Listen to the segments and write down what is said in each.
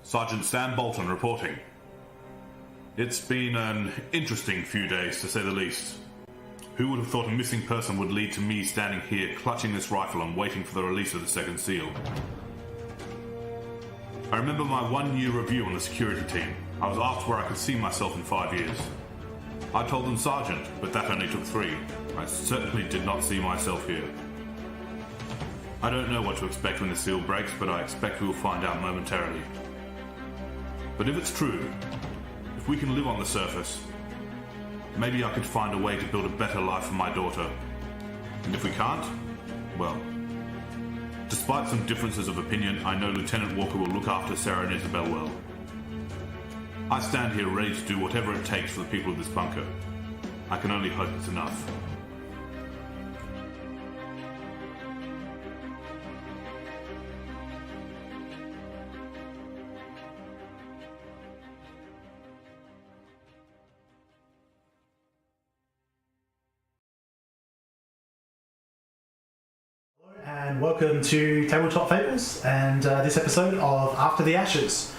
Sargeant Sam Bolton reporting. It's been an interesting few days, to say the least. Who would have thought a missing person would lead to me standing here clutching this rifle and waiting for the release of the second seal? I remember my 1-year review on the security team. I was asked where I could see myself in 5 years. I told them Sergeant, but that only took 3. I certainly did not see myself here. I don't know what to expect when the seal breaks, but I expect we will find out momentarily. But if it's true, if we can live on the surface, maybe I could find a way to build a better life for my daughter. And if we can't, well, despite some differences of opinion, I know Lieutenant Walker will look after Sarah and Isabel well. I stand here ready to do whatever it takes for the people of this bunker. I can only hope it's enough. And welcome to Tabletop Fables and this episode of After the Ashes.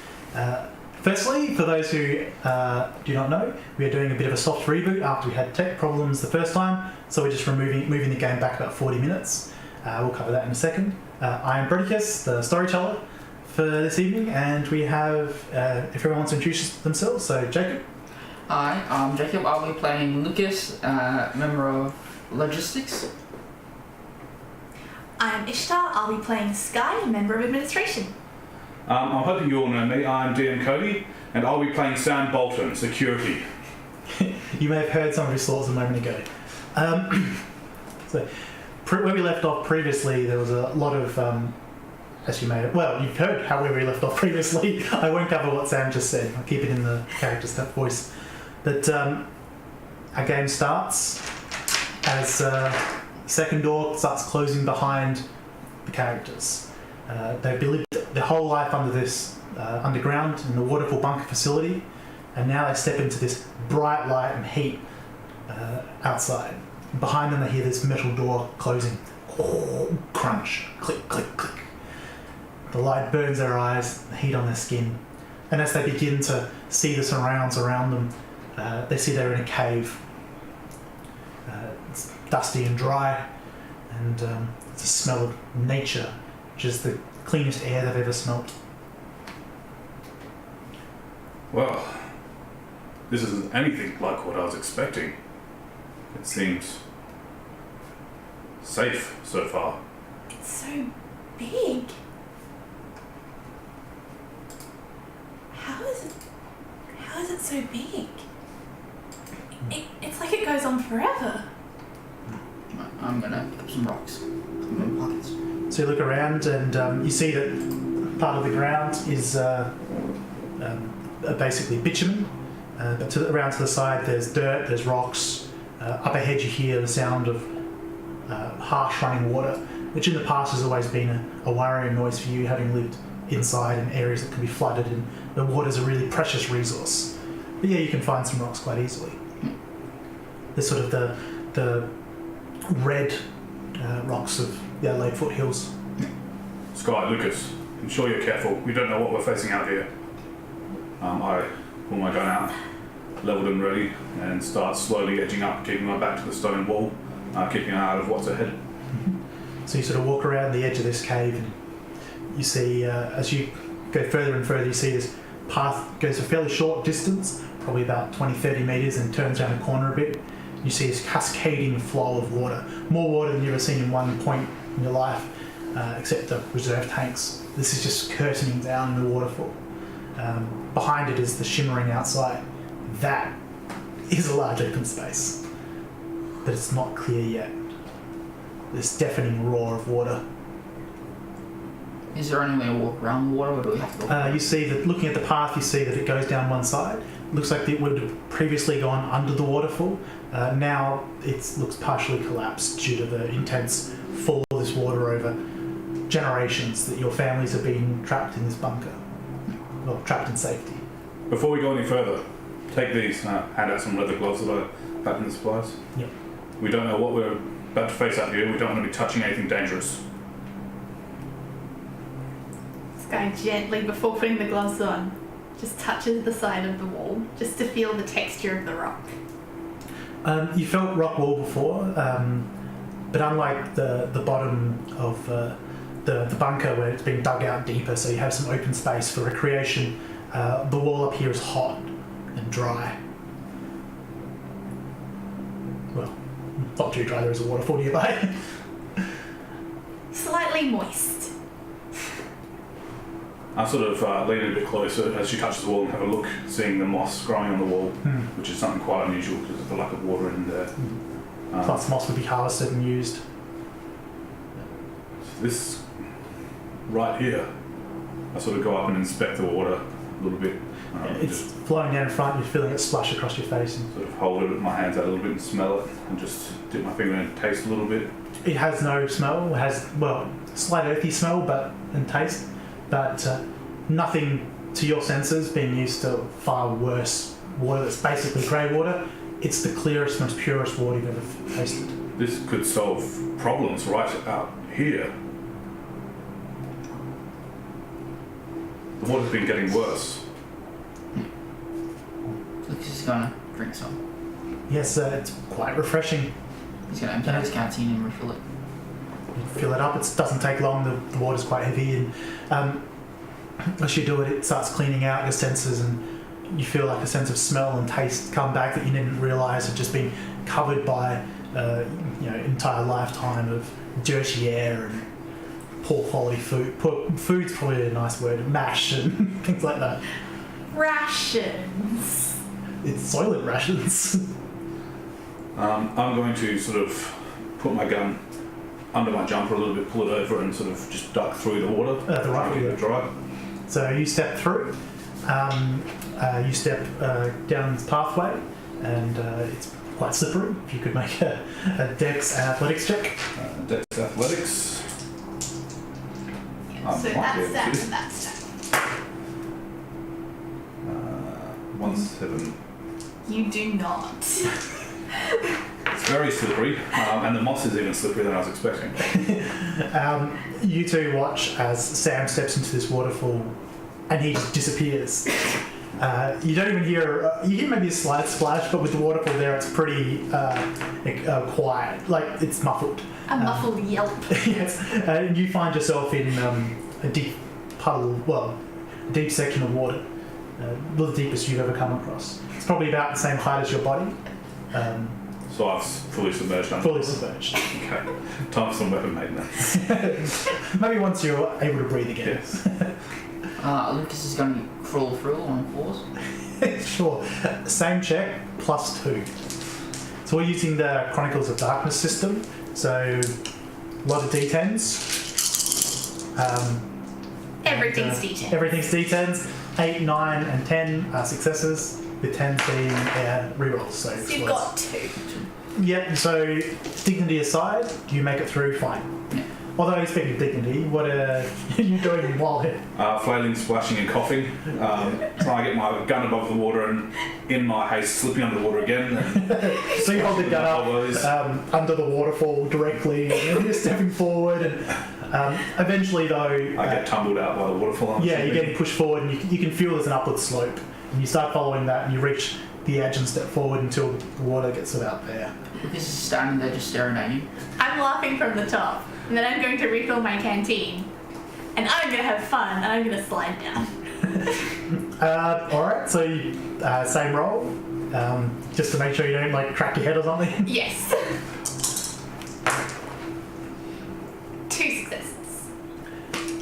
Firstly, for those who do not know, we are doing a bit of a soft reboot after we had tech problems the first time, so we're just moving the game back about 40 minutes. We'll cover that in a second. I am Brodicus, the storyteller for this evening, and we have, if everyone wants to introduce themselves, so Jacob. Hi, I'm Jacob. I'll be playing Lucas, member of Logistics. I'm Ishtar. I'll be playing Skye, member of administration. I'm hoping you all know me. I'm DM Cody, and I'll be playing Sam Bolton, security. You may have heard some of his thoughts a moment ago. So, where we left off previously, there was a lot of, as you may have, well, you've heard how we left off previously. I won't cover what Sam just said. I'll keep it in the character's voice. But our game starts as second door starts closing behind the characters. They've lived their whole life under this underground in the Waterfall Bunker Facility, and now they step into this bright light and heat outside. And behind them they hear this metal door closing. Crunch, click, click, click. The light burns their eyes, the heat on their skin, and as they begin to see the surrounds around them, they see they're in a cave. It's dusty and dry, and it's a smell of nature, which is the cleanest air they've ever smelt. Well, this isn't anything like what I was expecting. It seems safe so far. It's so big. How is it so big? It's like it goes on forever. I'm gonna put some rocks in my pockets. So you look around and you see that part of the ground is basically bitumen, but around to the side there's dirt, there's rocks. Up ahead you hear the sound of harsh running water, which in the past has always been a worrying noise for you, having lived inside in areas that can be flooded, and the water's a really precious resource. But yeah, you can find some rocks quite easily. There's sort of the red rocks of the Adelaide foothills. Skye, Lucas, ensure you're careful. We don't know what we're facing out here. I pull my gun out, leveled and ready, and start slowly edging up, keeping my back to the stone wall, keeping out of what's ahead. So you sort of walk around the edge of this cave, and you see, as you go further and further, you see this path goes a fairly short distance, probably about 20-30 metres, and turns around a corner a bit. You see this cascading flow of water, more water than you've ever seen in one point in your life, except the reserve tanks. This is just curtaining down the waterfall. Behind it is the shimmering outside. That is a large open space, but it's not clear yet. This deafening roar of water. Is there any way to walk around the water, or do we have to go? You see that, looking at the path, you see that it goes down one side. Looks like it would have previously gone under the waterfall. Now it looks partially collapsed due to the intense fall of this water over generations that your families have been trapped in this bunker. Well, trapped in safety. Before we go any further, take these, hand out some leather gloves that I packed in the supplies. Yep. We don't know what we're about to face out here. We don't want to be touching anything dangerous. Skye gently, before putting the gloves on, just touches the side of the wall, just to feel the texture of the rock. You felt rock wall before, but unlike the bottom of the bunker where it's been dug out deeper, so you have some open space for recreation, the wall up here is hot and dry. Well, not too dry, there is a waterfall nearby. Slightly moist. I sort of lean in a bit closer as she touches the wall and have a look, seeing the moss growing on the wall, which is something quite unusual because of the lack of water in there. Plus, moss would be harvested and used. This right here, I sort of go up and inspect the water a little bit. It's Just flowing down in front, you're feeling it splash across your face. And sort of hold it with my hands out a little bit and smell it, and just dip my finger in and taste a little bit. it has no smell. It has, well, slight earthy smell and taste, but nothing to your senses, being used to far worse water that's basically grey water. It's the clearest, most purest water you've ever tasted. This could solve problems right out here. The water's been getting worse. Lucas is gonna drink some. Yes, it's quite refreshing. He's gonna empty his canteen and refill it. You fill it up, it doesn't take long, the water's quite heavy, and as you do it, it starts cleaning out your senses, and you feel like a sense of smell and taste come back that you didn't realise had just been covered by entire lifetime of dirty air and poor quality food. Food's probably a nice word, mash and things like that. Rations. It's soylent rations. I'm going to sort of put my gun under my jumper a little bit, pull it over, and sort of just duck through the water. The right keep it dry. So you step through, you step down this pathway, and it's quite slippery. If you could make a Dex and Athletics check. Dex Athletics. Yeah, so that's that and that's that. 1-7. You do not. It's very slippery, and the moss is even slipperier than I was expecting. You two watch as Sam steps into this waterfall, and he just disappears. You don't even hear, you hear maybe a slight splash, but with the waterfall there, it's pretty quiet. Like, it's muffled. A muffled yelp. Yes. And you find yourself in a deep puddle, well, a deep section of water. The deepest you've ever come across. It's probably about the same height as your body. So I've fully submerged. Fully submerged. Okay. Time for some weapon maintenance. Maybe once you're able to breathe again. Yes. Lucas is going to crawl through on fours. Sure. Same check, +2. So we're using the Chronicles of Darkness system. So a lot of D10s. Everything's D10. Everything's D10s. 8, 9, and 10 are successes, with 10 being rerolls. So You've got 2. Yep, so dignity aside, you make it through fine. Yeah. Although, speaking of dignity, what are you doing while here? Flailing, splashing, and coughing. Trying to get my gun above the water, and in my haste, slipping under the water again. So you hold the gun up under the waterfall directly, and you're stepping forward, and eventually, though... I get tumbled out by the waterfall. Yeah, you're getting pushed forward, and you can feel there's an upward slope. And you start following that, and you reach the edge and step forward until the water gets about there. Lucas is standing there just staring at you. I'm laughing from the top, and then I'm going to refill my canteen, and I'm going to have fun, and I'm going to slide down. Alright, so you, same roll, just to make sure you don't crack your head or something. Yes. 2 successes.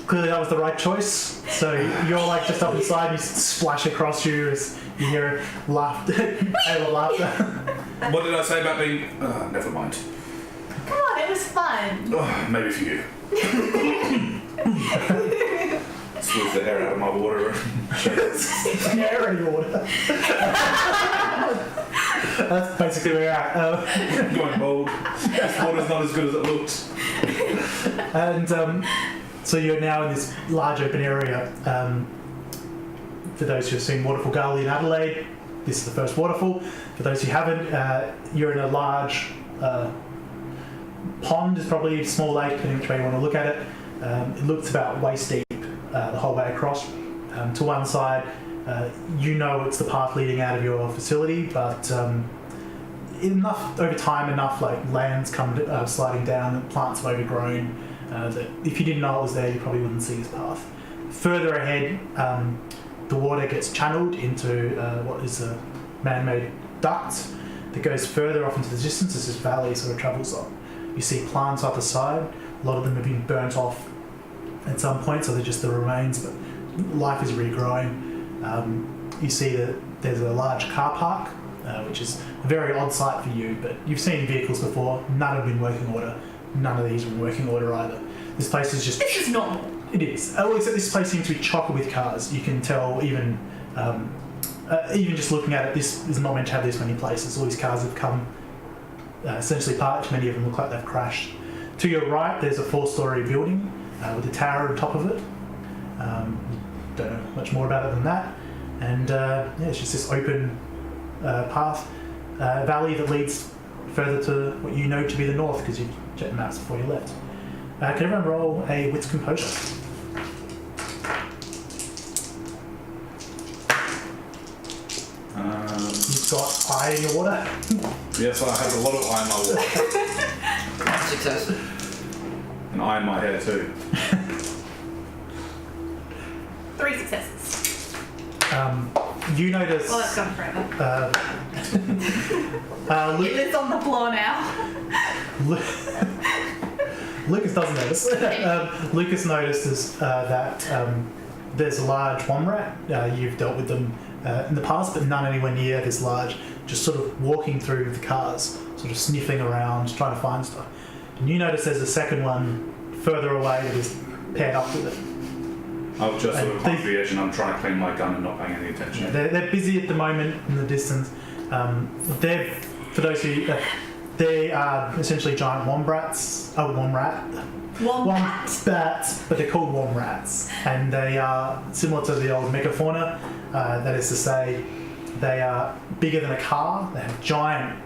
Clearly that was the right choice. So you're just up inside, and you splash across you as you hear laughter, hail of laughter. What did I say about being... never mind. Come on, it was fun. Oh, maybe for you. Squeeze the hair out of my water. Hair in your water. That's basically where you're at. Going bold. This water's not as good as it looks. And so you're now in this large open area. For those who have seen Waterfall Gully in Adelaide, this is the first waterfall. For those who haven't, you're in a large pond, is probably a small lake, depending which way you want to look at it. It looks about waist deep the whole way across. To one side, you know it's the path leading out of your facility, but over time, like lands come sliding down, and plants have overgrown. That if you didn't know it was there, you probably wouldn't see this path. Further ahead, the water gets channeled into what is a man-made duct that goes further off into the distance as this valley sort of travels on. You see plants either side. A lot of them have been burnt off at some point, so they're just the remains, but life is regrowing. You see that there's a large car park, which is a very odd sight for you, but you've seen vehicles before. None have been working order. None of these are in working order either. This place is just... This is normal. It is. Except this place seems to be chock with cars. You can tell even just looking at it, this is not meant to have this many places. All these cars have come essentially parked. Many of them look like they've crashed. To your right, there's a 4-story building with a tower on top of it. Don't know much more about it than that. And it's just this open path, valley that leads further to what you know to be the north because you checked the maps before you left. Can everyone roll a wits composure? You've got eye in your water. Yes, I have a lot of eye in my water. Success. And eye in my hair too. 3 successes. You notice. Well, that's gone forever. It lives on the floor now. Lucas doesn't notice. Lucas notices that there's a large womrat. You've dealt with them in the past, but none anywhere near this large. Just sort of walking through the cars, sort of sniffing around, trying to find stuff. And you notice there's a second one further away that is paired up with it. I've just sort of come to the edge and I'm trying to clean my gun and not paying any attention. Yeah, they're busy at the moment in the distance. They're, for those who, they are essentially giant wombats. Wombats, but they're called womrats, and they are similar to the old megafauna. That is to say, they are bigger than a car. They have giant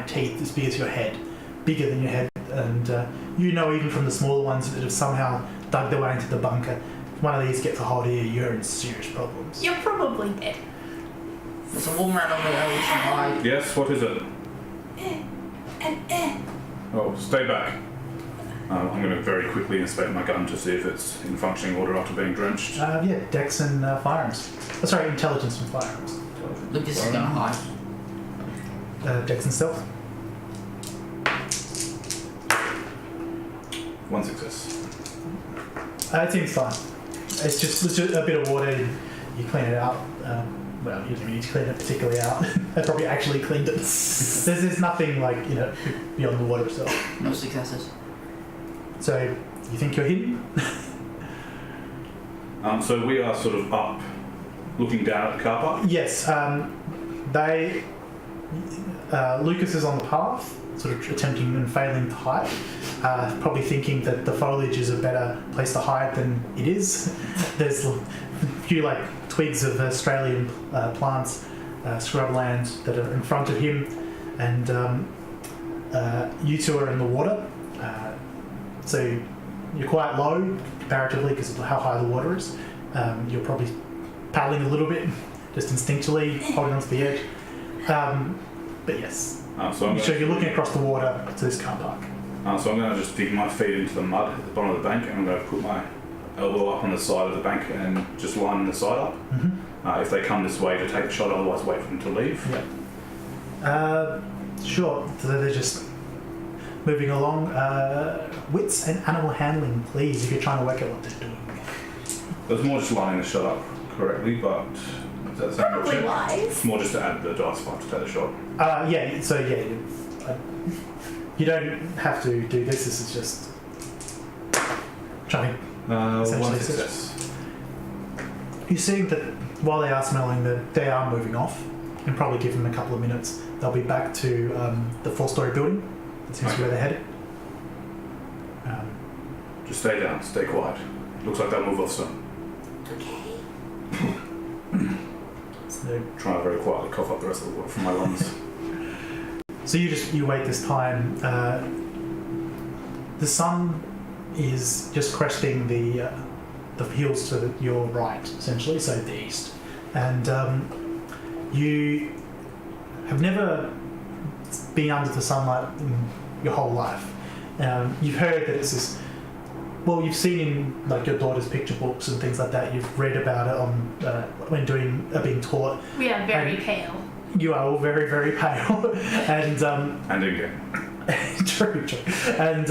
teeth as big as your head, bigger than your head, and you know even from the smaller ones that have somehow dug their way into the bunker. If one of these gets a hold of you, you're in serious problems. You're probably dead. There's a woman over there we should hide. Yes, what is it? Oh, stay back. I'm going to very quickly inspect my gun to see if it's in functioning order after being drenched. Yeah, Dex and firearms. Oh, sorry, intelligence and firearms. Lucas is gonna hide. Dex and stealth. 1 success. It seems fine. It's just a bit of water. You clean it out. Well, you don't need to clean it particularly out. I probably actually cleaned it. There's nothing like beyond the water itself. No successes. So you think you're hidden? So we are sort of up, looking down at the car park. Yes. Lucas is on the path, sort of attempting and failing to hide. Probably thinking that the foliage is a better place to hide than it is. There's a few twigs of Australian plants, scrubland that are in front of him, and you two are in the water. So you're quite low comparatively because of how high the water is. You're probably paddling a little bit, just instinctually holding onto the edge. But yes. So you're looking across the water to this car park. So I'm going to just dig my feet into the mud at the bottom of the bank, and I'm going to put my elbow up on the side of the bank and just line the side up. Mm-hmm. If they come this way to take the shot, otherwise wait for them to leave. Yep. Sure. So they're just moving along. Wits and animal handling, please, if you're trying to work out what they're doing. It was more just lining the shot up correctly, but does that sound Probably wise. It's more just to add the dice 5 to take the shot. Yeah. So you don't have to do this. This is just trying to. 1 success. You're seeing that while they are smelling, that they are moving off, and probably give them a couple of minutes. They'll be back to the 4-story building. That seems to be where they're headed. Just stay down, stay quiet. Looks like they'll move off soon. Okay. So, Trying to very quietly cough up the rest of the water from my lungs. so you wait this time. The sun is just cresting the the hills to your right, essentially, so the east. And you have never been under the sunlight in your whole life. You've heard that it's this. Well, you've seen in like your daughter's picture books and things like that. You've read about it on when being taught. We are very pale. You are all very, very pale, and again. true. And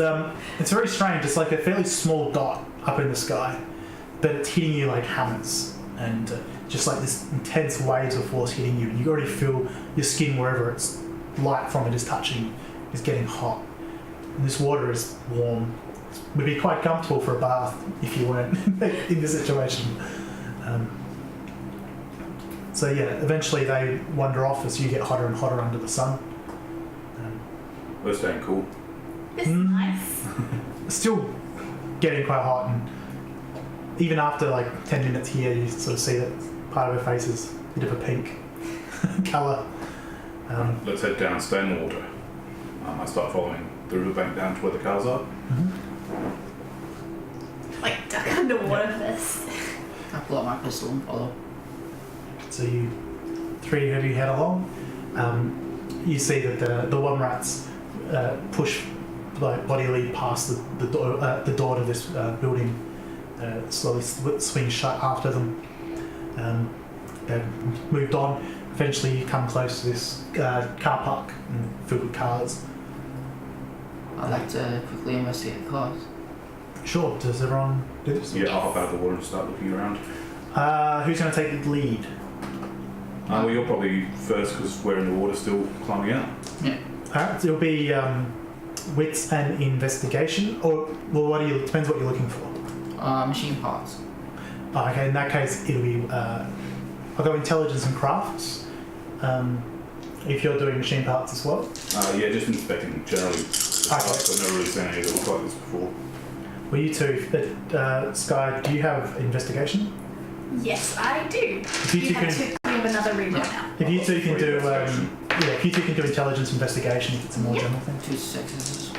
it's very strange. It's like a fairly small dot up in the sky, but it's hitting you like hammers, and just like this intense waves of force hitting you, and you already feel your skin wherever it's light from it is touching is getting hot. And this water is warm. Would be quite comfortable for a bath if you weren't in this situation. So yeah, eventually they wander off as you get hotter and hotter under the sun. We're staying cool. This is nice. Still getting quite hot, and even after like 10 minutes here, you sort of see that part of her face is a bit of a pink colour. Let's head down, stay in the water. I start following the riverbank down to where the cars are. Like duck underwater first. I pull out my pistol and follow. So you three of you head along. You see that the one rats push like bodily past the door to this building, slowly swing shut after them. They've moved on. Eventually, you come close to this car park filled with cars. I'd like to quickly investigate the cars. Sure. Does everyone do this? Yeah, I'll hop out of the water and start looking around. Who's going to take the lead? Well, you're probably first because we're in the water still climbing out. Yeah. Alright, so it'll be wits and investigation, or well, depends what you're looking for. Machine parts. Oh, okay, in that case, it'll be I'll go intelligence and crafts. If you're doing machine parts as well. Yeah, just inspecting generally. I've never really seen any that look like this before. Well, you two, Skye, do you have investigation? Yes, I do. If you two have can, to give another reroll now. if you two can do, Investigation. if you two can do intelligence investigation, if it's a more Yep. general thing. 2 successes.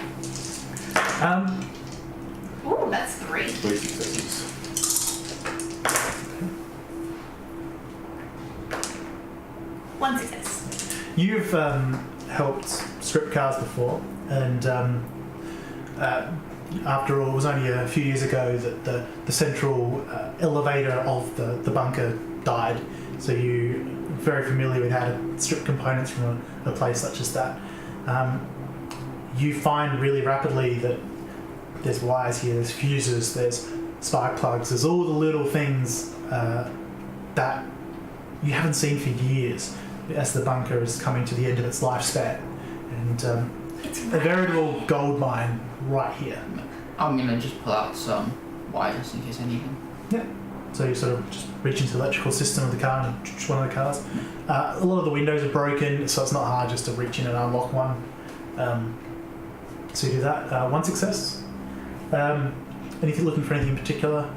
Ooh, that's 3. 3 successes. One success. You've helped strip cars before, and after all, it was only a few years ago that the central elevator of the bunker died, so you're very familiar with how to strip components from a place such as that. You find really rapidly that there's wires here, there's fuses, there's spark plugs, there's all the little things that you haven't seen for years as the bunker is coming to the end of its lifespan. And It's a veritable gold mine right here. I'm gonna just pull out some wires in case I need them. So you sort of just reach into the electrical system of the car and one of the cars. A lot of the windows are broken, so it's not hard just to reach in and unlock one. So you do that. One success. Anything looking for anything in particular?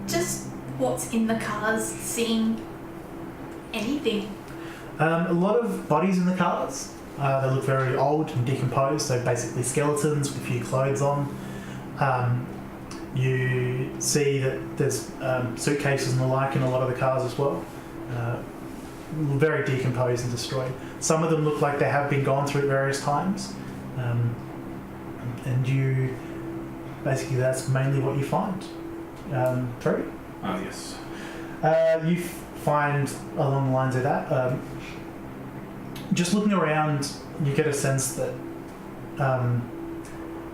just what's in the cars, seeing anything. A lot of bodies in the cars. They look very old and decomposed, so basically skeletons with a few clothes on. You see that there's suitcases and the like in a lot of the cars as well. Very decomposed and destroyed. Some of them look like they have been gone through at various times. And you basically, that's mainly what you find. Terry? Yes. You find along the lines of that. Just looking around, you get a sense that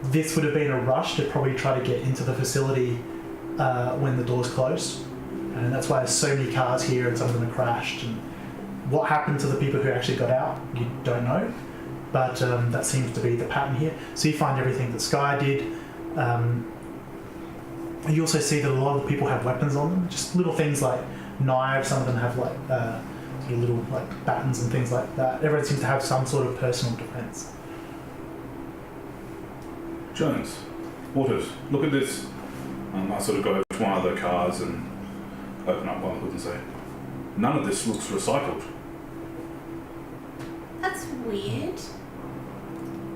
this would have been a rush to probably try to get into the facility when the doors closed. And that's why there's so many cars here and some of them are crashed. And what happened to the people who actually got out, you don't know. But that seems to be the pattern here. So you find everything that Skye did. You also see that a lot of the people have weapons on them, just little things like knives. Some of them have like sort of little like batons and things like that. Everyone seems to have some sort of personal defense. Jones, Waters, look at this. I sort of go over to one of the cars and open up one hood and say, none of this looks recycled. That's weird.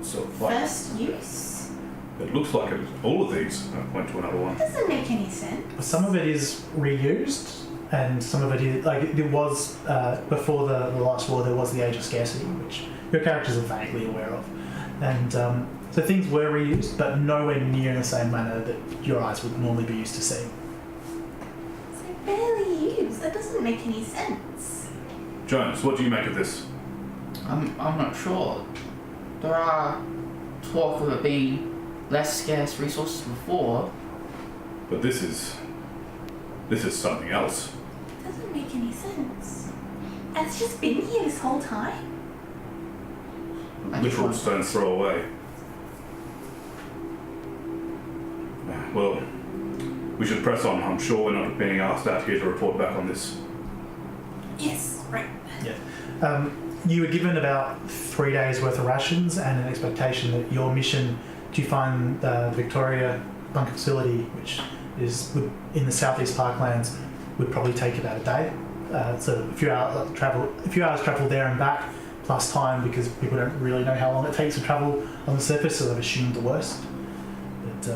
So, like, First use? It looks like all of these. I point to another one. Doesn't make any sense. Some of it is reused, and some of it is like it was before the last war. There was the Age of Scarcity, which your characters are vaguely aware of, and so things were reused, but nowhere near in the same manner that your eyes would normally be used to seeing. It's like barely used. That doesn't make any sense. Jones, what do you make of this? I'm not sure. There are talk of it being less scarce resources before. But this is something else. Doesn't make any sense. And it's just been here this whole time. A literal stone's throw away. Well, we should press on. I'm sure we're not being asked out here to report back on this. Yes, right. Yeah. You were given about 3 days worth of rations and an expectation that your mission to find the Victoria Bunker Facility, which is in the southeast parklands, would probably take about a day. So a few hours travel there and back, plus time, because people don't really know how long it takes to travel on the surface, so they've assumed the worst. But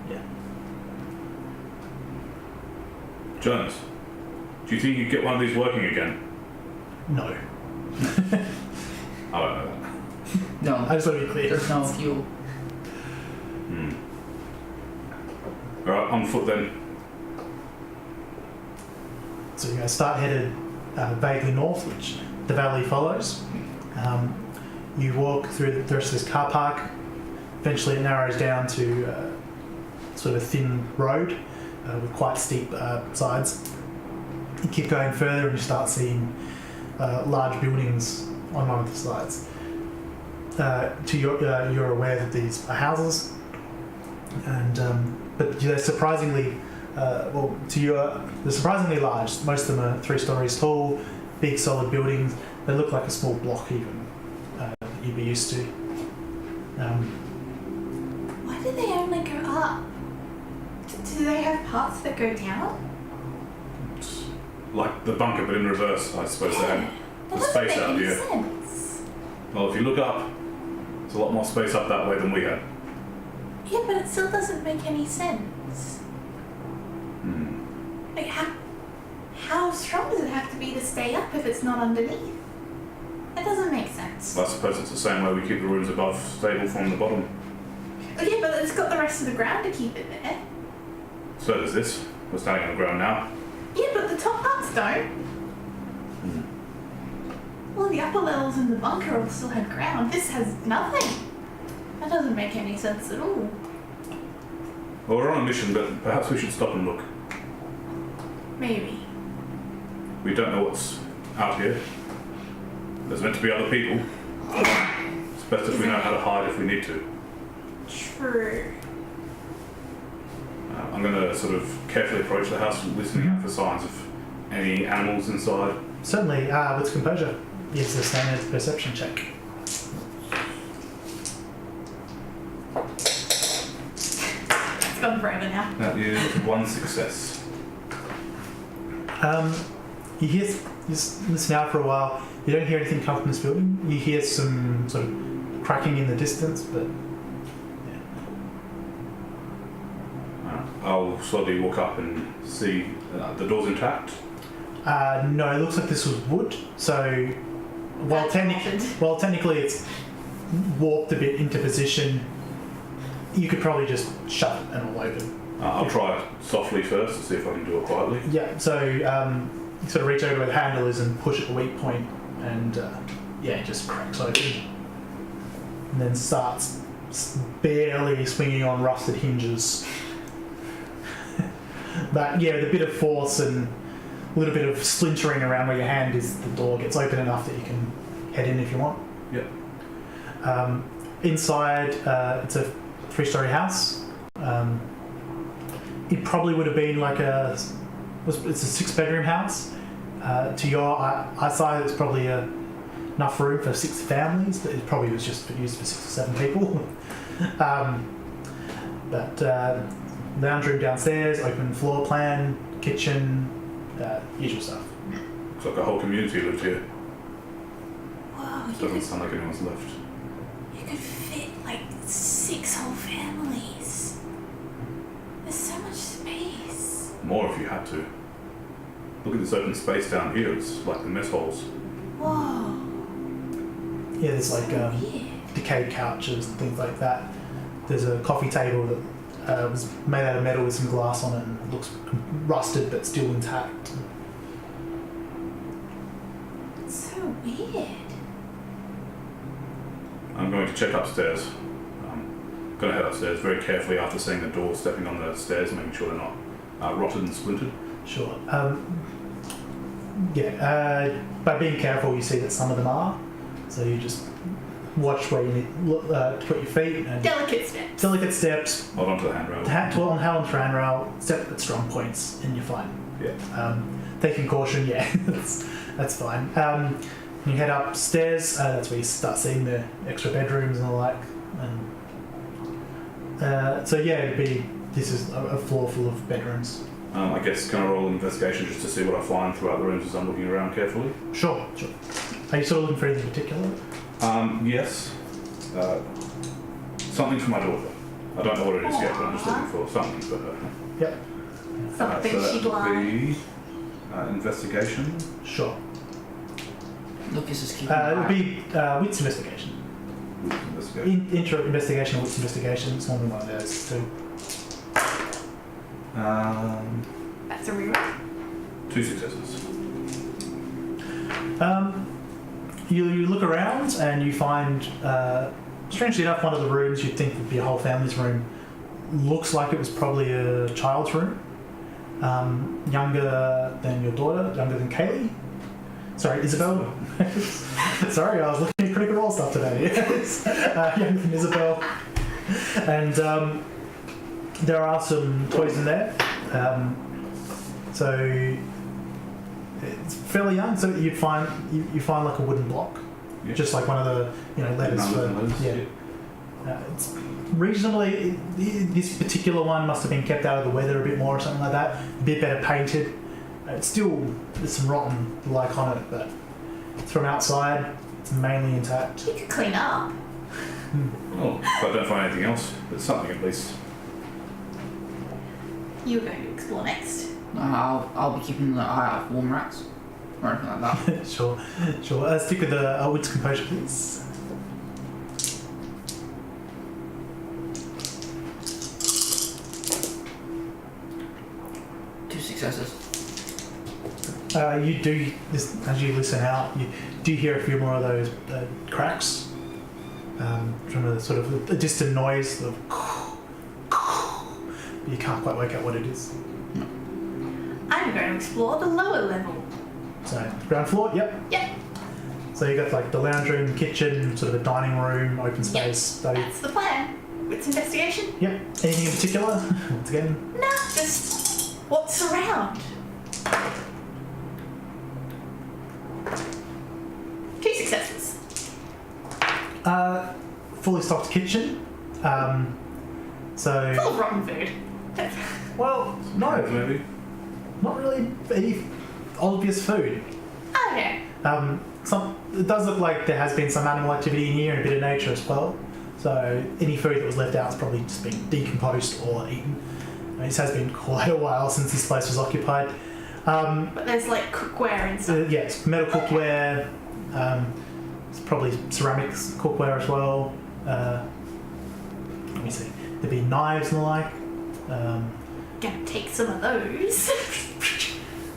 yeah. Jones, do you think you'd get one of these working again? No. I don't know that. No, I just want to be clear. there's no fuel. Alright, on foot then. So you guys start headed vaguely north, which the valley follows. You walk through the rest of this car park. Eventually it narrows down to sort of a thin road with quite steep sides. You keep going further and you start seeing large buildings on one of the sides. You're aware that these are houses, and but they're surprisingly they're surprisingly large. Most of them are 3 stories tall, big solid buildings. They look like a small block even that you'd be used to. Why do they only go up? Do they have parts that go down? Like the bunker, but in reverse, I suppose they have That the doesn't space make out any here. sense. Well, if you look up, there's a lot more space up that way than we had. Yeah, but it still doesn't make any sense. Like, how strong does it have to be to stay up if it's not underneath? That doesn't make sense. I suppose it's the same way we keep the rooms above stable from the bottom. Oh, yeah, but it's got the rest of the ground to keep it there. So does this. We're standing on the ground now. Yeah, but the top parts don't. Well, the upper levels in the bunker all still had ground. This has nothing. That doesn't make any sense at all. Well, we're on a mission, but perhaps we should stop and look. Maybe. We don't know what's out here. There's meant to be other people. It's best if we know how to hide if we need to. True. I'm going to sort of carefully approach the house, listening out for signs of any animals inside. Certainly, with composure, it's a standard perception check. It's gone forever now. That is 1 success. You hear, you listen out for a while. You don't hear anything come from this building. You hear some sort of cracking in the distance, but I'll slowly walk up and see the door's intact. no, it looks like this was wood. So while technically it's warped a bit into position, you could probably just shut it and it'll open. I'll try it softly first to see if I can do it quietly. Yeah, so you sort of reach over where the handle is and push at the weak point, and it just cracks open. And then starts barely swinging on rusted hinges. But yeah, with a bit of force and a little bit of splintering around where your hand is, the door gets open enough that you can head in if you want. Yep. Inside, it's a 3-story house. It probably would have been like it's a 6-bedroom house. To your eyesight, it's probably enough room for 6 families, but it probably was just used for 6 or 7 people. But lounge room downstairs, open floor plan, kitchen, usual stuff. Looks like a whole community lived here. Whoa, Doesn't sound like anyone's left. you could fit like 6 whole families. There's so much space. More if you had to. Look at this open space down here. It's like the mess holes. Whoa. Yeah, there's So like weird. decayed couches and things like that. There's a coffee table that was made out of metal with some glass on it and it looks rusted but still intact. So weird. I'm going to check upstairs. I'm going to head upstairs very carefully after seeing the door, stepping on the stairs, making sure they're not rotted and splintered. Sure. By being careful, you see that some of them are. So you just watch where you need to put your feet and Delicate steps. delicate steps. Hold on to the handrail. On handrail, step at strong points, and you're fine. Yeah. Taking caution, yeah, that's fine. You head upstairs. That's where you start seeing the extra bedrooms and the like. And this is a floor full of bedrooms. I guess can I roll an investigation just to see what I find throughout the rooms as I'm looking around carefully? Sure. Are you sort of looking for anything in particular? Yes. Something for my daughter. I don't know what it is yet, but I'm just looking for something for her. Yep. Something so she'd that would like. be investigation. Sure. Lucas is keeping It an would eye. be wits investigation. Investigation. Intro investigation or wits investigation. It's normally one of those two. That's a reroll. 2 successes. You look around and you find, strangely enough, one of the rooms you'd think would be a whole family's room looks like it was probably a child's room. Younger than your daughter, younger than Kaylee. Sorry, Isabel. Sorry, I was looking at Critical Role stuff today. Younger than Isabel. And there are some toys in there. So it's fairly young. So you find like a wooden block, Yeah. just like one of the letters Numbers for and letters, It's reasonably. This particular one must have been kept out of the weather a bit more or something like that. A bit better painted. It's still there's some rotten like on it, but it's from outside. It's mainly intact. You could clean up. Well, if I don't find anything else, there's something at least. You were going to explore next. I'll be keeping an eye out for warm rats or anything like that. Sure. Stick with the wits composure, please. Two successes. You do this as you listen out. You do hear a few more of those cracks from a sort of a distant noise. You can't quite work out what it is. I'm going to explore the lower level. So ground floor. Yep. Yep. So you got like the lounge room, kitchen, sort of a dining room, open space, study. That's the plan. Wits investigation? Yep. Anything in particular? Once again. No, just what's around. 2 successes. Fully stocked kitchen. So Full of rotten food. well, no, Maybe. not really any obvious food. Okay. It does look like there has been some animal activity in here and a bit of nature as well. So any food that was left out has probably just been decomposed or eaten. This has been quite a while since this place was occupied. But there's like cookware and stuff. Yes, metal cookware. It's probably ceramics cookware as well. Let me see. There'd be knives and the like. Gonna take some of those.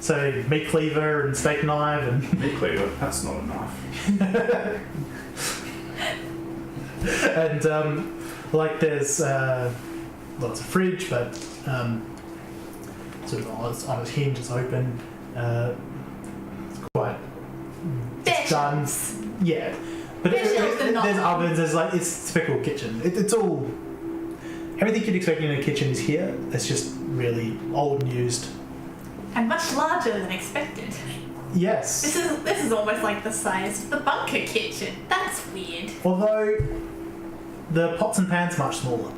So meat cleaver and steak knife and Meat cleaver, that's not enough. and like there's it's a fridge, but sort of on its hinge, it's open. It's quite it's done. Yeah, but There's shelves and there's knobs. ovens. There's like it's typical kitchen. It's all everything you'd expect in a kitchen is here. It's just really old and used. And much larger than expected. Yes. This is almost like the size of the bunker kitchen. That's weird. Although the pots and pans much smaller.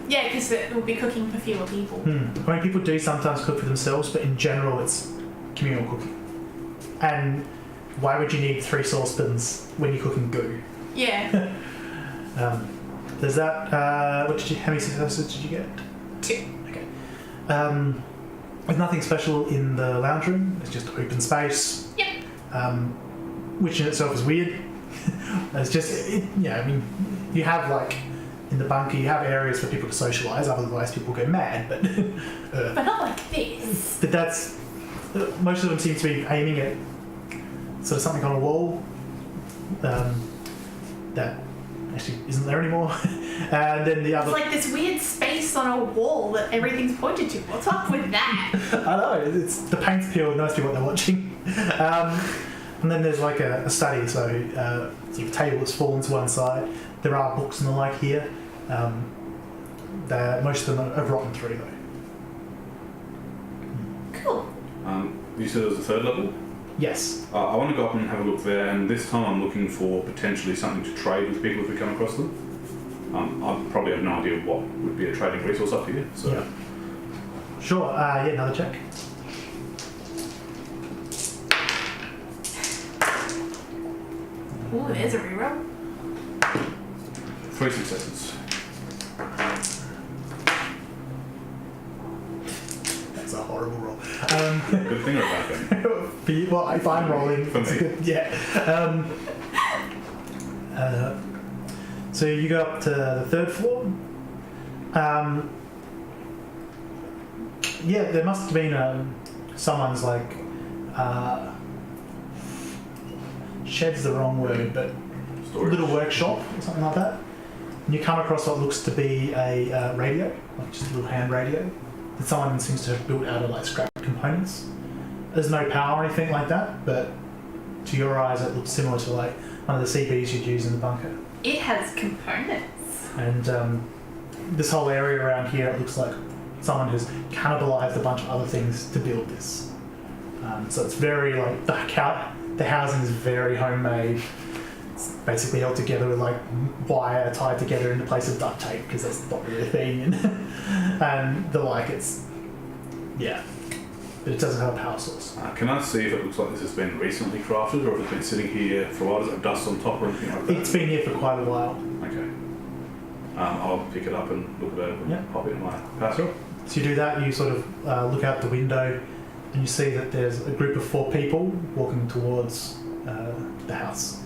Yeah, because it will be cooking for fewer people. I mean, people do sometimes cook for themselves, but in general, it's communal cooking. And why would you need 3 saucepans when you're cooking goo? Yeah. there's that. How many successes did you get? 2. Okay. There's nothing special in the lounge room. It's just open space. Yep. Which in itself is weird. It's just, I mean, you have like in the bunker, you have areas for people to socialise. Otherwise, people go mad. But But not like this. but that's most of them seem to be aiming at sort of something on a wall that actually isn't there anymore. And then the other. It's like this weird space on a wall that everything's pointed to. What's up with that? I know, it's the paint's peeled, no idea what they're watching. And then there's like a study, so sort of table that's fallen to one side. There are books and the like here. Most of them are rotten through though. Cool. You said there was a third level? Yes. I want to go up and have a look there, and this time I'm looking for potentially something to trade with people if we come across them. I probably have no idea what would be a trading resource up here. So. Yeah. Sure, another check. Ooh, there's a reroll. 3 successes. That's a horrible roll. Good thing or a bad thing? Well, if I'm rolling, For it's me. good. Yeah. So you go up to the 3rd floor. Yeah, there must have been someone's like shed's the wrong word, but Storage. little workshop or something like that. And you come across what looks to be a radio, like just a little hand radio that someone seems to have built out of like scrap components. There's no power or anything like that, but to your eyes it looks similar to like one of the CBs you'd use in the bunker. It has components. And this whole area around here, it looks like someone has cannibalized a bunch of other things to build this. So it's very like the housing is very homemade. It's basically held together with like wire tied together in the place of duct tape because that's not really a thing. And the like, it's but it doesn't have a power source. Can I see if it looks like this has been recently crafted or if it's been sitting here for a while? Does it have dust on top or anything like that? It's been here for quite a while. Okay. I'll pick it up and look at it and Yeah. pop it in my passport. So you do that, you sort of look out the window and you see that there's a group of 4 people walking towards the house.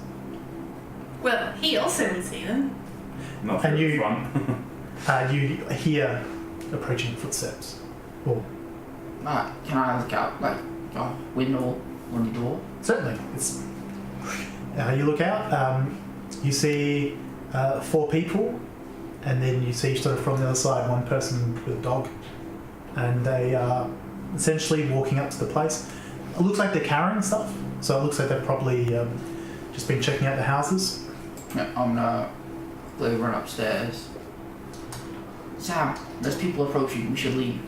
Well, he also would see them. Not from And the you- front. You hear approaching footsteps. Well, Can I look out, like, a window on the door? certainly. It's you look out, you see 4 people, and then you see sort of from the other side 1 person with a dog, and they are essentially walking up to the place. It looks like they're carrying stuff, so it looks like they've probably just been checking out the houses. Yeah, I'm gonna quickly run upstairs. Sam, there's people approaching, we should leave.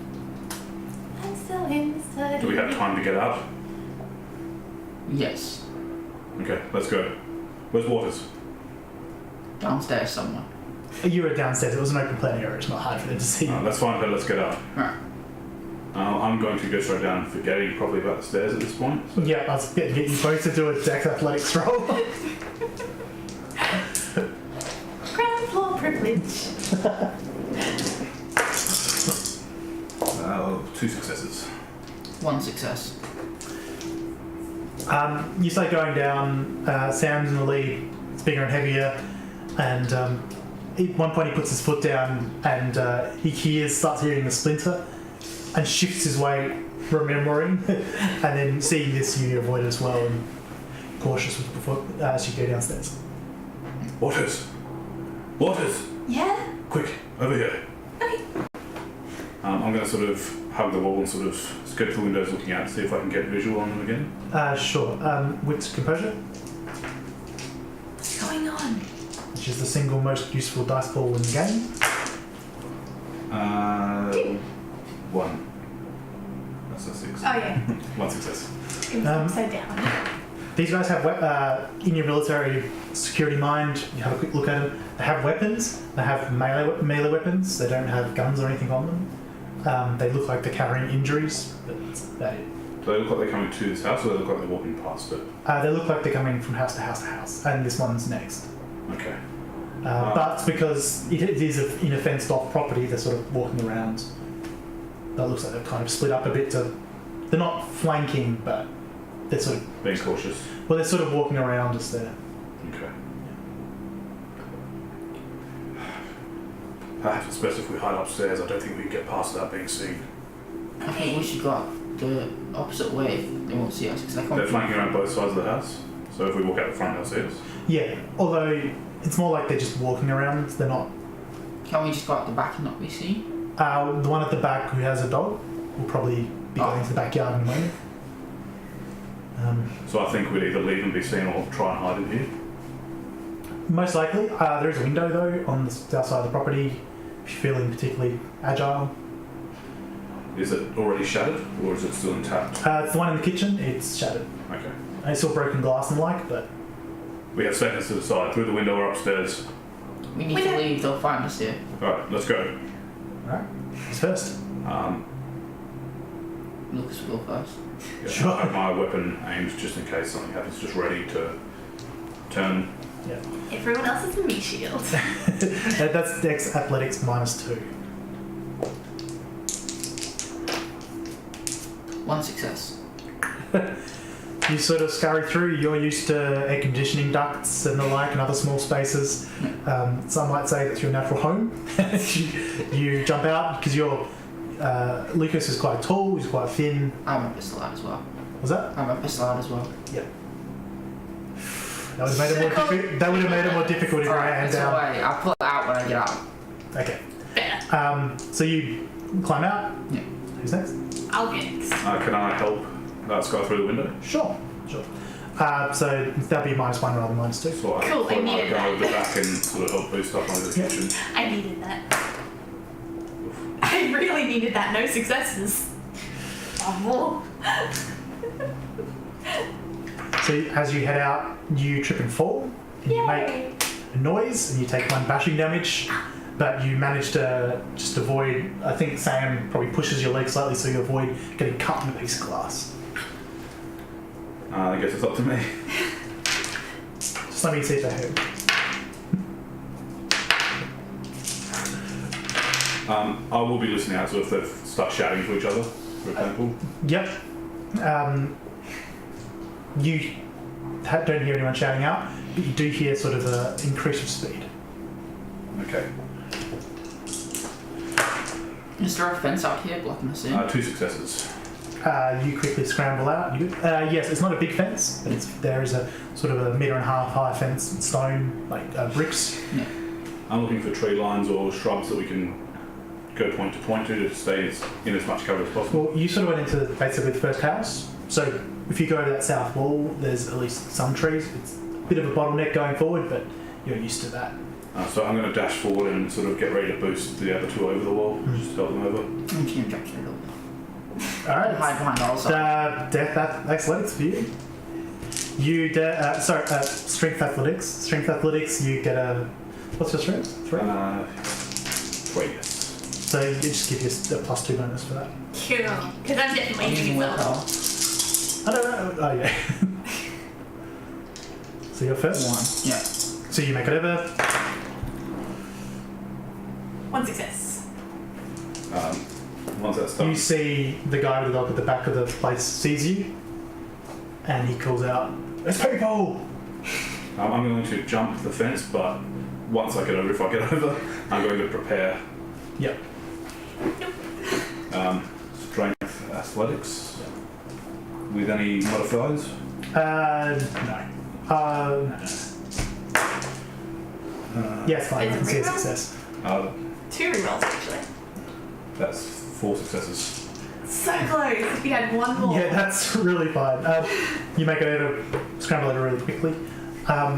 I'm still inside. Do we have time to get out? Yes, Okay, let's go. Where's Waters? downstairs somewhere. You were downstairs. It was an open plan area. It's not hard for them to see. That's fine, but let's get out. Right. I'm going to go straight down, forgetting probably about the stairs at this point. So. Yeah, I was getting to get you both to do a dex athletics roll. Ground floor privilege. 2 successes. 1 success. You start going down. Sam's in the lead. It's bigger and heavier. And at one point, he puts his foot down, and he starts hearing the splinter, and shifts his weight, remembering, and then seeing this, you avoid it as well, and cautious with the foot as you go downstairs. Waters! Waters! Yeah? Quick, over here. Okay. I'm going to sort of hug the wall and sort of scope the windows looking out to see if I can get visual on them again. Sure. With composure, What's going on? which is the single most useful dice pool in the game. 1. That's a 6. Oh, yeah. 1 success. It was upside down. These guys have, in your military security mind, you have a quick look at them. They have weapons. They have melee weapons. They don't have guns or anything on them. They look like they're carrying injuries, but that's about it. Do they look like they're coming to this house or do they look like they're walking past it? They look like they're coming from house to house to house, and this one's next. Okay. But because it is in a fenced-off property, they're sort of walking around. That looks like they've kind of split up a bit. They're not flanking, but they're sort of being cautious. Well, they're sort of walking around just there. Okay. Perhaps it's best if we hide upstairs. I don't think we can get past without being seen. I think we should go up the opposite way. They won't see us because They're flanking around both sides of the house. So if we walk out the front, they'll see us. Yeah, although it's more like they're just walking around. They're not. Can we just go up the back and not be seen? The one at the back who has a dog will probably be going to the backyard in a moment. So I think we'd either leave and be seen or try and hide in here. Most likely. There is a window though on the south side of the property. If you're feeling particularly agile. Is it already shattered or is it still intact? It's the one in the kitchen. It's shattered. Okay. It's still broken glass and like, but We have seconds to decide. Through the window or upstairs. We need to leave. They'll find us here. Alright, let's go. alright. Who's first? Lucas will go first. Yeah, Sure. I have my weapon aimed just in case something happens, just ready to turn. Yeah. Everyone else is a me shield. That's Dex Athletics -2. 1 success. You sort of scurry through. You're used to air conditioning ducts and the like, and other small spaces. Some might say that's your natural home. you jump out because you're. Lucas is quite tall. He's quite thin. I'm a pistol out as well. Was that? I'm a pistol out as well. Yeah. That would have made it more difficult. That would have made it more difficult if you Alright, ran it's down. away. I'll pull it out when I get out. Okay. Better. So you climb out. Yeah. Who's next? I'll get next. Can I help Skye through the window? Sure. So that'd be -1 rather than -2. So Cool, I might needed go that. over the back and sort of help boost up my execution. I needed that. I really needed that. No successes. Oh, So as you head out, you trip and fall, and you make yay. a noise, and you take 1 bashing damage. But you manage to just avoid. I think Sam probably pushes your leg slightly, so you avoid getting cut in a piece of glass. I guess it's up to me. Just let me see if I hurt. I will be listening out, so if they've start shouting to each other, for example. Yep. You don't hear anyone shouting out, but you do hear sort of an increase of speed. Okay. Is there a fence out here blocking us in? 2 successes. You quickly scramble out. Yes, it's not a big fence, but there is a sort of a 1.5 meter high fence, stone, like bricks. Yeah. I'm looking for tree lines or shrubs that we can go point to stay in as much cover as possible. Well, you sort of went into basically the first house. So if you go to that south wall, there's at least some trees. It's a bit of a bottleneck going forward, but you're used to that. So I'm going to dash forward and sort of get ready to boost the other 2 over the wall, just help them over. I'm just gonna jump straight over. All right. Hide behind all sides. Death Athletics for you. Strength Athletics. Strength Athletics, you get a. What's your strength? 3? 3, yes. So you just give you a +2 bonus for that. Cool. Because I'm definitely I'm using using willpower. I don't know. Oh, yeah. So you're first? 1. Yeah. So you make it over. 1 success. Once that's done, You see the guy with the dog at the back of the place sees you, and he calls out, "There's people!" I'm going to jump the fence, but once I get over, if I get over, I'm going to prepare Yep. strength athletics with any modifiers. No. Yes, fine. I Is it can see a reroll? success. 2 rerolls actually. That's 4 successes. So close. If we had 1 more. Yeah, that's really fine. You make it over, scramble it really quickly. As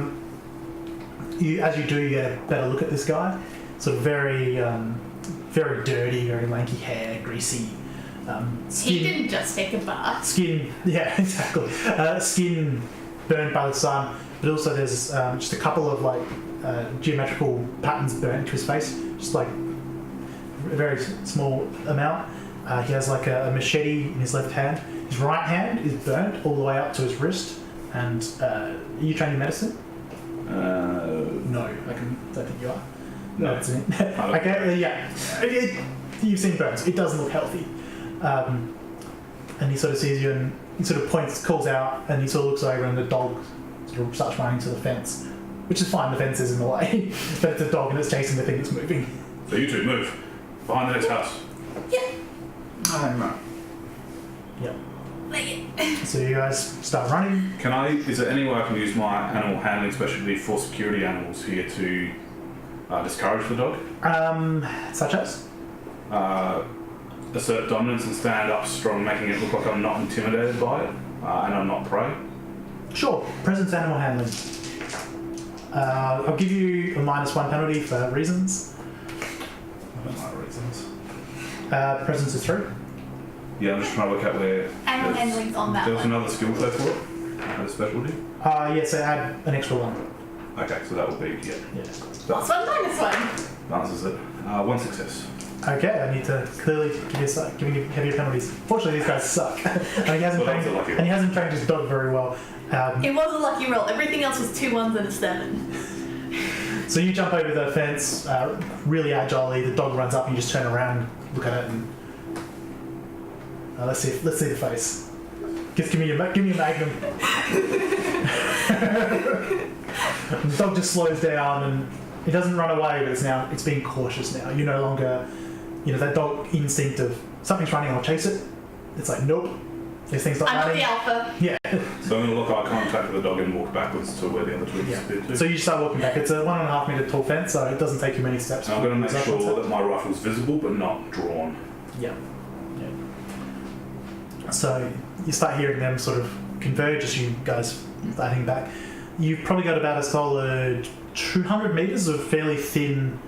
you do, you get a better look at this guy. Sort of very dirty, very lanky hair, greasy. He Skin, didn't just take a bath. skin, yeah, exactly. Skin burned by the sun, but also there's just a couple of like geometrical patterns burnt to his face, just like a very small amount. He has like a machete in his left hand. His right hand is burnt all the way up to his wrist. And are you trained in medicine? No, I don't think you are. No. That's it. I don't Okay, yeah. You've seen burns. It doesn't look healthy. And he sort of sees you and he sort of points, calls out, and he sort of looks over and the dog sort of starts running to the fence. Which is fine, the fence is in the way. But it's a dog and it's chasing the thing that's moving. So you two move. Behind the next house. Right. Yep. Like So you guys start running. Is there any way I can use my animal handling specialty for security animals here to discourage the dog? Such as? Assert dominance and stand up strong, making it look like I'm not intimidated by it and I'm not prey. Sure, presence animal handling. I'll give you a -1 penalty for reasons. I don't like reasons. Presence is 3. Yeah, I'm just trying to work out where. animal handling's on that There was one. another skill there for it? A specialty? Yeah, so add an extra 1. Okay, so that will be, yeah. Yeah. Plus 1 minus 1. Answers it. 1 success. Okay, I need to clearly give you heavier penalties. Fortunately, these guys suck. And he hasn't Well, that was a lucky trained, and he hasn't trained his dog very well. It was a lucky roll. Everything else was 2 1s and a 7. So you jump over the fence, really agilely. The dog runs up, and you just turn around, look at it, and let's see the face. Just give me a magnum. The dog just slows down, and it doesn't run away, but it's being cautious now. You're no longer, that dog instinct of something's running, I'll chase it. It's like nope. These things start I'm not running. the alpha. Yeah. So I'm going to look eye contact with the dog and walk backwards to where the other two Yeah. disappeared to. So you start walking back. It's a 1.5 meter tall fence, so it doesn't take you many steps. And I'm going to make Up sure onto it. that my rifle's visible but not drawn. Yeah. So you start hearing them sort of converge as you guys start heading back. You've probably got about a solid 200 meters of fairly thin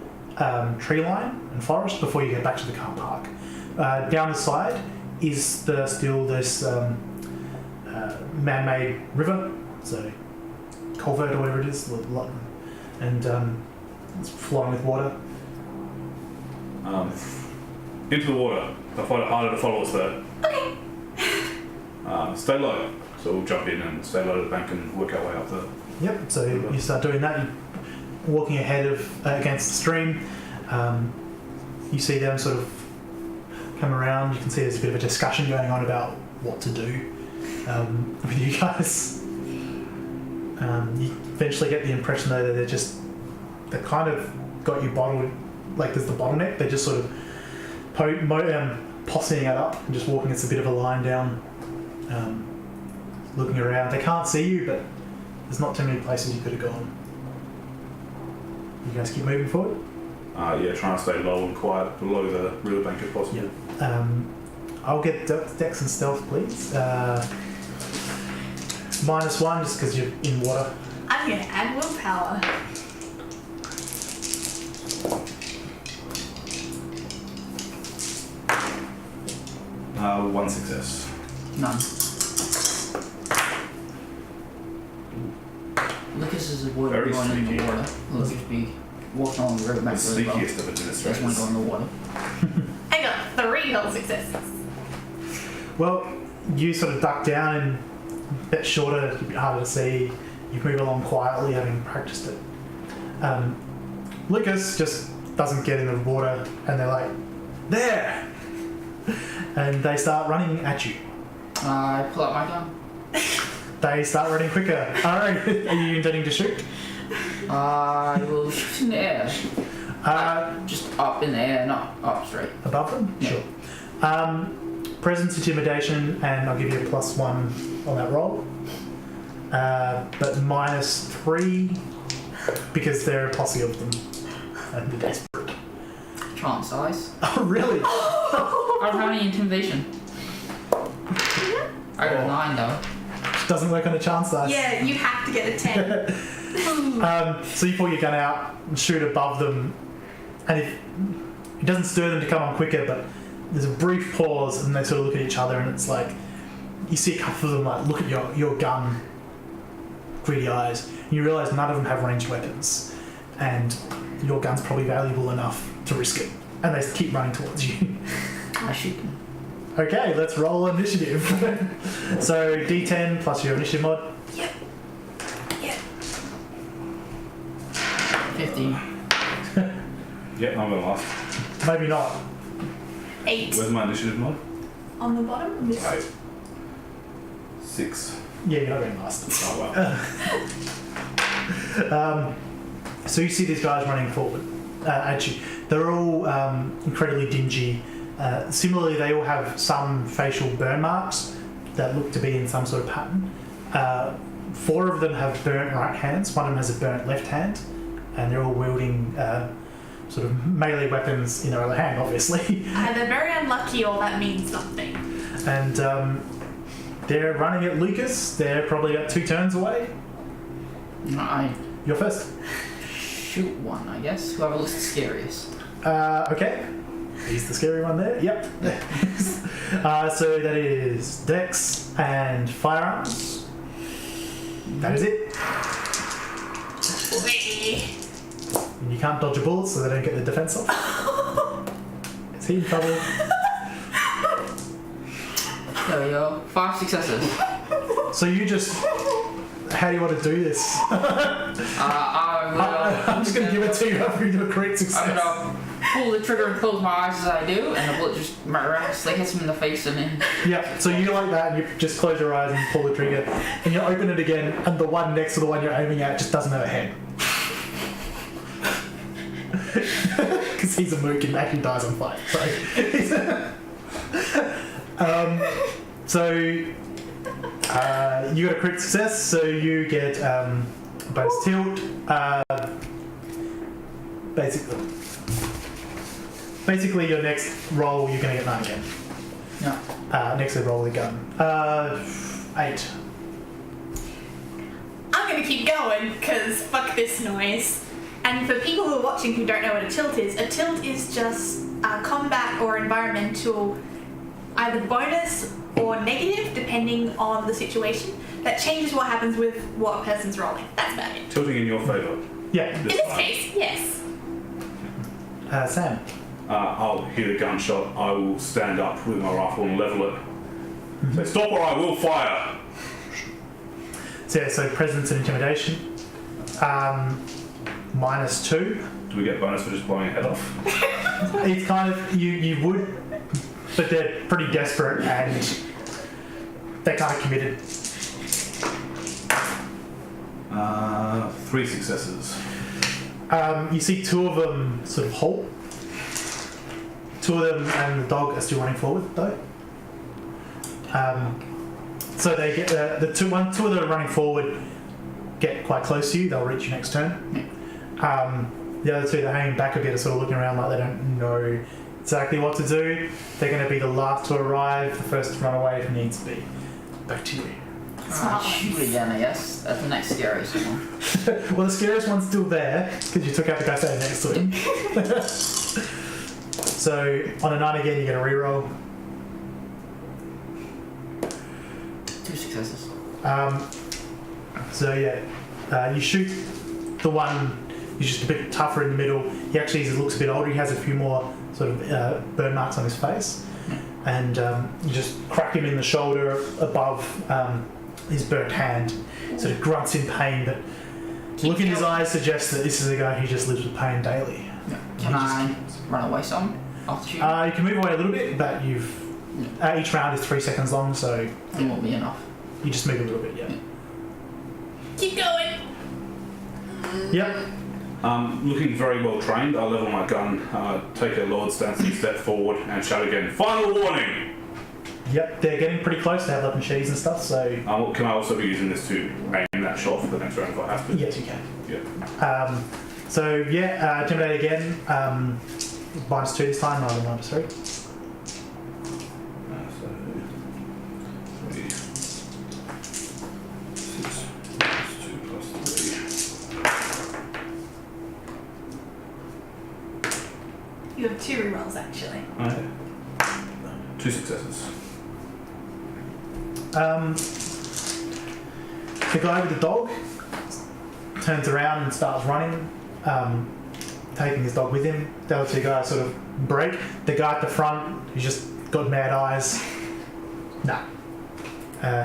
tree line and forest before you get back to the car park. Down the side is still this man-made river, so culvert or whatever it is, and it's flowing with water. Into the water. I find it harder to follow us there. Okay. Stay low. So we'll jump in and stay low to the bank and work our way up there. Yep. So you start doing that. You're walking ahead of against the stream. You see them sort of come around. You can see there's a bit of a discussion going on about what to do with you guys. You eventually get the impression though that they kind of got you bottled. Like there's the bottleneck. They're just sort of posseing it up and just walking. It's a bit of a line down. Looking around. They can't see you, but there's not too many places you could have gone. You guys keep moving forward? Yeah, trying to stay low and quiet below the riverbank if possible. Yeah. I'll get Dex and Stealth, please. -1 just because you're in water. I'm going to add willpower. One success. None. Lucas is avoiding Very going in sneaky. the water. Lucas be walking on the river The bank really well. sneakiest of Doesn't want to go administrators. in the water. I got 3 whole successes. Well, you sort of duck down and a bit shorter, a bit harder to see. You move along quietly, having practiced it. Lucas just doesn't get in the water, and they're like, there! And they start running at you. I pull out my gun. They start running quicker. Alright, are you intending to shoot? I will shoot in the air. Just up in the air, not up straight. Above them? Yeah. Sure. Presence, intimidation, and I'll give you a +1 on that roll. But -3 because there are a posse of them. And they're desperate. Chance dice. Oh, really? I don't have any intimidation. I got a 9 though. Doesn't work on a chance dice. Yeah, you have to get a 10. So you pull your gun out and shoot above them, and it doesn't stir them to come on quicker, but there's a brief pause, and they sort of look at each other, and it's like you see a couple of them like look at your gun, greedy eyes, and you realise none of them have ranged weapons, and your gun's probably valuable enough to risk it, and they keep running towards you. I shoot them. Okay, let's roll initiative. So D10 plus your initiative mod. Yep. Yep. 15. Yep, I'm going last. Maybe not. 8 Where's my initiative mod? on the bottom. This- Right. 6. Yeah, you're not going last. Oh well. So you see these guys running forward at you. They're all incredibly dingy. Similarly, they all have some facial burn marks that look to be in some sort of pattern. 4 of them have burnt right hands. One of them has a burnt left hand, and they're all wielding sort of melee weapons in their other hand, obviously. Either very unlucky or that means something. And they're running at Lucas. They're probably about 2 turns away. I You're first. shoot one, I guess. Whoever looks the scariest. Okay. He's the scary one there. Yep. So that is Dex and Firearms. That is it. Whee! And you can't dodge a bullet, so they don't get the defense off. Is he in trouble? There we go. 5 successes. So you just... How do you want to do this? I'm just going to give it to you after you do a great I'm success. gonna pull the trigger and close my eyes as I do, and the bullet just miraculously hits him in the face and then. Yeah, so you like that, and you just close your eyes and pull the trigger, and you open it again, and the one next to the one you're aiming at just doesn't have a head. Because he's a mook and actually dies on fire. So, you got a crit success, so you get bonus tilt. Basically, your next roll, you're going to get 9 again. No. Next to roll the gun. 8. I'm gonna keep going because fuck this noise. And for people who are watching who don't know what a tilt is just a combat or environmental either bonus or negative depending on the situation that changes what happens with what a person's rolling. That's about it. Tilting in your favour. Yeah. In this case, yes. Sam. I'll hear a gunshot. I will stand up with my rifle and level it. Say, stop or I will fire. So presence and intimidation. -2. Do we get bonus for just blowing a head off? It's kind of you would, but they're pretty desperate and they're kind of committed. 3 successes. You see 2 of them sort of halt. 2 of them and the dog are still running forward though. So they get the 2 of them running forward get quite close to you. They'll reach you next turn. The other 2 that are hanging back a bit are sort of looking around like they don't know exactly what to do. They're going to be the last to arrive, the first to run away if needs be. Back to you. Smart Shoot ones. again, I guess. That's the next scariest one. Well, the scariest one's still there because you took out the guy standing next to him. So on a 9 again, you get a reroll. 2 successes. So yeah, you shoot the one who's just a bit tougher in the middle. He actually looks a bit older. He has a few more sort of burn marks on his face, and you just crack him in the shoulder above his burnt hand. Sort of grunts in pain, but look in his eyes suggests that this is a guy who just lives with pain daily. Can I run away some after shooting? You can move away a little bit, but you've each round is 3 seconds long, so It won't be enough. you just move a little bit. Yeah. Keep going. Yep. Looking very well trained, I level my gun, take a lowered stance and step forward and shout again, final warning! Yep. They're getting pretty close. They have like machetes and stuff. So Can I also be using this to aim that shot for the next round if I have to? yes, you can. Yeah. So yeah, intimidate again. -2 this time rather than -3. So 3, 6 plus 2 plus 3. You have 2 rerolls actually. Okay. 2 successes. The guy with the dog turns around and starts running, taking his dog with him. The other 2 guys sort of break. The guy at the front, who's just got mad eyes. Nah.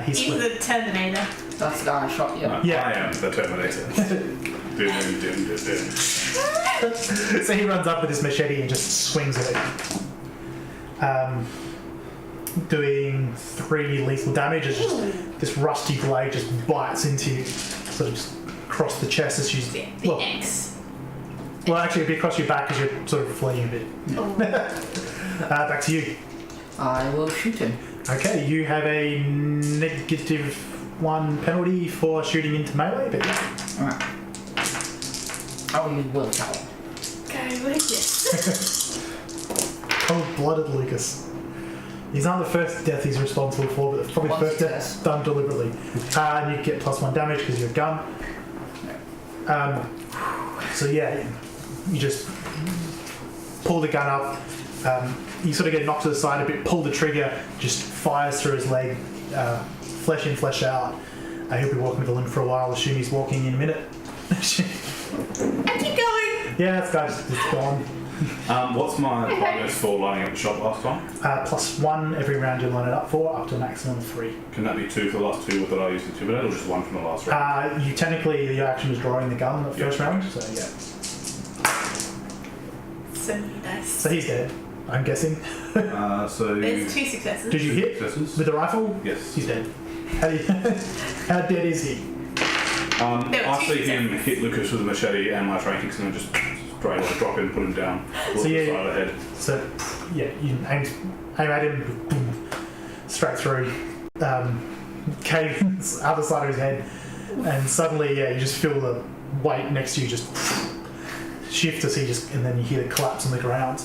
He's He's split. the Terminator. That's the guy I shot you. Yeah. I am the Terminator. Dun, dun, dun, dun. So he runs up with his machete and just swings it at you. Doing 3 lethal damage as just this rusty blade just bites into you, sort of just across the chest as she's... The Well, X. well, actually it'd be across your back as you're sort of fleeing a bit. Oh. Back to you. I will shoot him. Okay, you have a -1 penalty for shooting into melee, but yeah. Alright. I'll use willpower. Go Lucas. Cold-blooded Lucas. He's not the first death he's responsible for, but it's probably the One first death success. done deliberately. And you get +1 damage because you're a gun. So yeah, you just pull the gun up. You sort of get knocked to the side a bit, pull the trigger, just fires through his leg, flesh in, flesh out. He'll be walking with a limp for a while. Assume he's walking in a minute. And keep going. Yeah, this guy's just gone. What's my bonus for lining up the shot last time? +1 every round you line it up for, up to a maximum of 3. Can that be 2 for the last 2 that I used to intimidate, or just 1 from the last round? You technically, your action was drawing the gun the first round, so yeah. So many dice. So he's dead, I'm guessing. So There's 2 successes. Did you hit successes? with the rifle? Yes. He's dead. How dead is he? There were I 2 see him successes. hit Lucas with a machete and my train kicks him and just straight away drop him, put him down, pull So the yeah, side of the head. So yeah, you aim at him, boom, straight through, cave other side of his head, and suddenly you just feel the weight next to you just shift as he just, and then you hear the collapse on the ground.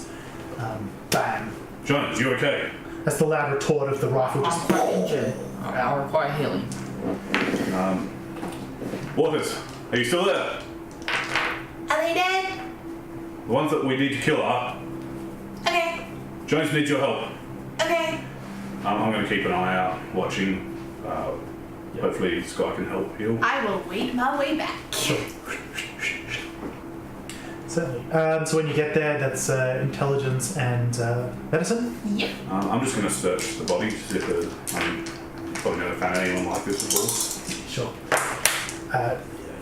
Bam. Jones, you okay? That's the loud retort of the rifle. I'm Just quite injured. I'll require healing. Waters, are you still there? Are they dead? The ones that we need to kill are. Okay. Jones needs your help. Okay. I'm going to keep an eye out, watching. Hopefully Skye can help heal. I will wait my way back. certainly. So when you get there, that's intelligence and medicine. Yep. I'm just going to search the body to see if there's. Probably never found anyone like this before. Sure.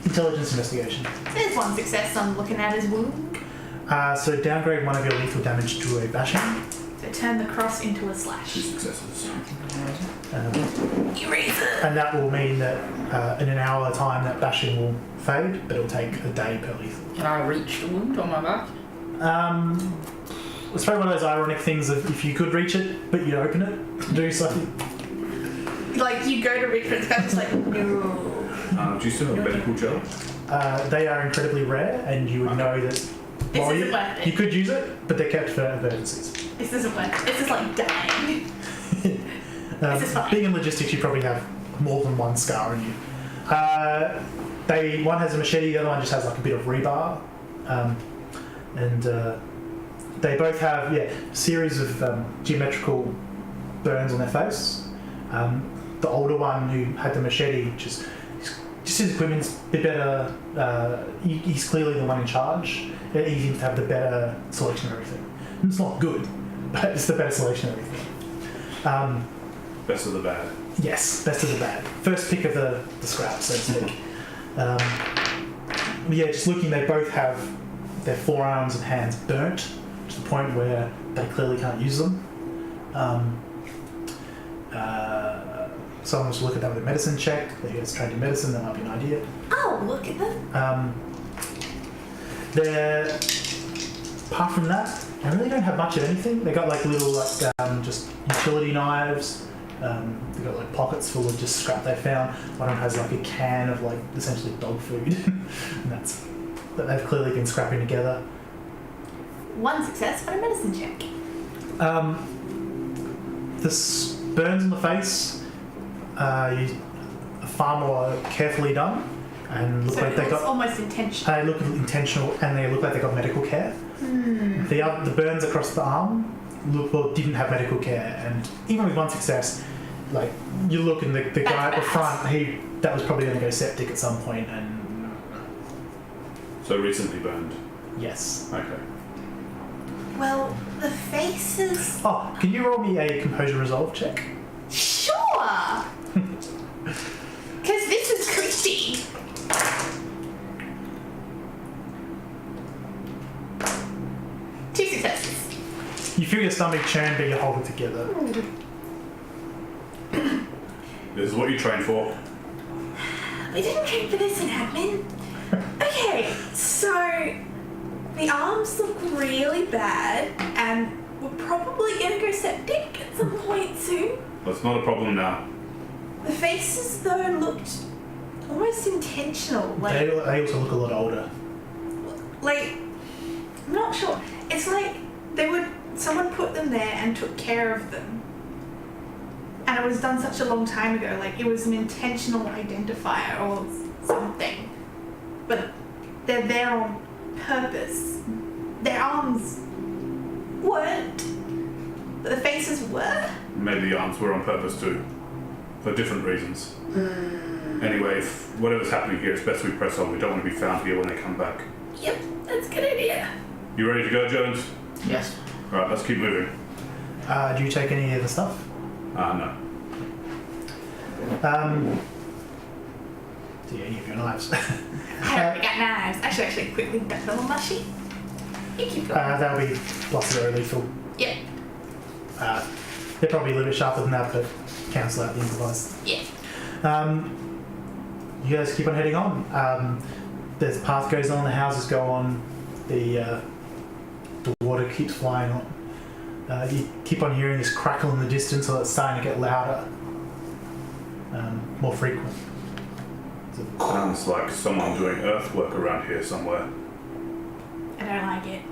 Intelligence investigation. There's 1 success on looking at his wound. So downgrade 1 of your lethal damage to a bashing. So turn the cross into a 2 slash. successes. Eraser. And that will mean that in an hour time that bashing will fade, but it'll take a day per lethal. Can I reach the wound on my back? It's probably one of those ironic things of if you could reach it, but you open it, do something. Like you go to reach for it, it's kind of just like, no. Do you still have medical gel? They are incredibly rare, and you would know that. This Well, isn't you, worth you it. could use it, but they're kept for emergencies. This isn't worth it. This is like dying. This is fine. Being in logistics, you probably have more than 1 scar on you. One has a machete, the other one just has like a bit of rebar, and they both have a series of geometrical burns on their face. The older one who had the machete, just his equipment's a bit better. He's clearly the one in charge. He seems to have the better selection of everything. It's not good, but it's the better selection of everything. Best of the bad. Yes, best of the bad. First pick of the scrap, so to speak. Just looking, they both have their forearms and hands burnt to the point where they clearly can't use them. Someone was to look at that with a medicine check. They get trained in medicine, that might be an idea. Oh, look at them. They're, apart from that, they really don't have much of anything. They got like little just utility knives. They've got like pockets full of just scrap they found. One of them has like a can of like essentially dog food, and that they've clearly been scrapping together. 1 success on a medicine check. The burns on the face are far more carefully done, and look So like it they looks got. almost intentional. They look intentional, and they look like they got medical care. The burns across the arm didn't have medical care, and even with 1 success, like you look and the guy at the front, that was probably going to go septic at some point, and So recently burned. yes. Okay. Well, the faces. Oh, can you roll me a composure resolve check? Sure. Because this is creepy. You feel your stomach churn, but you hold it together. This is what you train for. We didn't train for this in admin. Okay, so the arms look really bad, and we're probably gonna go septic at some point soon. That's not a problem now. The faces though looked almost intentional. They also look a lot older. I'm not sure. It's like someone put them there and took care of them. And it was done such a long time ago, like it was an intentional identifier or something. But they're there on purpose. Their arms weren't, but the faces were. Maybe the arms were on purpose too, for different reasons. Anyway, if whatever's happening here, it's best we press on. We don't want to be found here when they come back. Yep, that's a good idea. You ready to go, Jones? Yes. Alright, let's keep moving. Do you take any of the stuff? No. Do you have your knives? I already got knives. Actually, quickly got them on my sheet. You keep going. That'll be plus 0 lethal. Yep. They're probably a little bit sharper than that, but cancel out the improvised. Yeah. You guys keep on heading on. There's a path goes on, the houses go on, the water keeps flying on. You keep on hearing this crackle in the distance, so it's starting to get louder, more frequent. Sounds like someone doing earthwork around here somewhere. I don't like it.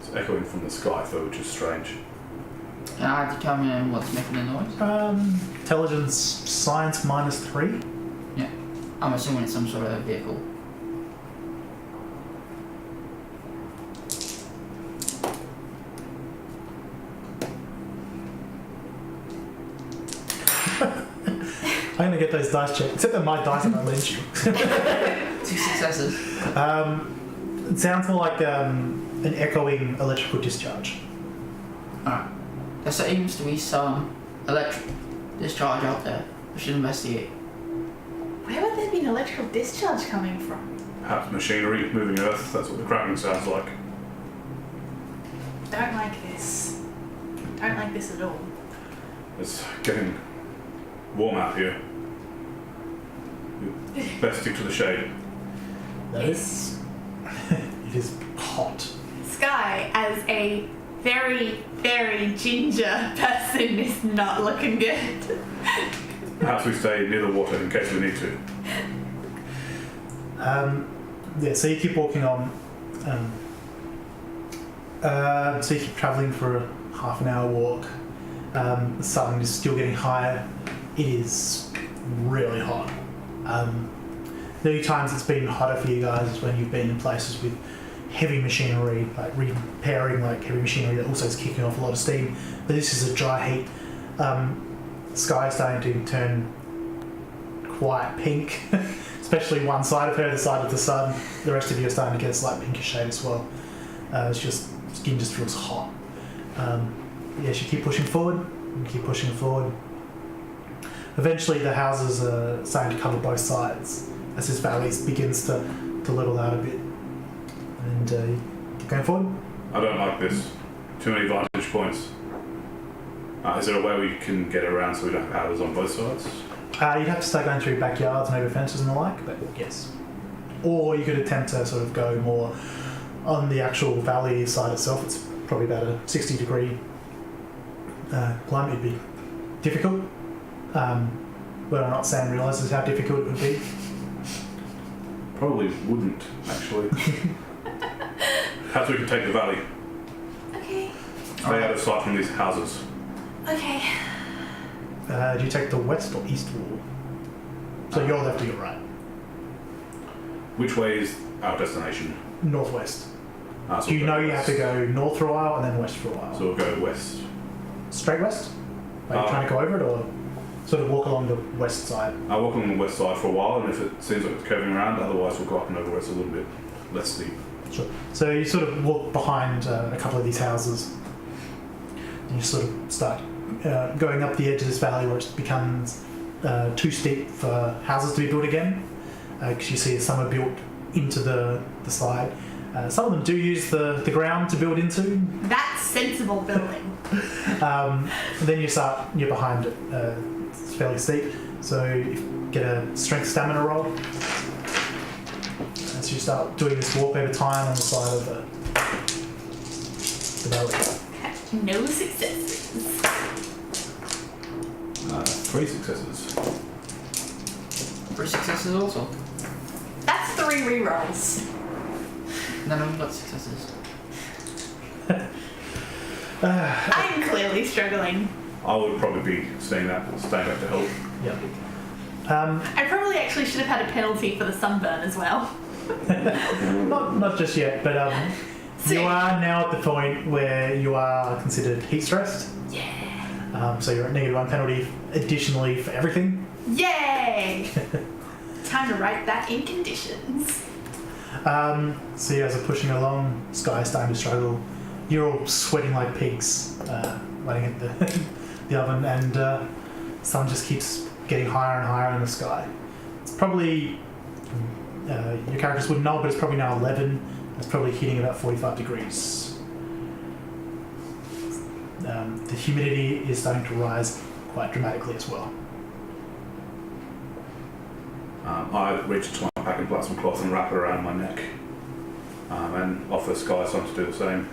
It's echoing from the sky though, which is strange. Can I determine what's making the noise? Intelligence science -3. Yeah. I'm assuming it's some sort of vehicle. I'm gonna get those dice checked, except that my dice don't lend you. 2 successes. It sounds more like an echoing electrical discharge. Alright. There seems to be some electric discharge out there. We should investigate. Where would there be an electrical discharge coming from? Perhaps machinery moving earth, that's what the cracking sounds like. Don't like this. Don't like this at all. It's getting warm out here. You'd best stick to the shade. That is. It is hot. Skye, as a very, very ginger person, is not looking good. Perhaps we stay near the water in case we need to. So you keep walking on. So you keep travelling for a half an hour walk. The sun is still getting higher. It is really hot. The only times it's been hotter for you guys is when you've been in places with heavy machinery, like repairing heavy machinery that also is kicking off a lot of steam. But this is a dry heat. Sky is starting to turn quite pink, especially one side of her, the side of the sun. The rest of you are starting to get a slight pinkish shade as well. Skin just feels hot. Yes, you keep pushing forward, and keep pushing forward. Eventually the houses are starting to cover both sides as this valley begins to level out a bit. And you keep going forward. I don't like this. Too many vantage points. Is there a way we can get around so we don't have houses on both sides? You'd have to start going through backyards and over fences and the like, but yes. Or you could attempt to sort of go more on the actual valley side itself. It's probably about a 60-degree climb. It'd be difficult. Whether or not Sam realises how difficult it would be. Probably wouldn't, actually. Perhaps we could take the valley. Okay. Stay out of sight from these houses. Okay. Do you take the west or east wall? So your left or your right? Which way is our destination? Northwest. So Do you we'll know go you have to west. go north for a while and then west for a while? So we'll go west. Straight west? Are you trying to go over it or sort of walk along the west side? I'll walk along the west side for a while, and if it seems like it's curving around, otherwise we'll go up and over where it's a little bit less steep. Sure. So you sort of walk behind a couple of these houses and you sort of start going up the edge of this valley where it becomes too steep for houses to be built again, because you see some are built into the side. Some of them do use the ground to build into. That's sensible building. Then you're behind it. It's fairly steep, so you get a strength stamina roll. As you start doing this walk over time on the side of the valley. No successes. 3 successes. 3 successes also. That's 3 rerolls. None of them got successes. I'm clearly struggling. I would probably be staying back to help. Yep. I probably actually should have had a penalty for the sunburn as well. Not just yet, but you are now at the point where you are considered heat stressed. Yeah. So you're at -1 penalty additionally for everything. Yay! Time to write that in conditions. So you guys are pushing along. Skye's starting to struggle. You're all sweating like pigs, waiting at the oven, and sun just keeps getting higher and higher in the sky. It's probably your characters wouldn't know, but it's probably now 11. It's probably hitting about 45 degrees. The humidity is starting to rise quite dramatically as well. I reach into my pack and pull out some cloth and wrap it around my neck, and offer Skye some to do the same.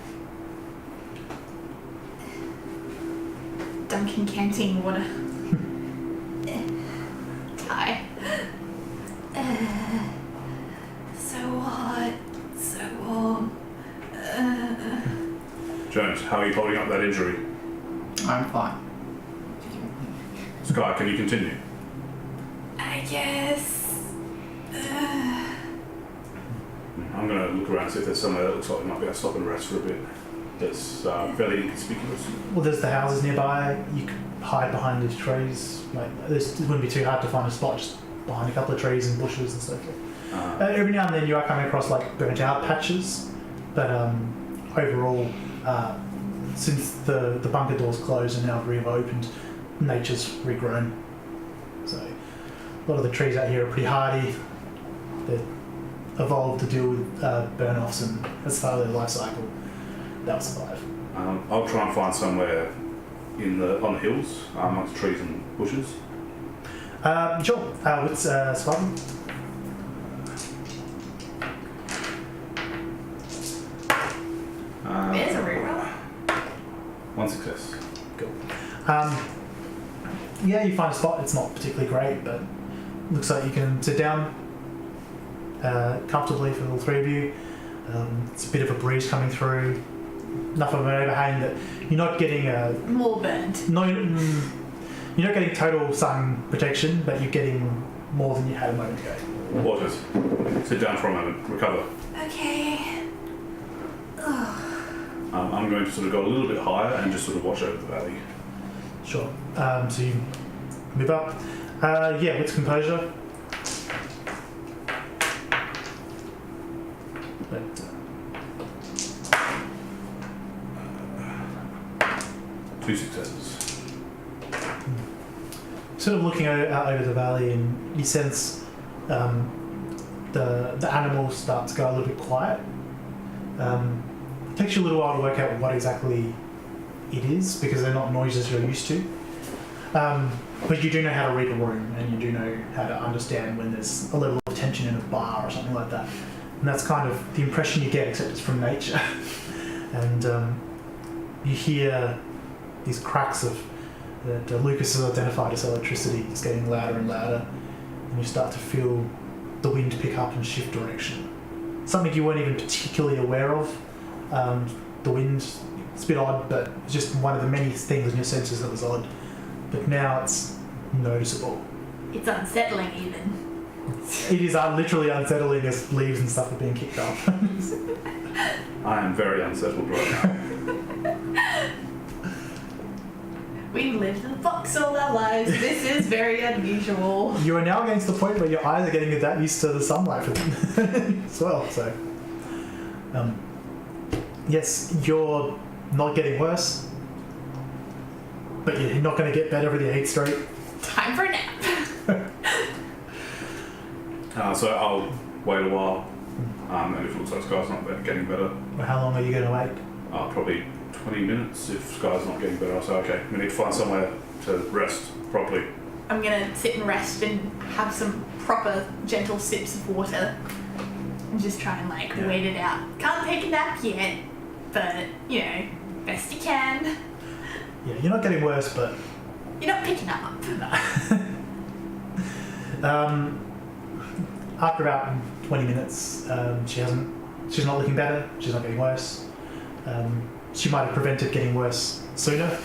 Duncan canteen water. Tie. So hot. So warm. Jones, how are you holding up that injury? I'm fine. Skye, can you continue? I guess. I'm going to look around and see if there's somewhere that looks like we might be able to stop and rest for a bit. That's fairly inconspicuous. Well, there's the houses nearby. You could hide behind these trees. Like, it wouldn't be too hard to find a spot just behind a couple of trees and bushes and so forth. Every now and then you are coming across like burnt out patches, but overall, since the bunker doors closed and now reopened, nature's regrown. So a lot of the trees out here are pretty hardy. They're evolved to deal with burn-offs, and as part of their life cycle, they'll survive. I'll try and find somewhere on the hills, amongst trees and bushes. Sure. What's survival? There's a reroll. 1 success. Cool. Yeah, you find a spot. It's not particularly great, but looks like you can sit down comfortably for all 3 of you. It's a bit of a breeze coming through. Enough of an overhang that you're not getting More burned. you're not getting total sun protection, but you're getting more than you had a moment ago. Waters, sit down for a moment, recover. Okay. I'm going to sort of go a little bit higher and just sort of watch over the valley. Sure. So you move up. Yeah, with composure. But, 2 successes. sort of looking out over the valley, and you sense the animals start to go a little bit quiet. It takes you a little while to work out what exactly it is, because they're not noises you're used to. But you do know how to read a room, and you do know how to understand when there's a level of tension in a bar or something like that. And that's kind of the impression you get, except it's from nature. And you hear these cracks that Lucas has identified as electricity. It's getting louder and louder, and you start to feel the wind pick up and shift direction. Something you weren't even particularly aware of. The wind, it's a bit odd, but it's just one of the many things in your senses that was odd. But now it's noticeable. It's unsettling even. It is literally unsettling as leaves and stuff are being kicked up. I am very unsettled right now. We've lived in a box all our lives. This is very unusual. You are now getting to the point where your eyes are getting that used to the sunlight as well. So, yes, you're not getting worse, but you're not going to get better with your heat stroke. Time for a nap. So I'll wait a while, And if it looks like Skye's not getting better, Well, how long are you going to wait? probably 20 minutes. If Skye's not getting better, I'll say, okay, we need to find somewhere to rest properly. I'm gonna sit and rest and have some proper gentle sips of water and just try and like Yeah. wait it out. Can't take a nap yet, but you know, best you can. Yeah, you're not getting worse, but You're not picking up. after about 20 minutes, she's not looking better. She's not getting worse. She might have prevented getting worse sooner.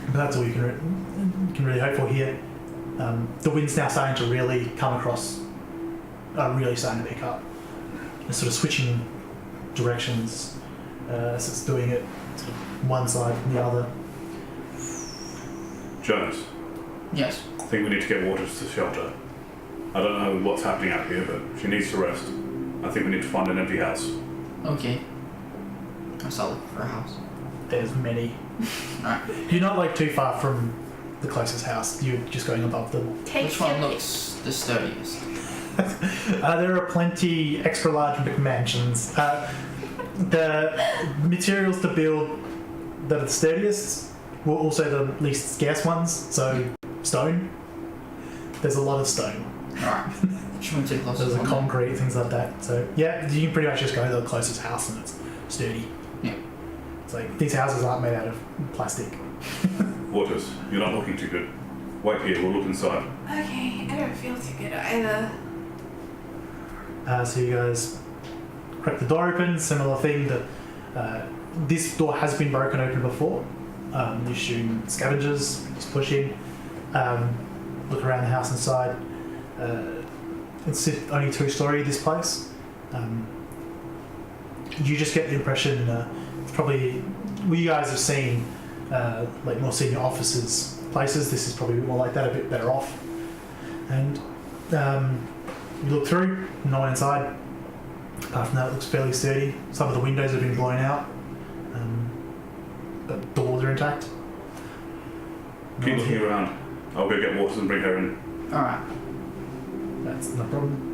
But that's all you can really hope for here. The wind's now starting to really come across, really starting to pick up. It's sort of switching directions as it's doing it, sort of one side and the other. Jonas, Yes. I think we need to get Waters to shelter. I don't know what's happening out here, but she needs to rest. I think we need to find an empty house. Okay. I'll start looking for a house. There's many. Alright. You're not like too far from the closest house. You're just going above them. Take Which your one pick. looks the sturdiest? There are plenty extra large McMansions. The materials to build that are the sturdiest were also the least scarce ones. So stone. There's a lot of stone. Alright. Which one's the closest There's one? concrete, things like that. So yeah, you can pretty much just go to the closest house and it's sturdy. Yeah. It's like these houses aren't made out of plastic. Waters, you're not looking too good. Wait here, we'll look inside. Okay, I don't feel too good either. So you guys crack the door open. Similar thing that this door has been broken open before. You assume scavengers just push in, look around the house inside. It's only 2-story, this place. You just get the impression it's probably, well, you guys have seen like more senior officers places. This is probably more like that, a bit better off. And you look through, no one inside. Apart from that, it looks fairly sturdy. Some of the windows have been blown out, but doors are intact. No Keep one's looking here. around. I'll go get Waters and bring her in. Alright. That's no problem.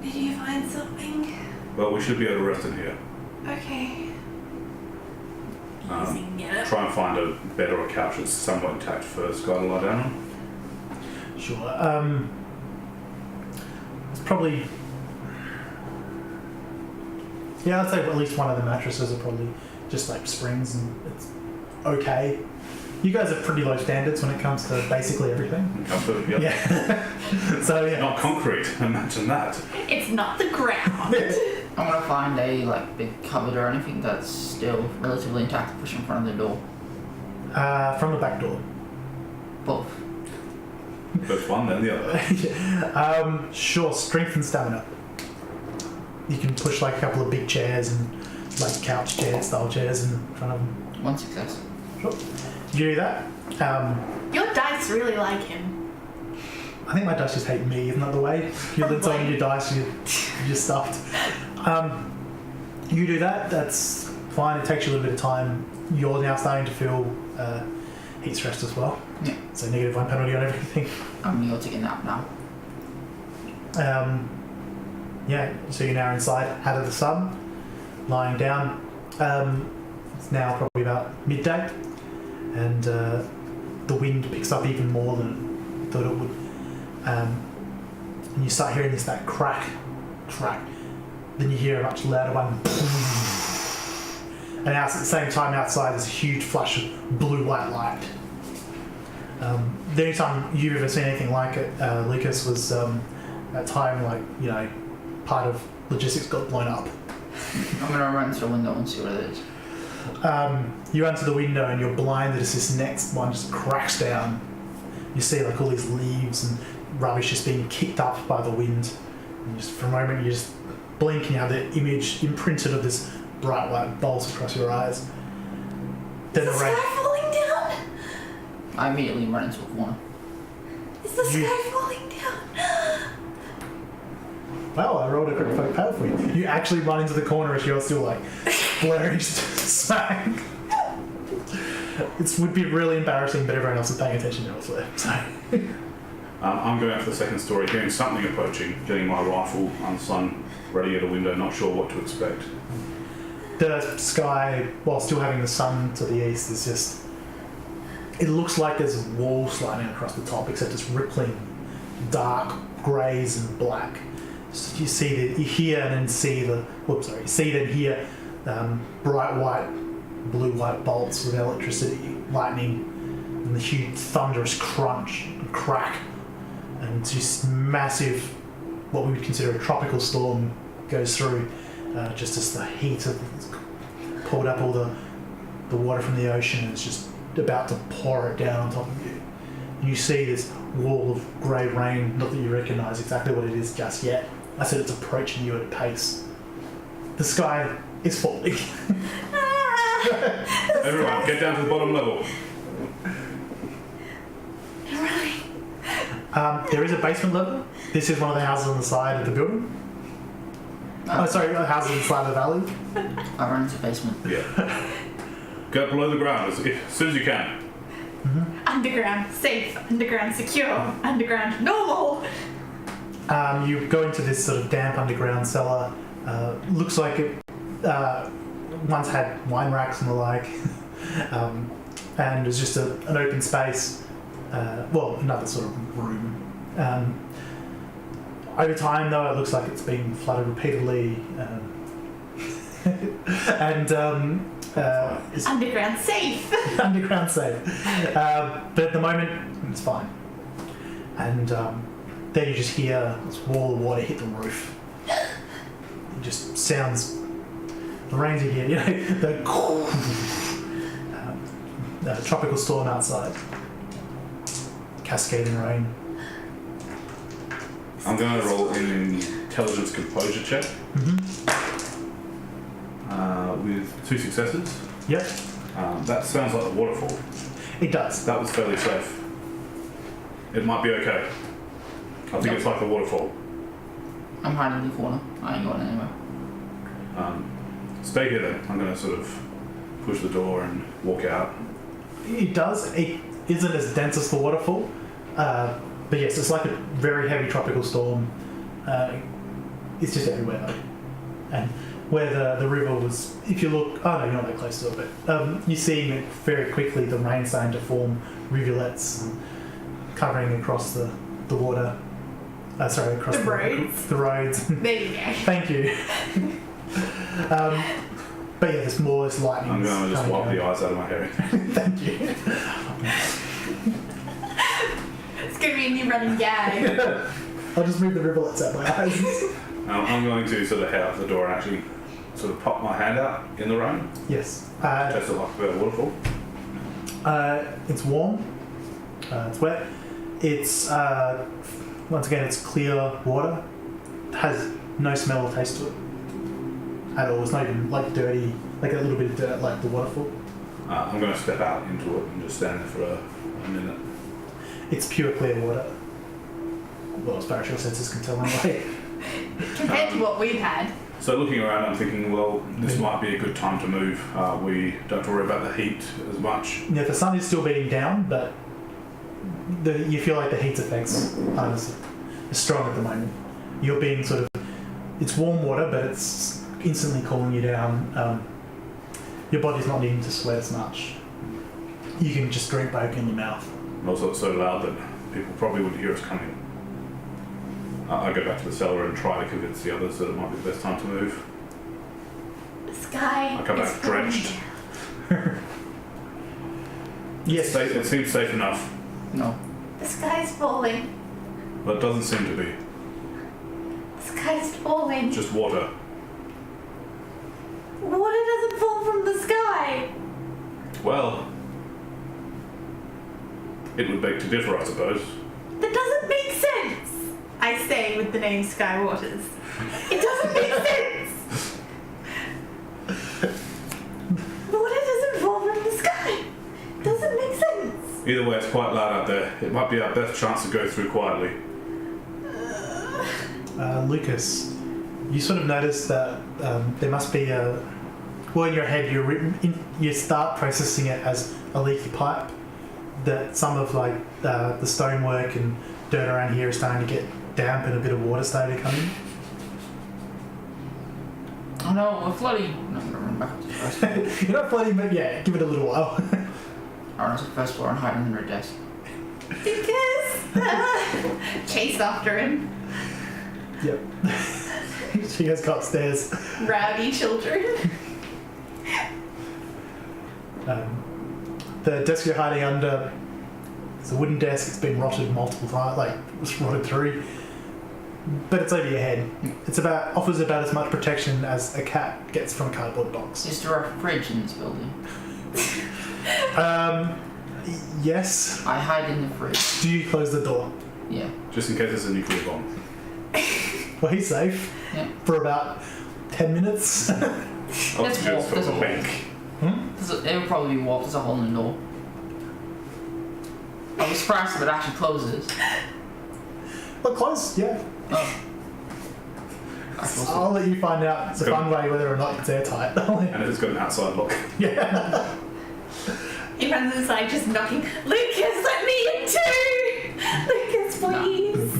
Did you find something? Well, we should be able to rest in here. Okay. Um, Easy, get it. Try and find a bed or a couch that's somewhat intact for Skye to lie down on. Sure. It's probably. Yeah, I'd say at least one of the mattresses are probably just like springs, and it's okay. You guys have pretty low standards when it comes to basically everything. Comfort, yep. Yeah. So yeah. Not concrete, imagine that. It's not the ground. I'm gonna find a like big cupboard or anything that's still relatively intact to push in front of the door. From the back door. Both. First one, then the other. Sure. Strength and stamina. You can push like a couple of big chairs and like couch chair style chairs in front of them. One success. Sure. You do that. Your dice really like him. I think my dice just hate me, isn't that the way? You let someone your dice, you're just stuffed. You do that, that's fine. It takes you a little bit of time. You're now starting to feel heat stressed as well. Yeah. So -1 penalty on everything. I'm gonna go take a nap now. Yeah, so you're now inside, out of the sun, lying down. It's now probably about midday, and the wind picks up even more than I thought it would. And you start hearing that crack. Then you hear a much louder one. And at the same time outside there's a huge flash of blue-white light. The only time you've ever seen anything like it, Lucas, was a time part of logistics got blown up. I'm gonna run to the window and see what it is. You run to the window and you're blinded as this next one just cracks down. You see like all these leaves and rubbish just being kicked up by the wind. And just for a moment you just blink and you have the image imprinted of this bright white bolt across your eyes. Then Is the the rain. sky falling down? I immediately run into a corner. Is the You- sky falling down? Well, I rolled a quick folk power for you. You actually run into the corner as you're still like blaring smack. It would be really embarrassing, but everyone else is paying attention elsewhere. So I'm going up to the second story, hearing something approaching, getting my rifle unslung, ready at a window, not sure what to expect. The sky, while still having the sun to the east, is just... It looks like there's a wall sliding across the top, except it's rippling dark greys and black. So you see that, you hear and then see the... Whoops, sorry. You see then hear bright white, blue-white bolts of electricity, lightning, and the huge thunderous crunch and crack. And just massive, what we would consider a tropical storm goes through, just as the heat of pulled up all the water from the ocean and it's just about to pour it down on top of you. You see this wall of grey rain, not that you recognise exactly what it is just yet. I said it's approaching you at a pace. The sky is falling. Everyone, get down to the bottom level. There is a basement level. This is one of the houses on the side of the building. Oh, sorry, the houses on the side of the valley. I run into the basement. Yeah. Go below the ground as soon as you can. Underground safe, underground secure, underground normal. You go into this sort of damp underground cellar. Looks like it once had wine racks and the like. And it was just an open space. Another sort of room. Over time, though, it looks like it's been flooded repeatedly. And it's Underground safe. underground safe. But at the moment, it's fine. And then you just hear this wall of water hit the roof. It just sounds... The rains you hear, the tropical storm outside. Cascading rain. I'm going to roll an intelligence composure check with 2 successes. Yep, That sounds like a waterfall. it does. That was fairly safe. It might be okay. I think it's like the waterfall. I'm hiding in the corner. I ain't going anywhere. Stay here then. I'm going to sort of push the door and walk out. It does. It isn't as dense as the waterfall. But yes, it's like a very heavy tropical storm. It's just everywhere though. And where the river was, if you look, oh no, you're not that close to it, but you're seeing it very quickly, the rain starting to form rivulets and covering across the water. Across The roads. The roads. There you go. Thank you. But yeah, there's more, there's lightning. I'm going to just wipe the eyes out of my hair. Thank you. It's going to be a new running gag. I'll just move the rivulets out my eyes. I'm going to sort of head out the door and actually sort of pop my hand out in the rain. Yes. Just like a waterfall. It's warm. It's wet. It's once again, it's clear water. It has no smell or taste to it at all. It's not even like dirty, like a little bit of dirt, like the waterfall. I'm going to step out into it and just stand there for a minute. It's pure clear water. Well, as far as your senses can tell, anyway. Compared to what we've had. So looking around, I'm thinking, well, this might be a good time to move. We don't have to worry about the heat as much. Yeah, the sun is still beating down, but you feel like the heat effects aren't as strong at the moment. You're being sort of... It's warm water, but it's instantly cooling you down. Your body's not needing to sweat as much. You can just drink by opening your mouth. And also it's so loud that people probably wouldn't hear us coming. I go back to the cellar and try to convince the others that it might be the best time to move. Skye. I come back drenched. Yes. It seems safe enough, No. The sky's falling. but it doesn't seem to be. The sky's falling. Just water. Water doesn't fall from the sky. Well, it would beg to differ, I suppose. That doesn't make sense. I say with the name Skye Waters. It doesn't make sense. Water doesn't fall from the sky. Doesn't make sense. Either way, it's quite loud out there. It might be our best chance to go through quietly. Lucas, you sort of notice that there must be a... Well, in your head, you start processing it as a leaky pipe. that some of like the stonework and dirt around here is starting to get damp and a bit of water starting to come in. Oh no, we're flooding. No, I'm gonna run back up to the first floor. You're not flooding, but yeah, give it a little while. I run to the first floor and hide under a desk. Because chase after him. Yep. She has got upstairs. Rowdy children. The desk you're hiding under is a wooden desk. It's been rotted multiple times, like it's rotted through. But it's over your head. It's offers about as much protection as a cat gets from a cardboard box. Is there a fridge in this building? Yes. I hide in the fridge. Do you close the door? Yeah. Just in case there's a nuclear bomb. Well, he's safe Yeah. for about 10 minutes. Oxygen's warp, for there's the a hole. bank. It would probably be warped. There's a hole in the door. I'll be surprised if it actually closes. Well, close, yeah. Oh. Actually, I'll let you find out the fun way whether or not it's airtight. And if it's got an outside lock. Yeah. He runs inside just knocking. Lucas, let me in too! Lucas, please!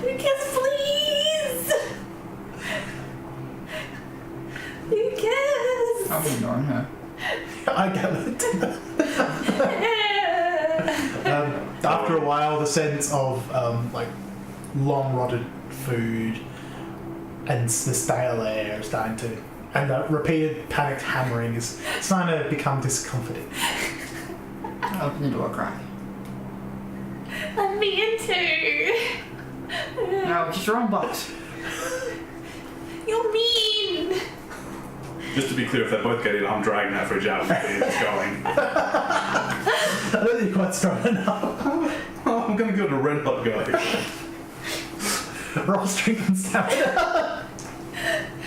Lucas, please! Lucas! I'm ignoring her. I get it. After a while, the sense of like long rotted food and the stale air is starting to, and the repeated panicked hammering is starting to become discomforting. I open the door crack. Let me in too! No, it's your own box. You're mean! Just to be clear, if they both get in, I'm dragging that fridge out and it's going. I don't think you're quite strong enough. I'm going to go to red hot guy. Roll strength and stamina.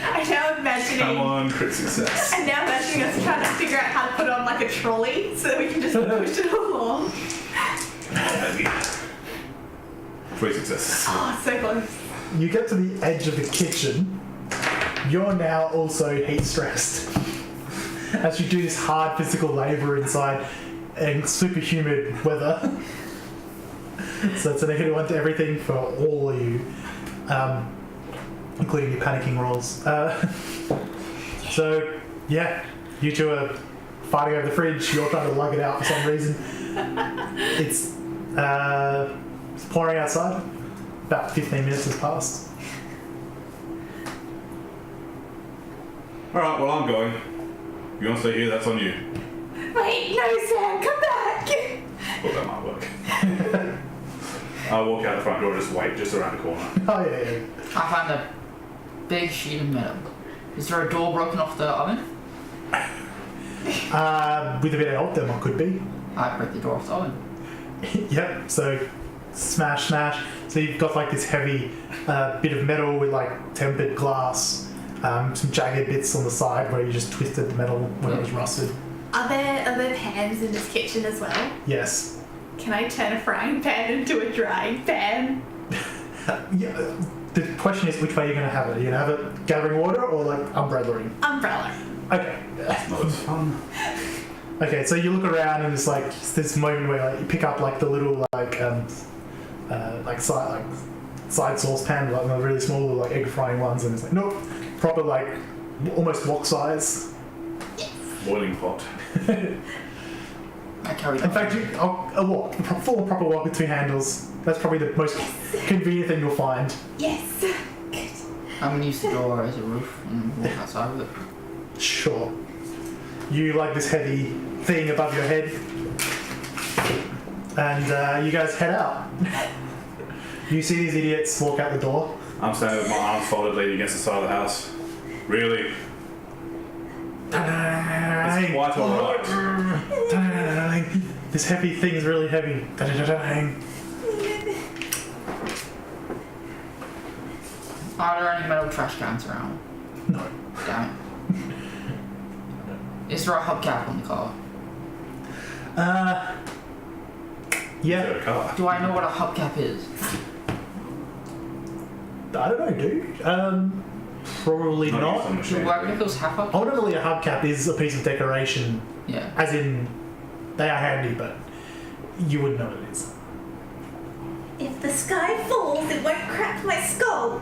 I'm now imagining. Come on, crit success. I'm now imagining us trying to figure out how to put on like a trolley so that we can just push it along. Maybe. 3 successes. Oh, so close. You get to the edge of the kitchen. You're now also heat stressed as you do this hard physical labour inside in super humid weather. So it's a -1 to everything for all of you, including your panicking rolls. So yeah, you two are fighting over the fridge. You're trying to lug it out for some reason. It's pouring outside. About 15 minutes has passed. Alright, well, I'm going. If you want to stay here, that's on you. Wait, no, Sam, come back! Well, that might work. I'll walk out the front door, just wait, just around the corner. Oh yeah. I find a big sheet of metal. Is there a door broken off the oven? With a bit of help, there could be. I break the door off the oven. Yep, so smash, smash. So you've got like this heavy bit of metal with like tempered glass, some jagged bits on the side where you just twisted the metal when it was rusted. Are there pans in this kitchen as well? Yes. Can I turn a frying pan into a drying pan? Yeah, the question is which way you're going to have it. Are you going to have it gathering water or like umbrella-ing? Umbrella. Okay. Not as fun. Okay, so you look around and it's like this moment where like you pick up like the little side saucepan, like the really small little like egg frying ones, and it's like nope, proper like almost wok size. Boiling pot. I carry In fact, a wok, a full proper wok with 2 handles. That's probably the most convenient thing you'll find. Yes. Good. I'm gonna use the door as a roof and walk outside with it. Sure. You like this heavy thing above your head, and you guys head out. You see these idiots walk out the door. I'm standing with my arms folded, leaning against the side of the house. Really? It's quite alright. This heavy thing is really heavy. Are there any metal trash cans around? No. Damn it. Is there a hubcap on the car? Yeah. Third car. Do I know what a hubcap is? I don't know, dude. Probably Not not. used on Do machine. work vehicles have hubcaps? Ultimately, a hubcap is a piece of decoration, Yeah. as in They are handy, but you wouldn't know what it is. If the sky falls, it won't crack my skull.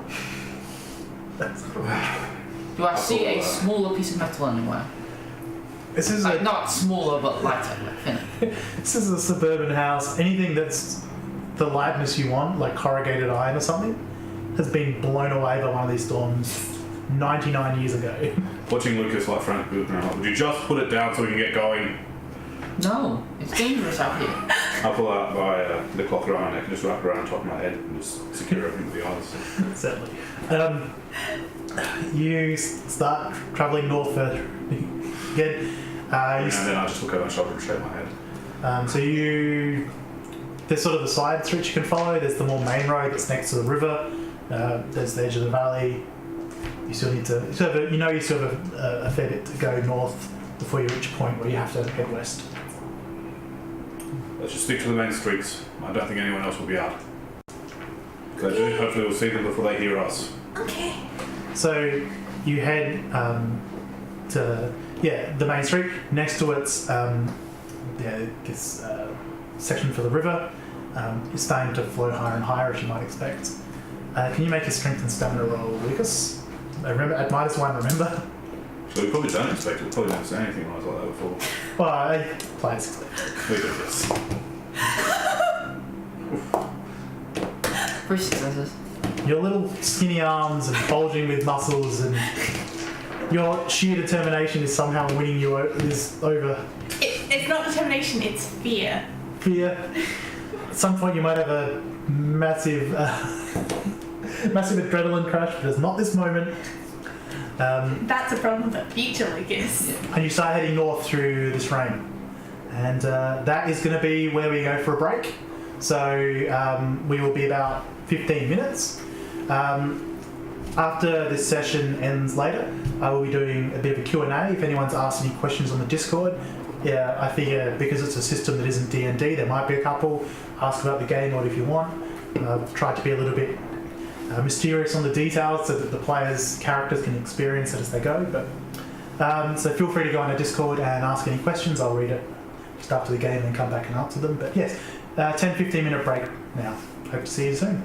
That's Do I see a smaller piece of metal anywhere? This is Like, a not smaller, but lighter, like thinner. this is a suburban house. Anything that's the lightness you want, like corrugated iron or something, has been blown away by one of these storms 99 years ago. Watching Lucas like frantically looking around, like, would you just put it down so we can get going? No, it's dangerous out here. I pull out the cloth around my neck and just wrap it around the top of my head and just secure everything with the eyes. Certainly. You start travelling north further again. And then I just look over my shoulder and shake my head. There's sort of the side streets you can follow. There's the more main road that's next to the river. There's the edge of the valley. You still need to, you still have a fair bit to go north before you reach a point where you have to head west. Let's just stick to the main streets. I don't think anyone else will be out. Hopefully we'll see them before they hear us. Okay. So you head to the main street. Next to it's this section for the river. It's starting to flow higher and higher, as you might expect. Can you make a strength and stamina roll, Lucas? Remember at -1. Remember. So we probably don't expect it. We probably never seen anything like that before. Well, players expect. We do this. 3 successes. Your little skinny arms and bulging with muscles, and your sheer determination is somehow winning you over. It's not determination, it's fear. Fear. At some point, you might have a massive adrenaline crash, but it's not this moment. That's a problem for future Lucas. And you start heading north through this rain, and that is going to be where we go for a break. So we will be about 15 minutes. After this session ends later, I will be doing a bit of a Q&A. If anyone's asked any questions on the Discord, I figure because it's a system that isn't D&D, there might be a couple. Ask about the game or if you want. I've tried to be a little bit mysterious on the details so that the players' characters can experience it as they go. But so feel free to go on the Discord and ask any questions. I'll read it just after the game and come back and answer them. But yes, 10-15 minute break now. Hope to see you soon.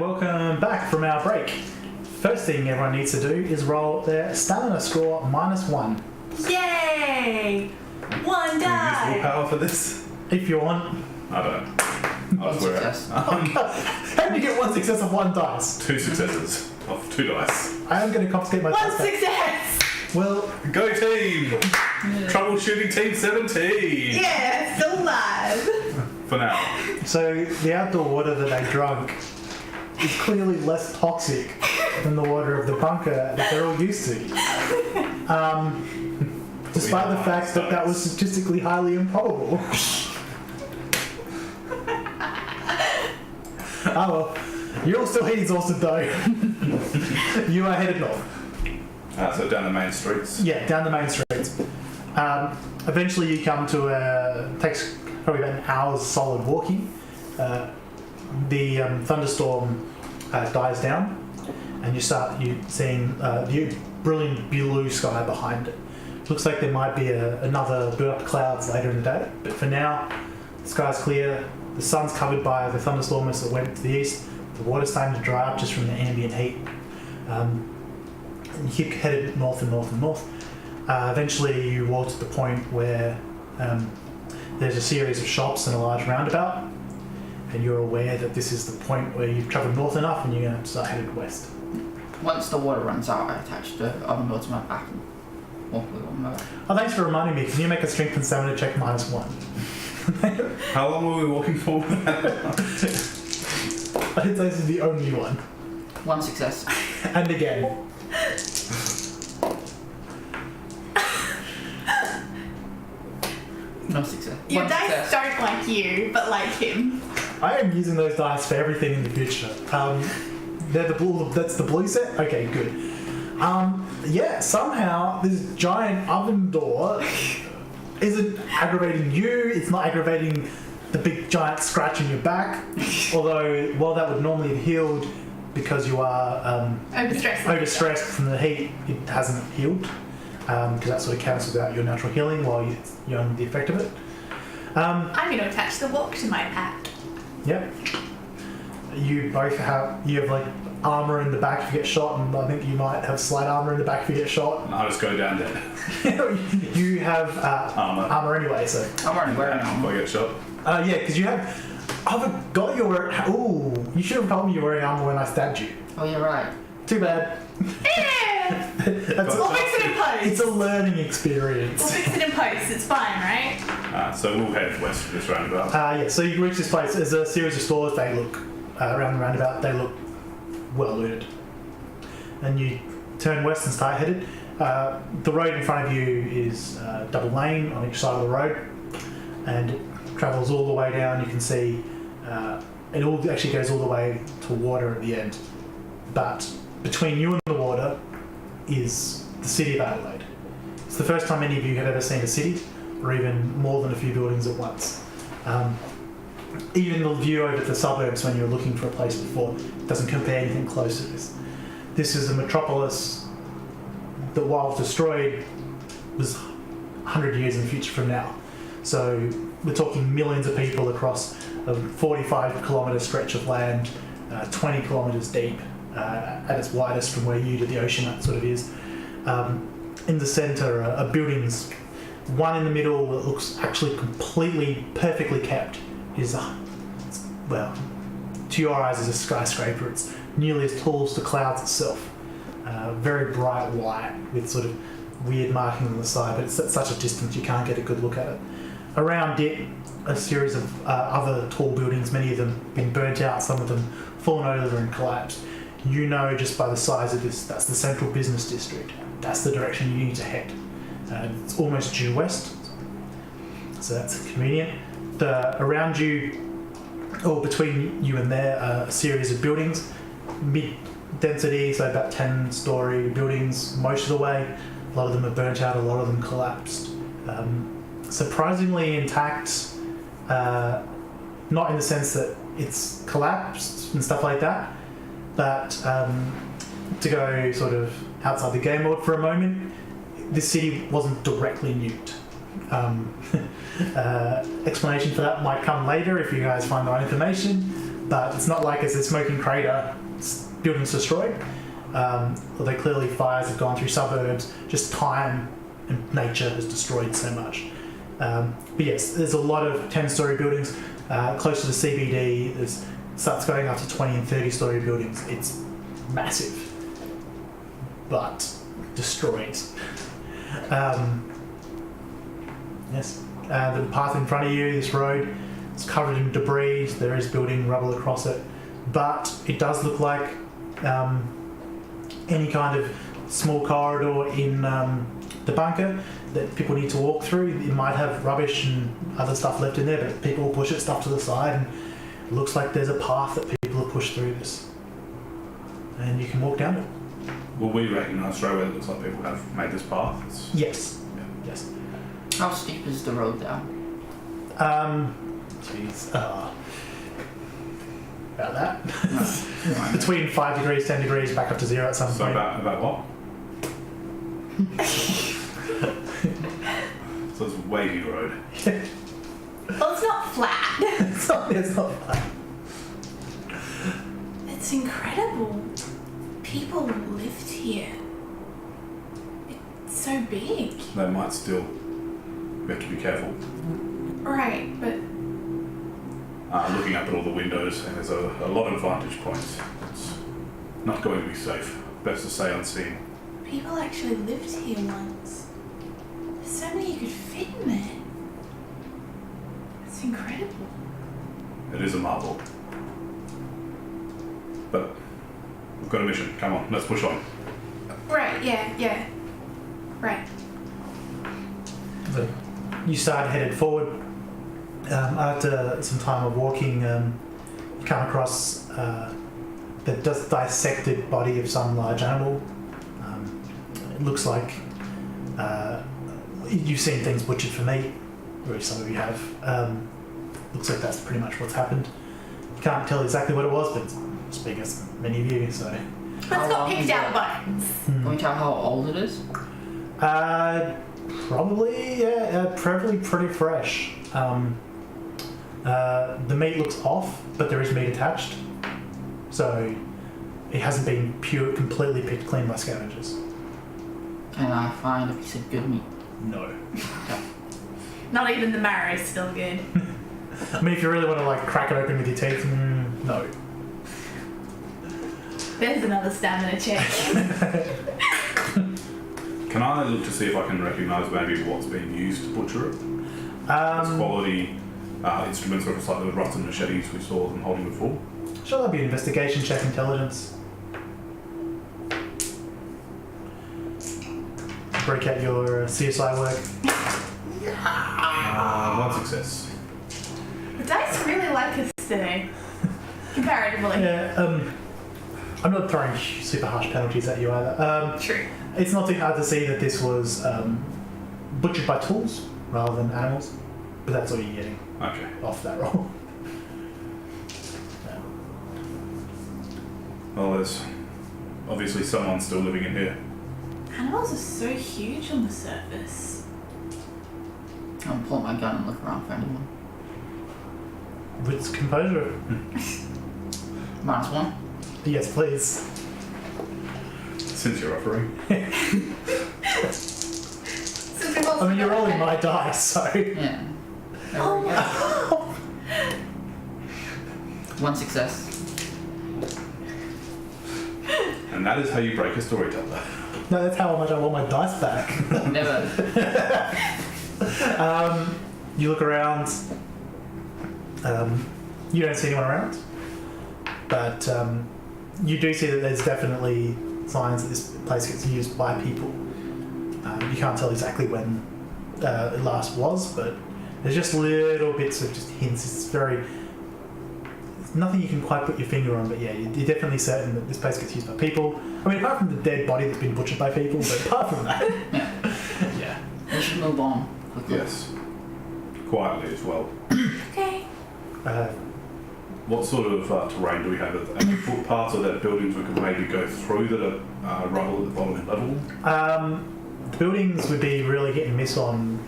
welcome back from our break. First thing everyone needs to do is roll their stamina score -1. Yay! One Use die. willpower for this? If you want. I don't. I'll One swear it. success. How do you get 1 success of 1 dice? 2 successes of 2 dice. I am going to confiscate my One dice back. success. Well, Go team! Troubleshooting Team 17! Yeah, still alive. For now. so the outdoor water that they drank is clearly less toxic than the water of the bunker that they're all used to. Despite the fact that that was statistically highly improbable. Oh well, you're all still exhausted though. You are headed north. So down the main streets. Yeah, down the main streets. Eventually you come to takes probably about an hour's solid walking. The thunderstorm dies down and you seeing the brilliant blue sky behind it. Looks like there might be another build-up clouds later in the day, but for now the sky's clear, the sun's covered by the thunderstorm as it went to the east, the water's starting to dry up just from the ambient heat. And you keep headed north and north and north. Eventually you walk to the point where there's a series of shops and a large roundabout, and you're aware that this is the point where you've travelled north enough and you're going to start headed west. Once the water runs out, I attach the oven door to my back and walk with it on my back. Oh, thanks for reminding me. Can you make a strength and stamina check -1? How long were we walking for? I did say this is the only one. 1 success. And again. No success. Your 1 dice success. don't like you, but like him. I am using those dice for everything in the future. They're the blue. That's the blue set. Okay, good. Yeah. Somehow this giant oven door isn't aggravating you. It's not aggravating the big giant scratch in your back. Although, while that would normally have healed because you are overstressed from the heat, it hasn't healed because that sort of cancels out your natural healing while you're under the effect of it. I'm going to attach the walk to my pack. Yep. You both have like armor in the back if you get shot, and I think you might have slight armor in the back if you get shot. I'll just go down there. You have armor anyway, so. I'm already wearing If I armor. get shot. Yeah, because you have. I forgot you were. Ooh, you should have told me you were wearing armor when I stabbed you. Oh, you're right. Too bad. Yeah! That's We'll fix it in post. it's a learning We'll experience. fix it in post. It's fine, right? So we'll head west of this roundabout. Yeah, so you reach this place. There's a series of stores. They look around the roundabout. They look well looted. And you turn west and start headed. The road in front of you is double lane on each side of the road, and it travels all the way down. You can see it all actually goes all the way to water at the end. But between you and the water is the city of Adelaide. It's the first time any of you have ever seen a city, or even more than a few buildings at once. Even the view over the suburbs when you were looking for a place before doesn't compare anything close to this. This is a metropolis that, while destroyed, was 100 years in the future from now. So we're talking millions of people across a 45-kilometre stretch of land, 20 kilometres deep, at its widest from where you to the ocean that sort of is. In the centre are buildings. One in the middle that looks actually completely, perfectly kept is, well, to your eyes is a skyscraper. It's nearly as tall as the clouds itself. Very bright white with sort of weird markings on the side, but it's at such a distance you can't get a good look at it. Around it, a series of other tall buildings, many of them been burnt out, some of them fallen over and collapsed. You know just by the size of this, that's the central business district. That's the direction you need to head. It's almost due west, so that's convenient. Around you, or between you and there, are a series of buildings, mid-density, so about 10-storey buildings most of the way. A lot of them are burnt out, a lot of them collapsed. Surprisingly intact, not in the sense that it's collapsed and stuff like that, but to go sort of outside the game mode for a moment, this city wasn't directly nuked. Explanation for that might come later if you guys find the right information, but it's not like it's a smoking crater, buildings destroyed. Although clearly fires have gone through suburbs, just time and nature has destroyed so much. But yes, there's a lot of 10-story buildings. Close to the CBD, it starts going up to 20 and 30-story buildings. It's massive, but destroyed. Yes, the path in front of you, this road, it's covered in debris. There is building rubble across it, but it does look like any kind of small corridor in the bunker that people need to walk through. It might have rubbish and other stuff left in there, but people will push stuff to the side, and it looks like there's a path that people have pushed through this, and you can walk down it. Will we recognise straight away that it looks like people have made this path? Yes. Yeah. Yes. How steep is the road down? Jeez. About that. No. Between 5 degrees, 10 degrees, back up to 0 at some So point. about what? So it's a wavy road. Well, it's not flat. it's not flat. It's incredible. People lived here. It's so big. They might still. We have to be careful. Right, but Looking up at all the windows, and there's a lot of vantage points. It's not going to be safe. Best to stay unseen. people actually lived here once. There's so many you could fit in there. It's incredible. It is a marvel. But we've got a mission. Come on, let's push on. Right, yeah. Right. So you start headed forward. After some time of walking, you come across the dissected body of some large animal. It looks like you've seen things butchered for meat, or some of you have. Looks like that's pretty much what's happened. You can't tell exactly what it was, but it's as big as many of you, so... It's got picked out bones. Can we tell how old it is? Probably pretty fresh. The meat looks off, but there is meat attached. So it hasn't been completely picked clean by scavengers. Can I find a piece of good meat? No. Not even the marrow is still good. I mean, if you really want to like crack it open with your teeth, no. There's another stamina check. Can I look to see if I can recognise maybe what's being used to butcher it? It's quality instruments, or if it's like the rotten machetes we saw them holding before. Shall that be an investigation check, intelligence? Break out your CSI work. One success. The dice really like us today. Comparatively. Yeah, I'm not throwing super harsh penalties at you either. True. It's not too hard to see that this was butchered by tools rather than animals, but that's all you're getting Okay. off that roll. Well, there's obviously someone still living in here. Animals are so huge on the surface. I'm gonna pull out my gun and look around for anyone. With composure. -1. Yes, please. Since you're offering. I mean, you're rolling my dice, so... Yeah. There Oh we my go. 1 success. And that is how you break a storyteller. No, that's how much I want my dice back. Never. You look around. You don't see anyone around, but you do see that there's definitely signs that this place gets used by people. You can't tell exactly when it last was, but there's just little bits of just hints. It's nothing you can quite put your finger on, but yeah, you're definitely certain that this place gets used by people. I mean, apart from the dead body that's been butchered by people, but apart from that, yeah. We should move on quickly. Yes. Quietly as well. Okay. What sort of terrain do we have? Any footpaths or that buildings we could maybe go through that are rubble at the bottom level? The buildings would be really hit and miss on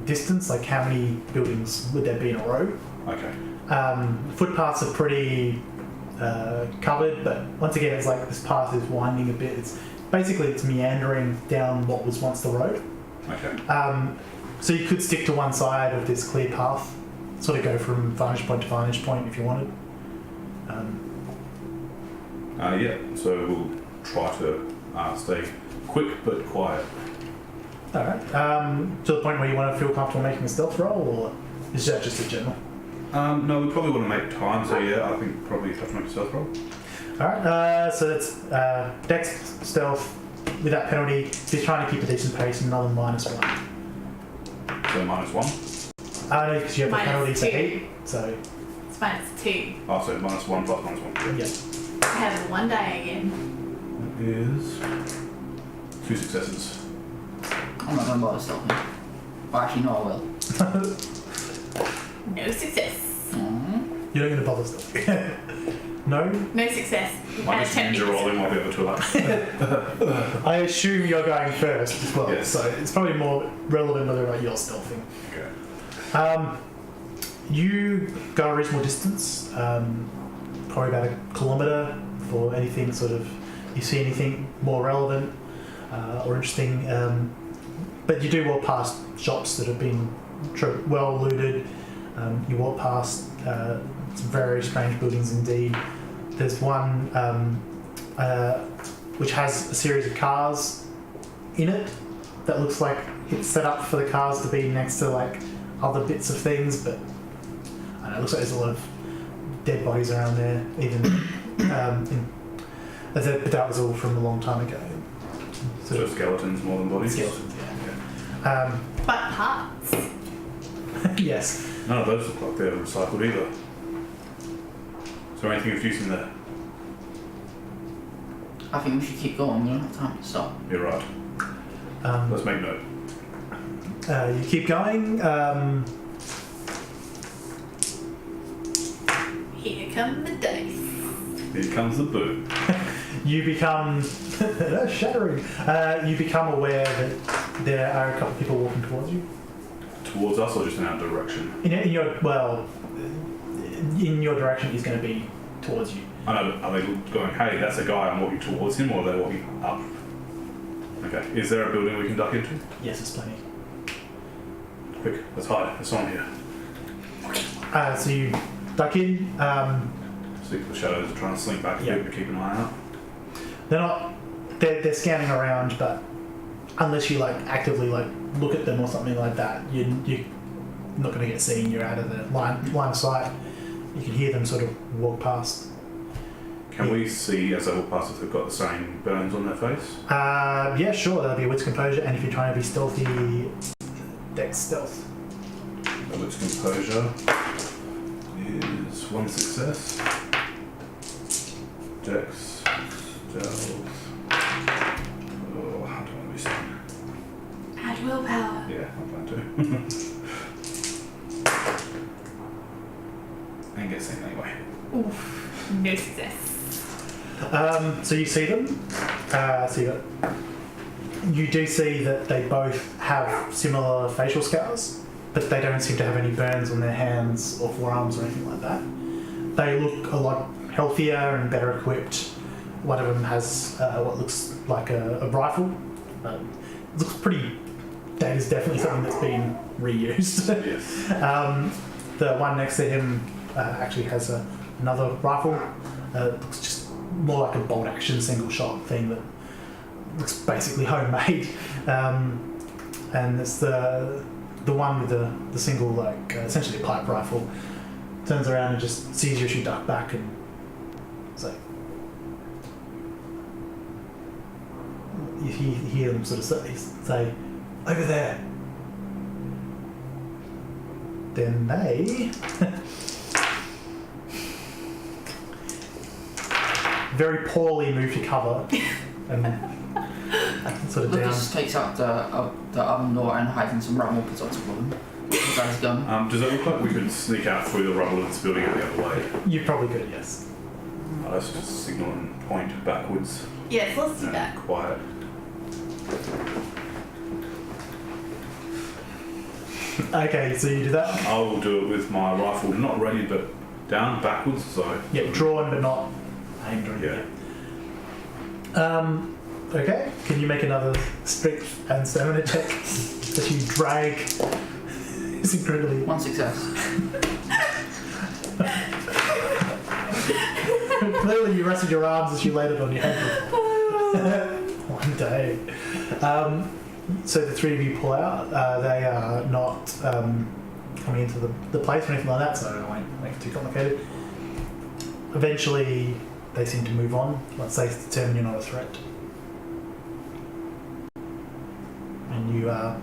distance, like how many buildings would there be in a row? Okay. Footpaths are pretty covered, but once again, it's like this path is winding a bit. It's meandering down what was once the road. Okay. So you could stick to one side of this clear path, sort of go from vantage point to vantage point if you wanted. Yeah. So we'll try to stay quick but quiet. All right. To the point where you want to feel comfortable making a stealth roll, or is that just a general? No, we probably want to make time. So yeah, I think probably have to make a stealth roll. All right. So that's Dex stealth without penalty. If you're trying to keep a decent pace, another -1. So -1. No, because you have the penalty for -2. heat. So It's -2. Oh, so -1 plus -1. yeah. I have one die again. That is 2 successes. I'm not going to bother stealthing. Well, actually, no, I will. No success. You're not going to bother stealth. No. No success. Might just ninja rolling while the other two are like. I assume you're going first as well, Yes. so it's probably more relevant whether or not you're stealthing. Okay. You go a reasonable distance, probably about 1 kilometre for anything sort of, you see anything more relevant or interesting, but you do walk past shops that have been well looted. You walk past some very strange buildings indeed. There's one which has a series of cars in it that looks like it's set up for the cars to be next to like other bits of things, but I don't know, it looks like there's a lot of dead bodies around there, even. But that was all from a long time ago. So skeletons more than bodies? Skeletons, yeah. But parts. Yes. None of those look like they're recycled either. Is there anything of use in there? I think we should keep going. We don't have time to stop. You're right. Let's make note. You keep going. Here come the dice. Here comes the boom. You become shattering. You become aware that there are a couple of people walking towards you. Towards us or just in our direction? In your direction is going to be towards you. I know, but are they going, hey, that's a guy, I'm walking towards him, or are they walking up? Okay. Is there a building we can duck into? Yes, there's plenty. Quick, let's hide. There's someone here. So you duck in. Stick to the shadows, trying to slink back a bit, but keep an eye out. They're scanning around, but unless you like actively like look at them or something like that, you're not going to get seen. You're out of the line of sight. You can hear them sort of walk past. Can we see as they walk past if they've got the same burns on their face? Yeah, sure. That'll be a wits composure, and if you're trying to be stealthy, Dex stealth. A wits composure is 1 success. Dex stealth. Oh, how do I want to be seen? Add willpower. Yeah, not bad too. And get seen anyway. Oof. No success. So you see them. You do see that they both have similar facial scars, but they don't seem to have any burns on their hands or forearms or anything like that. They look a lot healthier and better equipped. One of them has what looks like a rifle. It looks pretty. That is definitely something that's been reused. Yes. The one next to him actually has another rifle. It looks just more like a bolt action single shot thing that looks basically homemade. And it's the one with the single like essentially a pipe rifle. Turns around and just sees you as you duck back and it's like you hear them sort of say over there. Then they very poorly move to cover and sort of down. Lucas takes out the oven door and hides in some rubble, puts on top of him. He's got his gun. Does it look like we could sneak out through the rubble of this building and the other way? You probably could, yes. Let's just signal and point backwards. Yes, let's do and that. Quiet. Okay, so you do that. I will do it with my rifle, not ready, but down, backwards, so... Yeah, drawn but not aimed or anything. Yeah. Okay, can you make another strength and stamina check as you drag? It's incredibly... One success. Clearly you rested your arms as you laid it on your head. One day. So the three of you pull out. They are not coming into the place or anything like that, so I won't make it too complicated. Eventually, they seem to move on once they determine you're not a threat. And you are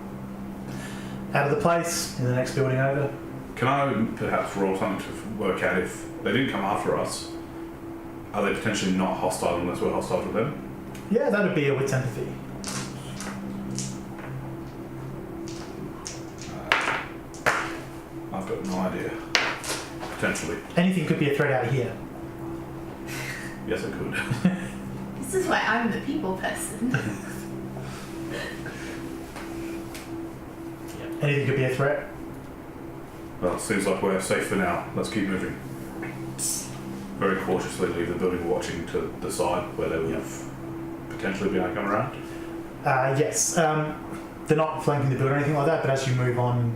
out of the place in the next building over. Can I perhaps roll something to work out if they didn't come after us? Are they potentially not hostile unless we're hostile to them? Yeah, that would be a with empathy. I've got no idea. Potentially. Anything could be a threat out here. Yes, I could. This is why I'm the people person. Anything could be a threat. Well, it seems like we're safe for now. Let's keep moving. Very cautiously leave the building, watching to the side where they would have potentially been able to come around. Yes. They're not flanking the building or anything like that, but as you move on,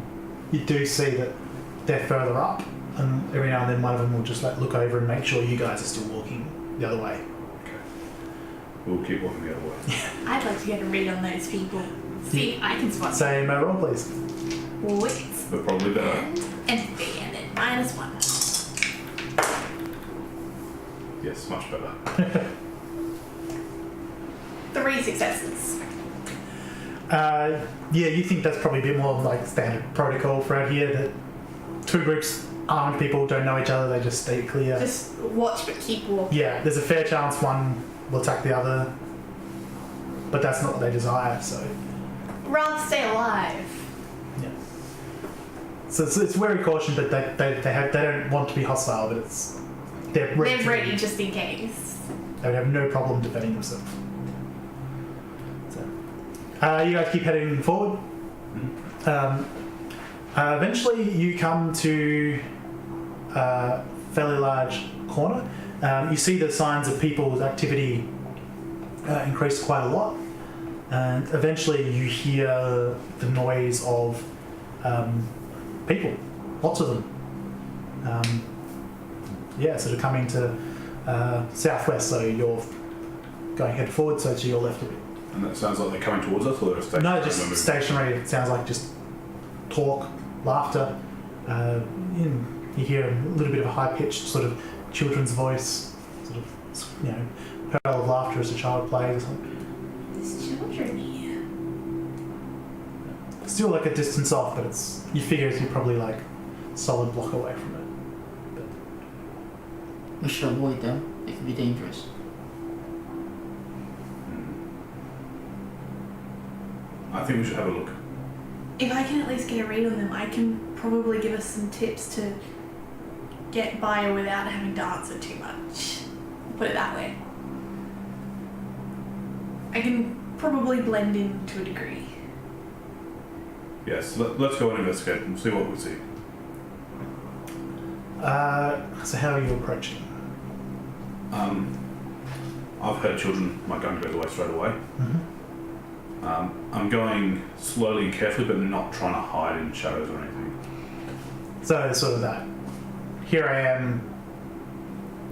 you do see that they're further up, and every now and then one of them will just like look over and make sure you guys are still walking the other way. Okay. We'll keep walking the other way. I'd like to get a read on those people. See if I can spot them. Say roll, please. Wits But probably better. and empathy, and then -1. Yes, much better. 3 successes. Yeah, you think that's probably a bit more like standard protocol for out here, that two groups, armed people, don't know each other, they just stay clear. Just watch but keep walking. Yeah, there's a fair chance one will attack the other, but that's not what they desire, so... Rather stay alive. Yeah. So it's very cautioned, but they don't want to be hostile, but it's... They're ready, just in case. They would have no problem defending themselves. So, you guys keep heading forward. Eventually, you come to a fairly large corner. You see the signs of people's activity increase quite a lot, and eventually you hear the noise of people, lots of them. Sort of coming to southwest, so you're going head forward, so to your left a bit. And that sounds like they're coming towards us, or they're stationary? No, just stationary. It sounds like just talk, laughter. You hear a little bit of a high-pitched sort of children's voice, sort of, pearl of laughter as a child plays or something. There's children here. Still like a distance off, but you figure you're probably like a solid block away from it. We should avoid them. It can be dangerous. I think we should have a look. If I can at least get a read on them, I can probably give us some tips to get by without having to answer too much. Put it that way. I can probably blend in to a degree. Yes, let's go and investigate and see what we see. So how are you approaching? I've heard children might go into the way straight away. Mm-hmm. I'm going slowly and carefully, but not trying to hide in shadows or anything. So sort of that. Here I am.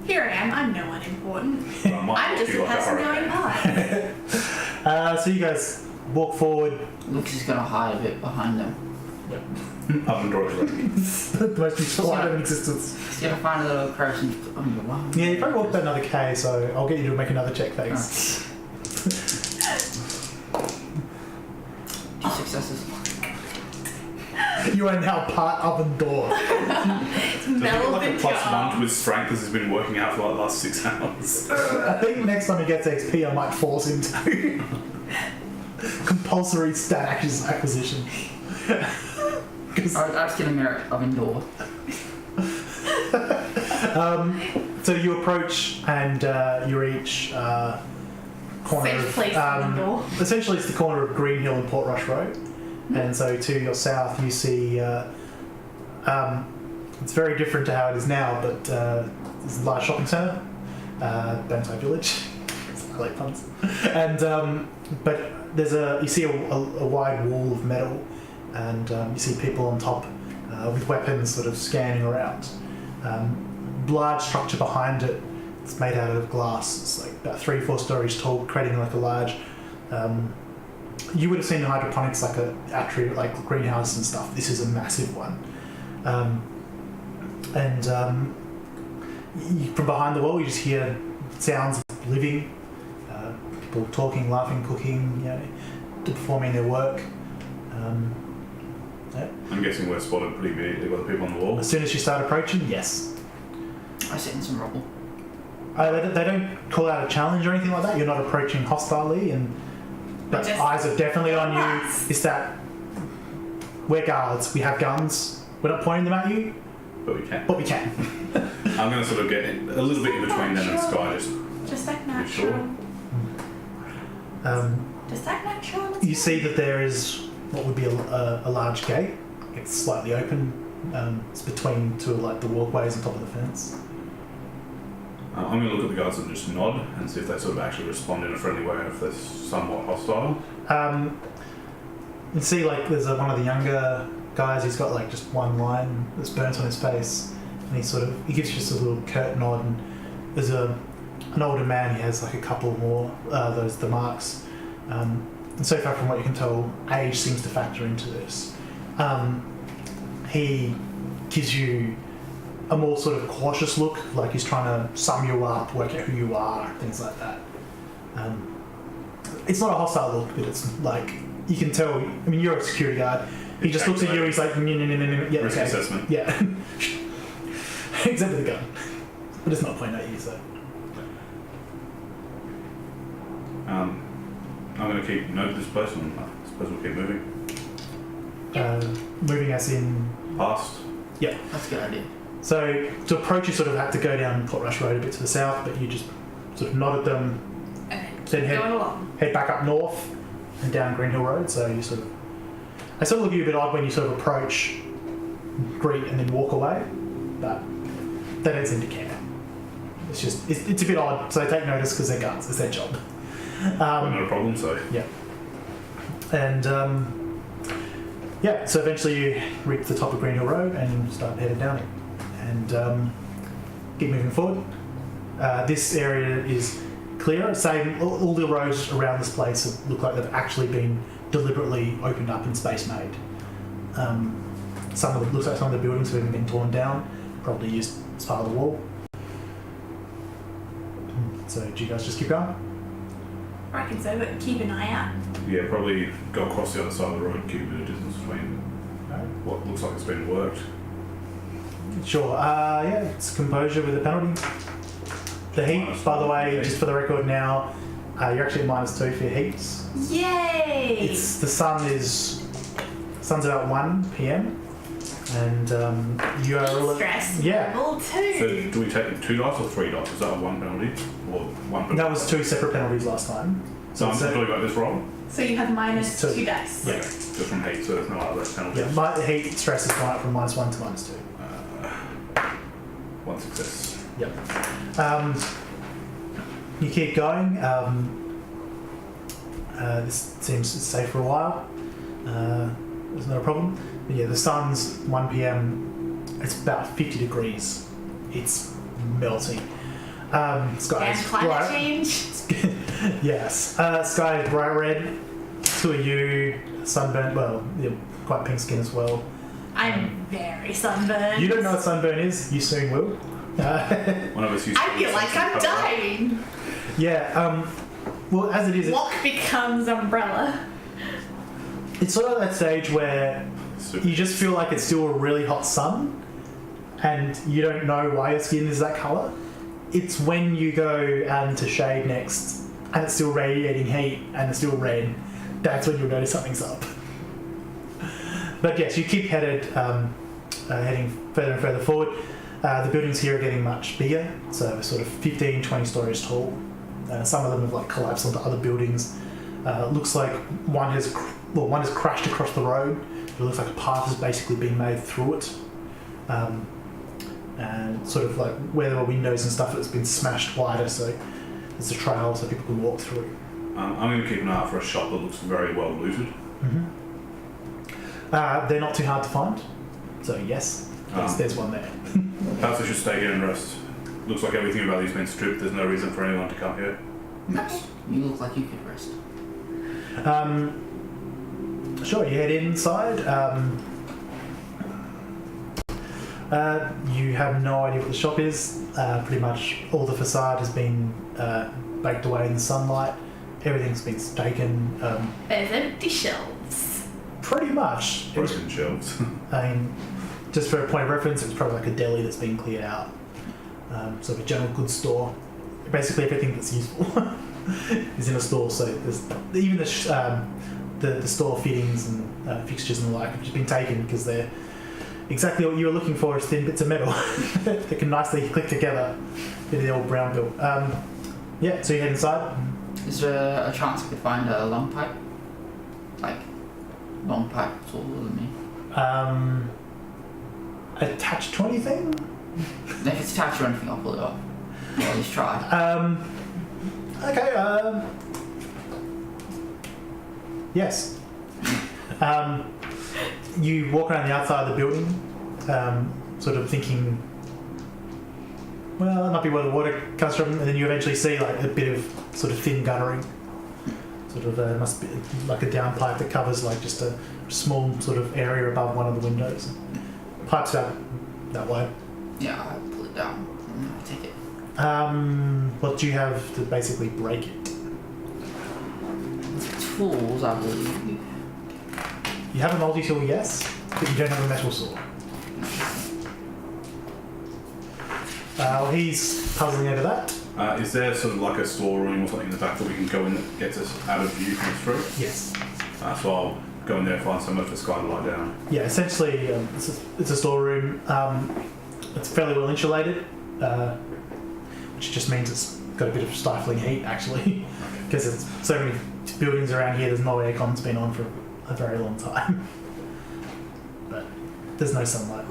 I'm no one important. So I might I'm look just you a like person going hurricane. by. So you guys walk forward. Luke's is gonna hide a bit behind them. Oven door is ready. The most useful item in existence. He's gonna find a little person under the wall. Yeah, you probably walked about another K, so I'll get you to make another check, thanks. 2 successes. You are now part oven door. Does he get like a Melvin +1 to his strength because he's been working out for like the last 6 hours? I think next time he gets XP, I might force him to. Compulsory stat acquisition. I'm just gonna mirror oven door. So you approach and you reach corner Safe of, place on the door. essentially it's the corner of Green Hill and Portrush Road. And so to your south, you see it's very different to how it is now, but there's a large shopping centre, Bantai Village. I like puns. And but there's you see a wide wall of metal, and you see people on top with weapons sort of scanning around. Large structure behind it. It's made out of glass. It's like about 3-4 stories tall, creating like a large. You would have seen hydroponics like a attribute, like greenhouse and stuff. This is a massive one. From behind the wall, you just hear sounds of living, people talking, laughing, cooking, performing their work. I'm guessing we're spotted pretty immediately by the people on the wall. As soon as you start approaching, yes. I sit in some rubble. They don't call out a challenge or anything like that. You're not approaching hostilely, but eyes are definitely on you. It's that we're guards. We have guns. We're not pointing them at you, But we can. but we can. I'm going to sort of get a little bit in between them and Skye, Just act be natural. sure. Just act natural. You see that there is what would be a large gate. It's slightly open. It's between two of like the walkways on top of the fence. I'm going to look at the guards and just nod and see if they sort of actually respond in a friendly way, if they're somewhat hostile. You see, like, there's one of the younger guys. He's got like just one line that's burnt on his face, and he gives you just a little curt nod. And there's an older man. He has like a couple more the marks. And so far, from what you can tell, age seems to factor into this. He gives you a more sort of cautious look, like he's trying to sum you up, work out who you are, things like that. It's not a hostile look, but it's like, you can tell, I mean, you're a security guard. He just looks at you, he's like, yeah, Risk assessment. Yeah. Except for the gun. But it's not pointing at you, so. I'm going to keep note of this place, and I suppose we'll keep moving. Moving us in. Past. Yeah. That's a good idea. So to approach, you sort of had to go down Port Rush Road a bit to the south, but you just sort of nodded them, Okay. then Going along. head back up north and down Green Hill Road. So you sort of, I sort of look at you a bit odd when you sort of approach, greet, and then walk away, but they don't seem to care. It's just it's a bit odd. So they take notice because they're guards. It's their job. Not a problem, so. Yeah. And so eventually you reach the top of Green Hill Road and start heading down it. And keep moving forward. This area is clear. Same, all the roads around this place look like they've actually been deliberately opened up and space made. Looks like some of the buildings have even been torn down, probably used as part of the wall. So do you guys just keep going? I reckon so, but keep an eye out. Yeah, probably go across the other side of the road and keep a bit of distance between what looks like it's been worked. Sure. Yeah, it's composure with a penalty. The heat, by the way, just for the record now, you're actually at -2 for your heats. Yay! Sun's about 1 p.m. and you are Stress yeah. level 2. So do we take 2 dice or 3 dice? Is that a 1 penalty? Or 1 penalty? That was 2 separate penalties last time. So I'm talking about this roll? So you have minus Two. 2 dice. Yeah. Okay, just from heat, so there's no other penalties. Yeah, my heat stress has gone up from -1 to -2. 1 success. Yep. You keep going. This seems safe for a while. There's no problem. But yeah, the sun's 1 p.m. It's about 50 degrees. It's melting. Sky And is climate bright. change. Yes. Sky is bright red. 2 of you sunburned. Well, you're quite pink skin as well. I'm very sunburned. You don't know what sunburn is. You soon will. One of us used I feel like I'm dying. Yeah. Well, as it is, Walk becomes umbrella. it's sort of that stage where you just feel like it's still a really hot sun, and you don't know why your skin is that colour. It's when you go out into shade next, and it's still radiating heat, and it's still red. That's when you'll notice something's up. But yes, you keep heading further and further forward. The buildings here are getting much bigger, so sort of 15, 20 stories tall. Some of them have like collapsed onto other buildings. Looks like one has one has crashed across the road. It looks like a path has basically been made through it. And sort of like where there were windows and stuff, it's been smashed wider, so there's a trail so people can walk through. I'm going to keep an eye out for a shop that looks very well looted. They're not too hard to find, so yes, there's one there. Perhaps I should stay here and rest. Looks like everything about these been stripped. There's no reason for anyone to come here. You look like you could rest. Sure, you head inside. You have no idea what the shop is. Pretty much all the facade has been baked away in the sunlight. Everything's been taken. There's empty shelves. Pretty much. Broken shelves. I mean, just for a point of reference, it's probably like a deli that's been cleared out. Sort of a general goods store. Basically everything that's useful is in a store. So there's even the store fittings and fixtures and the like have just been taken because they're exactly what you were looking for, is thin bits of metal that can nicely click together into the old brown build. Yeah, so you head inside. Is there a chance I could find a long pipe? Like, long pipe taller than me? Attached to anything? If it's attached to anything, I'll pull it off. I'll at least try. Okay, yes. You walk around the outside of the building, sort of thinking, well, that might be where the water comes from, and then you eventually see like a bit of sort of thin guttering. Sort of must be like a downpipe that covers like just a small sort of area above one of the windows. Pipes out that way. Yeah, I pull it down and I take it. What do you have to basically break it? Tools, I believe. You have a multi-tool, yes, but you don't have a metal saw. Well, he's puzzling over that. Is there sort of like a storeroom or something in the back that we can go in that gets us out of view from the street? Yes. So I'll go in there and find somewhere for Skye to lie down. Yeah, essentially, it's a storeroom. It's fairly well insulated, which just means it's got a bit of stifling heat, actually, because there's so many buildings around here. There's no aircon's been on for a very long time, but there's no sunlight.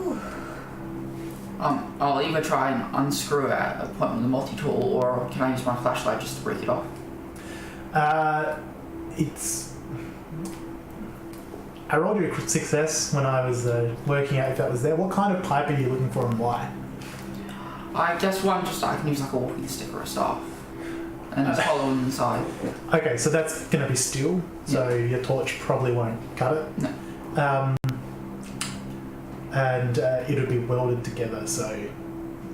I'll either try and unscrew it at a point with the multi-tool, or can I use my flashlight just to break it off? I rolled you a success when I was working out if that was there. What kind of pipe are you looking for and why? I guess one just I can use like a walking stick or a staff, and it's hollow inside. Okay, so that's going to be steel, so your torch probably won't cut it. No. And it'll be welded together, so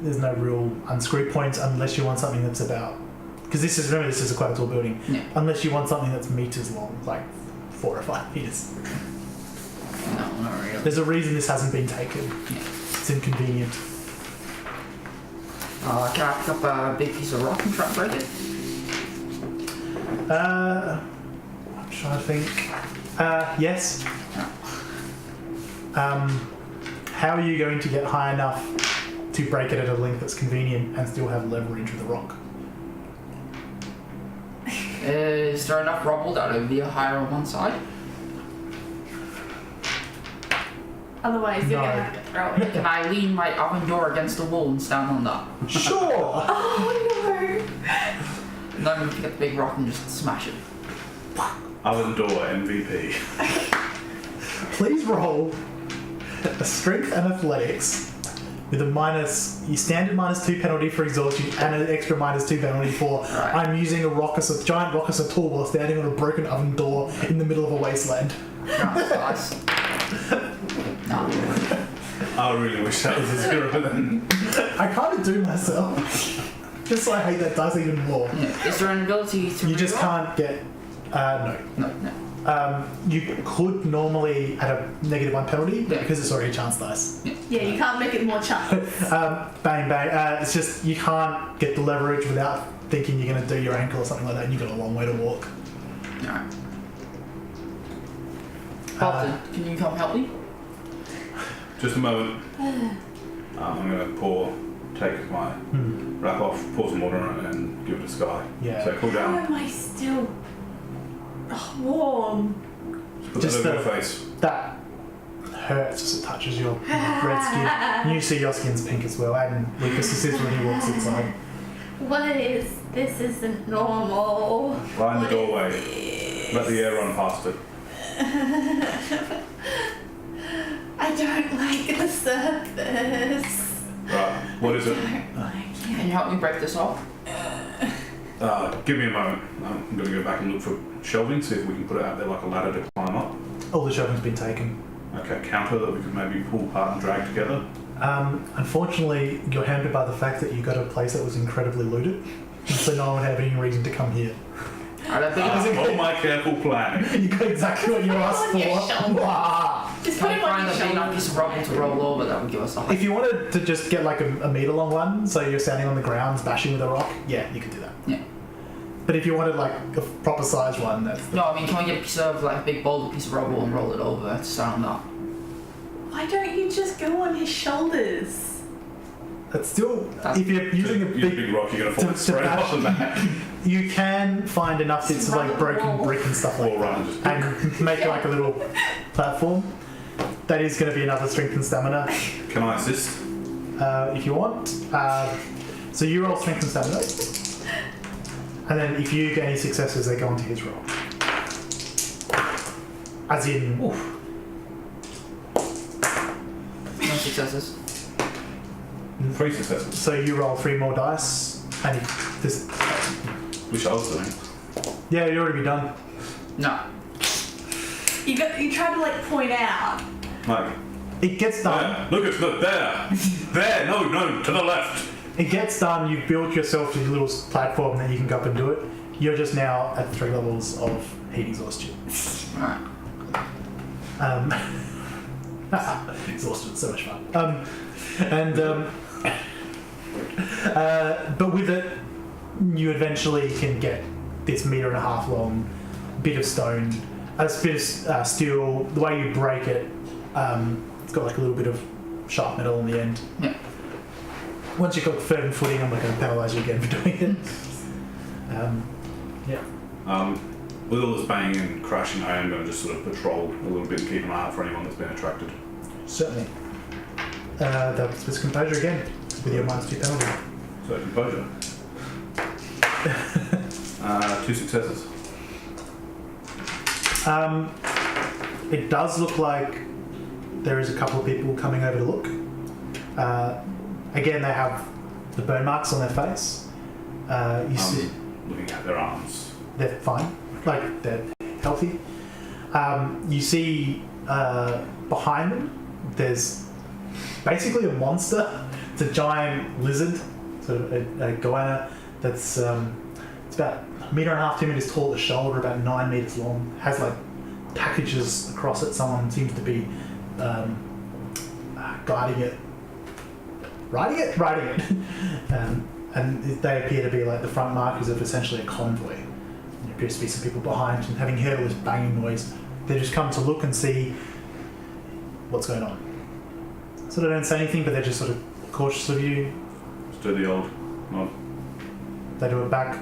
there's no real unscrew points unless you want something that's about, because this is quite a tall building. Yeah. Unless you want something that's meters long, like 4 or 5 meters. No, not really. There's a reason this hasn't been taken. Yeah. It's inconvenient. Can I pick up a big piece of rock and try and break it? I'm trying to think. Yes. How are you going to get high enough to break it at a length that's convenient and still have leverage with the rock? Is there enough rubble that it would be higher on one side? Otherwise, you're No. gonna have to throw it. Can I lean my oven door against the wall and stand on that? Sure. Oh no! And then I'm going to pick up the big rock and just smash it. Oven door MVP. Please roll a strength and athletics with a standard -2 penalty for exhaustion and an extra -2 penalty for I'm using a giant rock as a tool while standing on a broken oven door in the middle of a wasteland. Nice. No. I really wish that was a 0 then. I kind of do myself. Just so I hate that dice even more. Yeah. Is there an ability to You just reroll? can't get... no. No. You could normally add a -1 penalty, but Yeah. because it's already a chance dice. Yeah, you can't make it more chance. Bang, bang. It's just you can't get the leverage without thinking you're going to do your ankle or something like that, and you've got a long way to walk. Alright. Bolton, can you come help me? Just a moment. I'm going to take my wrap off, pour some water on it, and give it to Skye. Yeah. So cool How down. am I still warm? Put Just that over your face. That hurts as it touches your red skin. And you see your skin's pink as well, and Lucas is when he walks inside. What is this? Isn't normal. Lie in the What doorway. is Let the air run past it. I don't like the surface. Right, what is it? Can you help me break this off? Give me a moment. I'm going to go back and look for shelving, see if we can put it out there like a ladder to climb up. All the shelving's been taken. Okay, counter that we could maybe pull apart and drag together. Unfortunately, you're hampered by the fact that you got a place that was incredibly looted, so no one would have any reason to come here. I don't think All my careful planning. You got exactly what you asked On your for. shoulder. Wow. Just put Can him I on find your a big enough shoulder. piece of rubble to roll over that would give us a height? If you wanted to just get like a meter long one, so you're standing on the ground bashing with a rock, yeah, you could do that. Yeah. But if you wanted like a proper size one, that's the... No, I mean, can we get a piece of, like, a big boulder piece of rubble and roll it over to stand up? Why don't you just go on his shoulders? That's still, That's- if you're using a Use a big, big rock, you're going to fall to straight off the back. you can find enough bits of like Run the broken wall. brick and stuff like Or that, run just and make like a little platform. That is going to be another strength and stamina. Can I assist? If you want. So you roll strength and stamina, and then if you get any successes, they go onto his roll. As in, No successes. 3 successes. so you roll 3 more dice, and if this, Wish I was doing. yeah, you'd already be done. No. You tried to like point out. Like, It gets done. there. Look, there. There. No, to the left. It gets done. You've built yourself a little platform that you can go up and do it. You're just now at 3 levels of heat exhaustion. Alright. Exhaustion, so much fun. But with it, you eventually can get this 1.5 meter long bit of stone, a bit of steel. The way you break it, it's got like a little bit of sharp metal on the end. Yeah. Once you've got firm footing, I'm not going to penalise you again for doing it. Yeah. With all this banging and crashing, I am going to just sort of patrol a little bit and keep an eye out for anyone that's been attracted. Certainly. That's with composure again, with your -2 penalty. So, composure. 2 successes. It does look like there is a couple of people coming over to look. Again, they have the burn marks on their face. You see, Looking at their arms. they're fine, like they're healthy. You see behind them, there's basically a monster. It's a giant lizard, sort of a goanna that's it's about 1.5 meters, 2 meters tall at the shoulder, about 9 meters long. Has like packages across it. Someone seems to be guiding it, riding it. And they appear to be like the front markers of essentially a convoy. There appears to be some people behind, and having heard all this banging noise, they just come to look and see what's going on. So they don't say anything, but they're just sort of cautious of you. Just do the old nod. They do it back.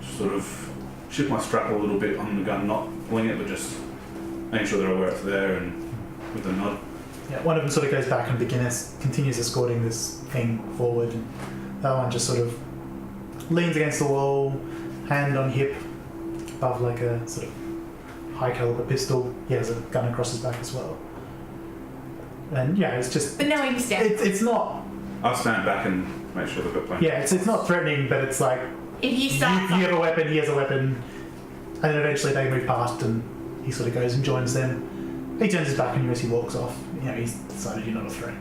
Just sort of shift my strap a little bit on the gun, not pulling it, but just making sure they're aware it's there and with a nod. Yeah, one of them sort of goes back and continues escorting this thing forward, and the other one just sort of leans against the wall, hand on hip, above like a sort of high caliber pistol. He has a gun across his back as well. And yeah, it's just But knowing you stand. it's not I'll stand back and make sure they've got plenty. yeah it's not threatening, but it's like If you you start. have a weapon, he has a weapon, and then eventually they move past and he sort of goes and joins them. He turns his back on you as he walks off. You know, he's decided you're not a threat.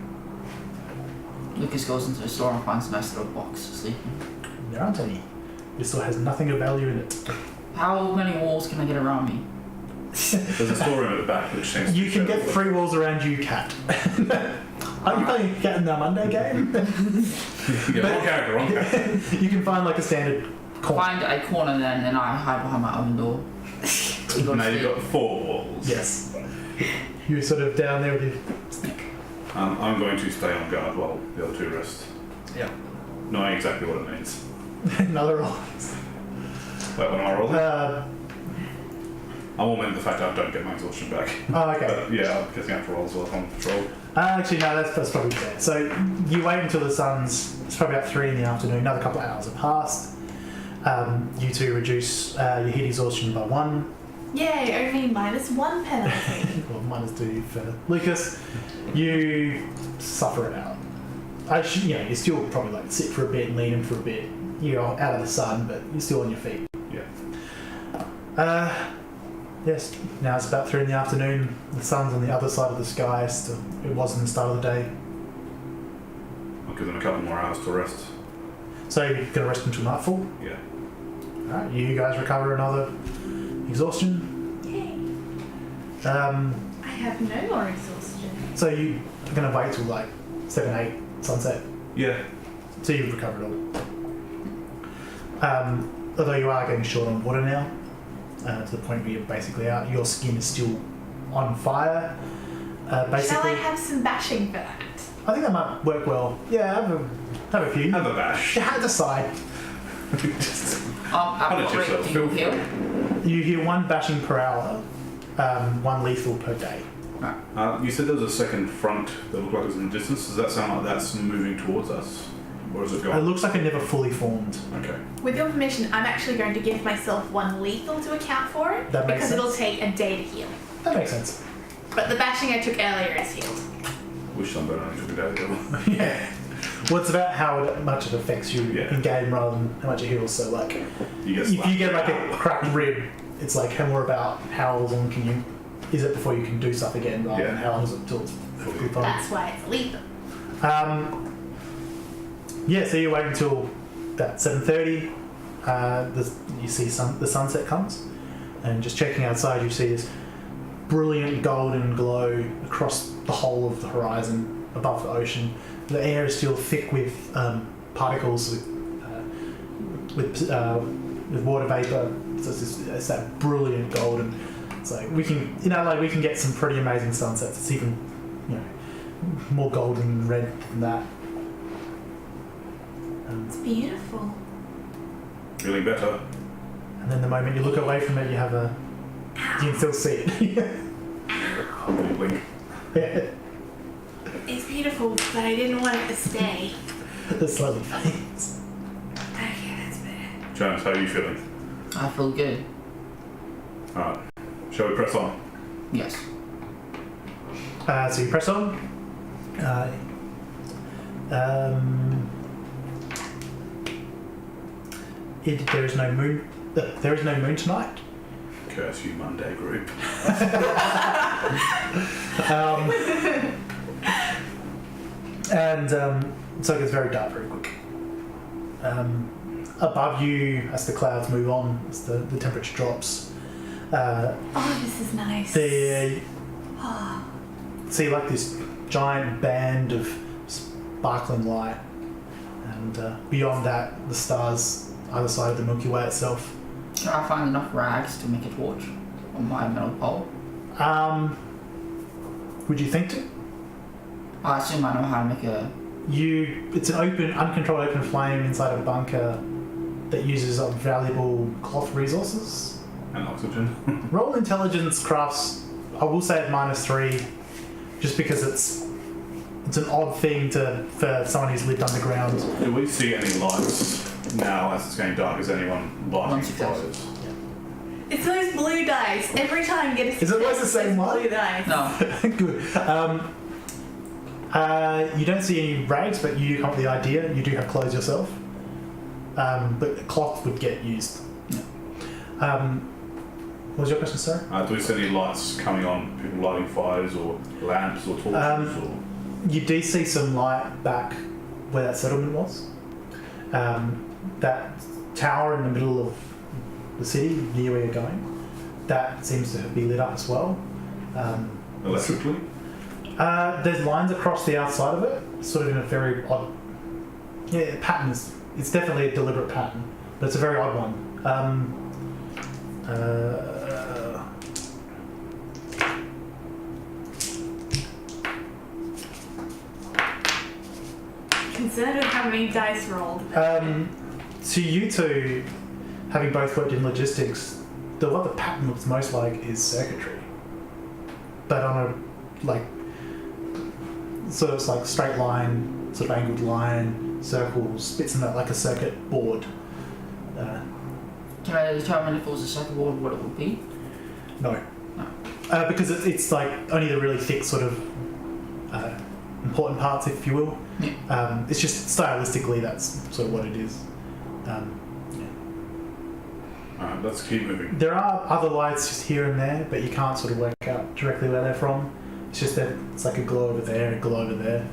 Lucas goes into the store and finds a nice little box to sleep in. There aren't any. This store has nothing of value in it. How many walls can I get around me? There's a storeroom at the back which seems to You be can shut get off. 3 walls around you, cat. Are you playing Cat in the Monday game? Yeah, wrong character. You can find like a standard corner. Find a corner then, and I hide behind my oven door. You go to Now you've sleep. got 4 walls. Yes. You're sort of down there with your stick. I'm going to stay on guard while the other 2 rest, Yeah. knowing exactly what it means. Another roll. Wait, when am I rolling? I won't meant the fact that I don't get my exhaustion back. Oh, okay. But yeah, I'm guessing I have to roll as well if I'm on patrol. Actually, no, that's probably fair. So you wait until the sun's, it's probably about 3 in the afternoon, another couple of hours have passed. You two reduce your heat exhaustion by 1. Yay, only -1 penalty. Well, -2 for Lucas. You suffer it out. You still probably like sit for a bit and lean in for a bit. You're out of the sun, but you're still on your feet. Yeah. Yes, now it's about 3 in the afternoon. The sun's on the other side of the sky. Still, it was in the start of the day. I'll give them a couple more hours to rest. So you're going to rest until nightfall? Yeah. Alright, you guys recover another exhaustion. Yay. I have no more exhaustion. So you're going to wait till like 7, 8 sunset. Yeah. So you've recovered all. Although you are getting short on water now, to the point where you're basically out. Your skin is still on fire. Shall I have some bashing for that? I think that might work well. Yeah, have a few. Have a bash. Decide. At what rate yourself. do you heal? You hear 1 bashing per hour, 1 lethal per day. You said there was a second front that looked like it was in the distance. Does that sound like that's moving towards us? Or is it It going? looks like it never fully formed. Okay. With your permission, I'm actually going to give myself 1 lethal to account for it. That makes because it'll sense. take a day to heal. That makes sense. But the bashing I took earlier is healed. Wish somebody only took a day to Yeah. Well, it's about how much it affects you Yeah. in game rather than how much it heals. So, like, You get if you slapped. get like a cracked rib, it's like more about how long is it before you can do stuff again rather than how long is it till it's perfectly fine. That's why it's lethal. Yeah, so you wait until about 7:30. You see the sunset comes, and just checking outside, you see this brilliant golden glow across the whole of the horizon above the ocean. The air is still thick with particles with water vapor. So it's that brilliant golden. It's like we can get some pretty amazing sunsets. It's even more golden and red than that. It's beautiful. Feeling better. And then the moment you look away from it, you can still see it. Blink. Yeah. It's beautiful, but I didn't want it to stay. It slowly fades. Okay, that's better. James, how are you feeling? I feel good. Alright. Shall we press on? Yes. So you press on. There is no moon. There is no moon tonight. Curse you, Monday group. So it gets very dark very quick. Above you, as the clouds move on, as the temperature drops, Oh, this is nice. see like this giant band of sparkling light, and beyond that, the stars either side of the Milky Way itself. Can I find enough rags to make a torch on my metal pole? Would you think to? I assume I know how to make a... It's an uncontrolled open flame inside a bunker that uses up valuable cloth resources. And oxygen. Roll intelligence crafts, I will say at -3, just because it's an odd thing for someone who's lived underground. Do we see any lights now as it's getting dark? Is anyone lighting Once it does. fires? It's those blue dice. Every time you get a Is it always the same it's one? Blue dice. No. Good. You don't see any rags, but you come up with the idea. You do have clothes yourself, but cloth would get used. What was your question, sir? Do we see any lights coming on? People lighting fires or lamps or torches? Or... You do see some light back where that settlement was. That tower in the middle of the city, near where you're going, that seems to be lit up as well. Electrically? There's lines across the outside of it, sort of in a very odd... Yeah, pattern is... It's definitely a deliberate pattern, but it's a very odd one. Concerned with how many dice rolled. To you two, having both worked in logistics, what the pattern looks most like is circuitry, but on a like sort of like straight line, sort of angled line, circles, bits and that, like a circuit board. Can I determine if it was a circuit board what it would be? No. Because it's like only the really thick sort of important parts, if you will. Yeah. It's just stylistically that's sort of what it is. Alright, let's keep moving. There are other lights just here and there, but you can't sort of work out directly where they're from. It's just that it's like a glow over there and a glow over there.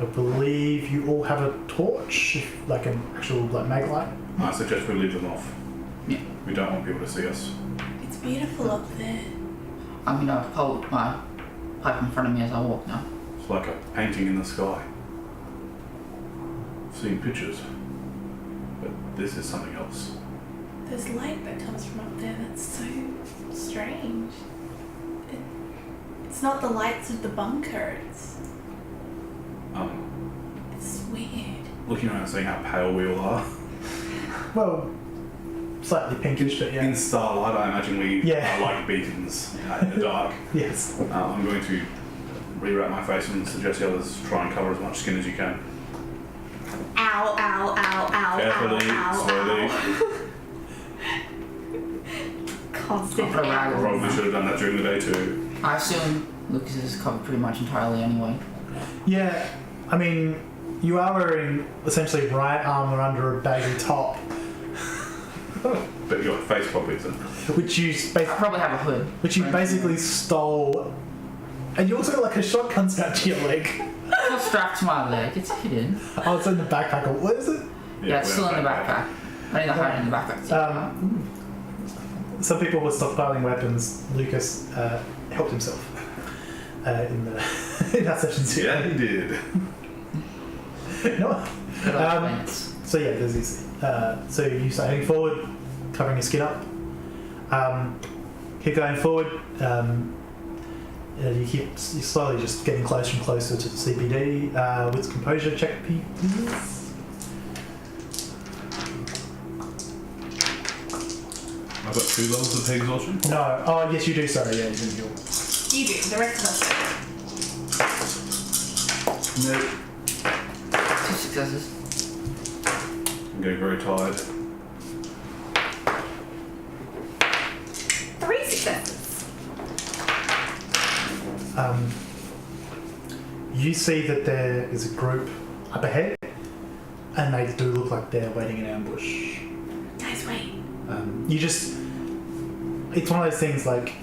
I believe you all have a torch, like an actual like mag light. I suggest we leave them off. Yeah. We don't want people to see us. It's beautiful up there. I'm gonna hold my pipe in front of me as I walk now. It's like a painting in the sky. I've seen pictures, but this is something else. There's light that comes from up there that's so strange. It's not the lights of the bunker, it's weird. Looking around seeing how pale we all are. Well, slightly pinkish, but yeah. In starlight, I imagine we Yeah. are like beacons in the dark. Yes. I'm going to rewrap my face and suggest the others try and cover as much skin as you can. Ow, ow, ow, ow, Carefully, ow, slowly. Constant I'll put a rag ow. over Probably should have done that during the day too. I assume Lucas is covered pretty much entirely anyway. Yeah, I mean, you are wearing essentially right armour under a baggy top, But your face probably isn't. which you I probably have a hood. basically stole, and you also got like a shotgun strapped to your leg. It's not strapped to my leg. It's hidden. Oh, it's in the backpack. What is it? Yeah, it's we still have in the that backpack. I need to hide it in the backpack. Some people were stockpiling weapons. Lucas helped himself in the in that session too. Yeah, he did. No. Thanks. So yeah, there's these. So you start heading forward, covering your skin up. Keep going forward. You're slowly just getting closer and closer to the CBD. With composure, check please. I've got 2 levels of exhaustion. No. Oh yes, you do. Sorry. Yeah, you do. You do, the rest of us don't. No. 2 successes. I'm getting very tired. 3 successes. You see that there is a group up ahead, and they do look like they're waiting in ambush. Guys, wait. You just, it's one of those things like,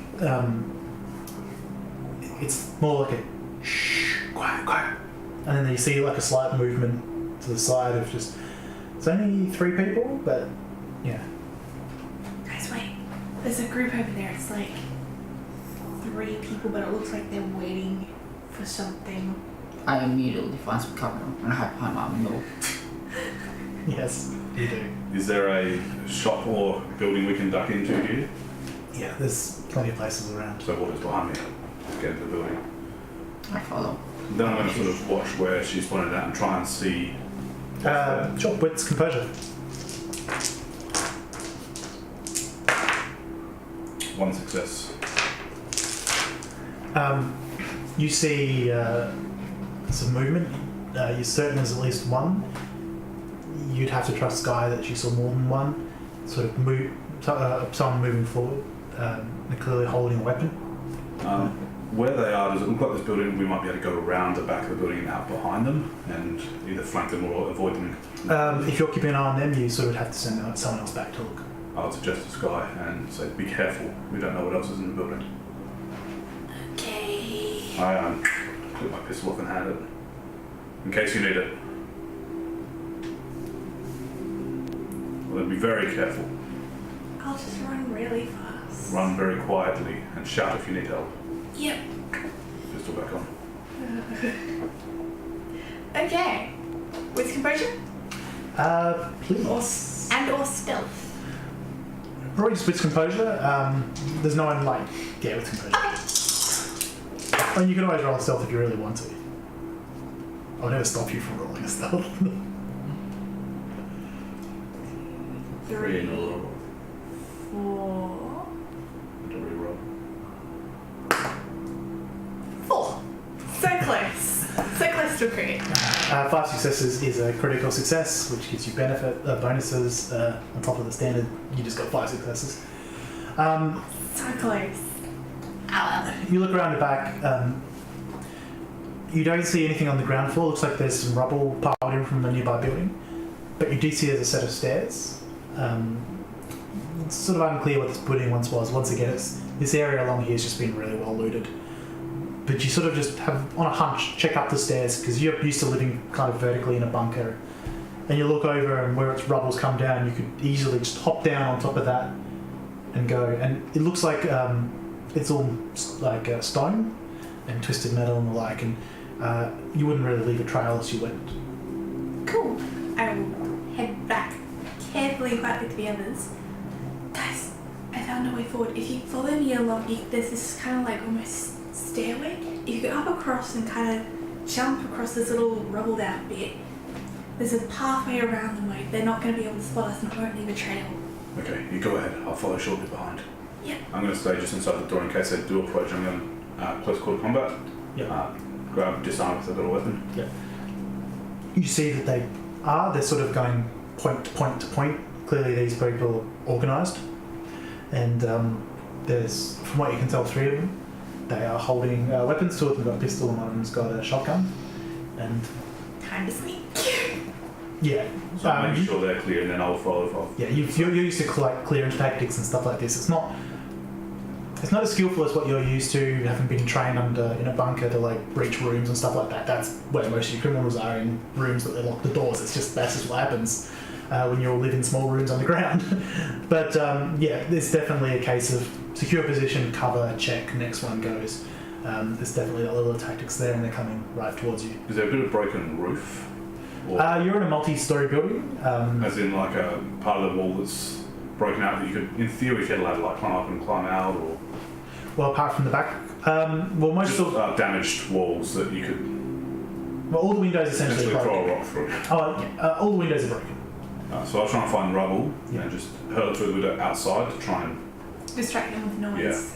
it's more like a shh, quiet, quiet. And then you see like a slight movement to the side of just, it's only 3 people, but yeah. Guys, wait. There's a group over there. It's like 3 people, but it looks like they're waiting for something. I immediately find some cover and I hide behind my middle. Yes, you do. Is there a shop or building we can duck into here? Yeah, there's plenty of places around. So what is behind me? Get into the building. I follow. Then I'm going to sort of watch where she's pointed at and try and see. Sure, wits composure. 1 success. You see some movement. You're certain there's at least one. You'd have to trust Skye that she saw more than one. Sort of move, someone moving forward, and clearly holding a weapon. Where they are, does it look like this building? We might be able to go around the back of the building and out behind them and either flank them or avoid them. If you're keeping an eye on them, you sort of have to send someone else back to look. I would suggest to Skye and say, be careful. We don't know what else is in the building. Okay. I took my pistol off and hand it. In case you need it. Well, then be very careful. I'll just run really fast. Run very quietly and shout if you need help. Yep. Pistol back on. Okay. With composure? Please. And or stealth. Probably just with composure. There's no one like, yeah, with composure. I mean, you can always roll a stealth if you really want to. I'll never stop you from rolling a stealth. 3 in a row. 4. And a reroll. 4. So close. So close to a crit. 5 successes is a critical success, which gives you benefit bonuses on top of the standard. You just got 5 successes. So close. You look around the back. You don't see anything on the ground floor. Looks like there's some rubble piled in from a nearby building, but you do see there's a set of stairs. It's sort of unclear what this building once was. Once again, this area along here has just been really well looted. But you sort of just have, on a hunch, check up the stairs because you're used to living kind of vertically in a bunker. And you look over and where its rubble's come down, you could easily just hop down on top of that and go. And it looks like it's all like stone and twisted metal and the like. And you wouldn't really leave a trail as you went. Cool. I will head back carefully, quietly to the others. Guys, I found a way forward. If you follow me along, there's this kind of like almost stairway. If you go up across and kind of jump across this little rubbled out bit, there's a pathway around them where they're not going to be able to spot us and it won't leave a trail. Okay, you go ahead. I'll follow shortly behind. Yeah. I'm going to stay just inside the door in case they do approach. I'm going to close quarter combat. Yeah. Grab disarm with a little weapon. Yeah. You see that they're sort of going point to point to point. Clearly these people are organised. And there's, from what you can tell, 3 of them. They are holding weapons. 2 of them got a pistol and one of them's got a shotgun. And Time to sneak. yeah. So I'm making sure they're clear and then I'll follow. Yeah, you're used to like clearance tactics and stuff like this. It's not as skillful as what you're used to, having been trained in a bunker to like breach rooms and stuff like that. That's where most of your criminals are, in rooms that they lock the doors. That's just what happens when you all live in small rooms underground. But yeah, there's definitely a case of secure position, cover, check, next one goes. There's definitely that level of tactics there, and they're coming right towards you. Is there a bit of broken roof? Or You're in a multi-story building. as in like a part of the wall that's broken out that you could, in theory, if you had a ladder, like climb up and climb out, or Well, apart from the back, well, most just of damaged walls that you could all the windows essentially essentially are throw broken. a rock through. Oh, yeah, all the windows are broken. So I was trying to find rubble Yeah. and just hurl it through the window outside to try and. Distract them with noise.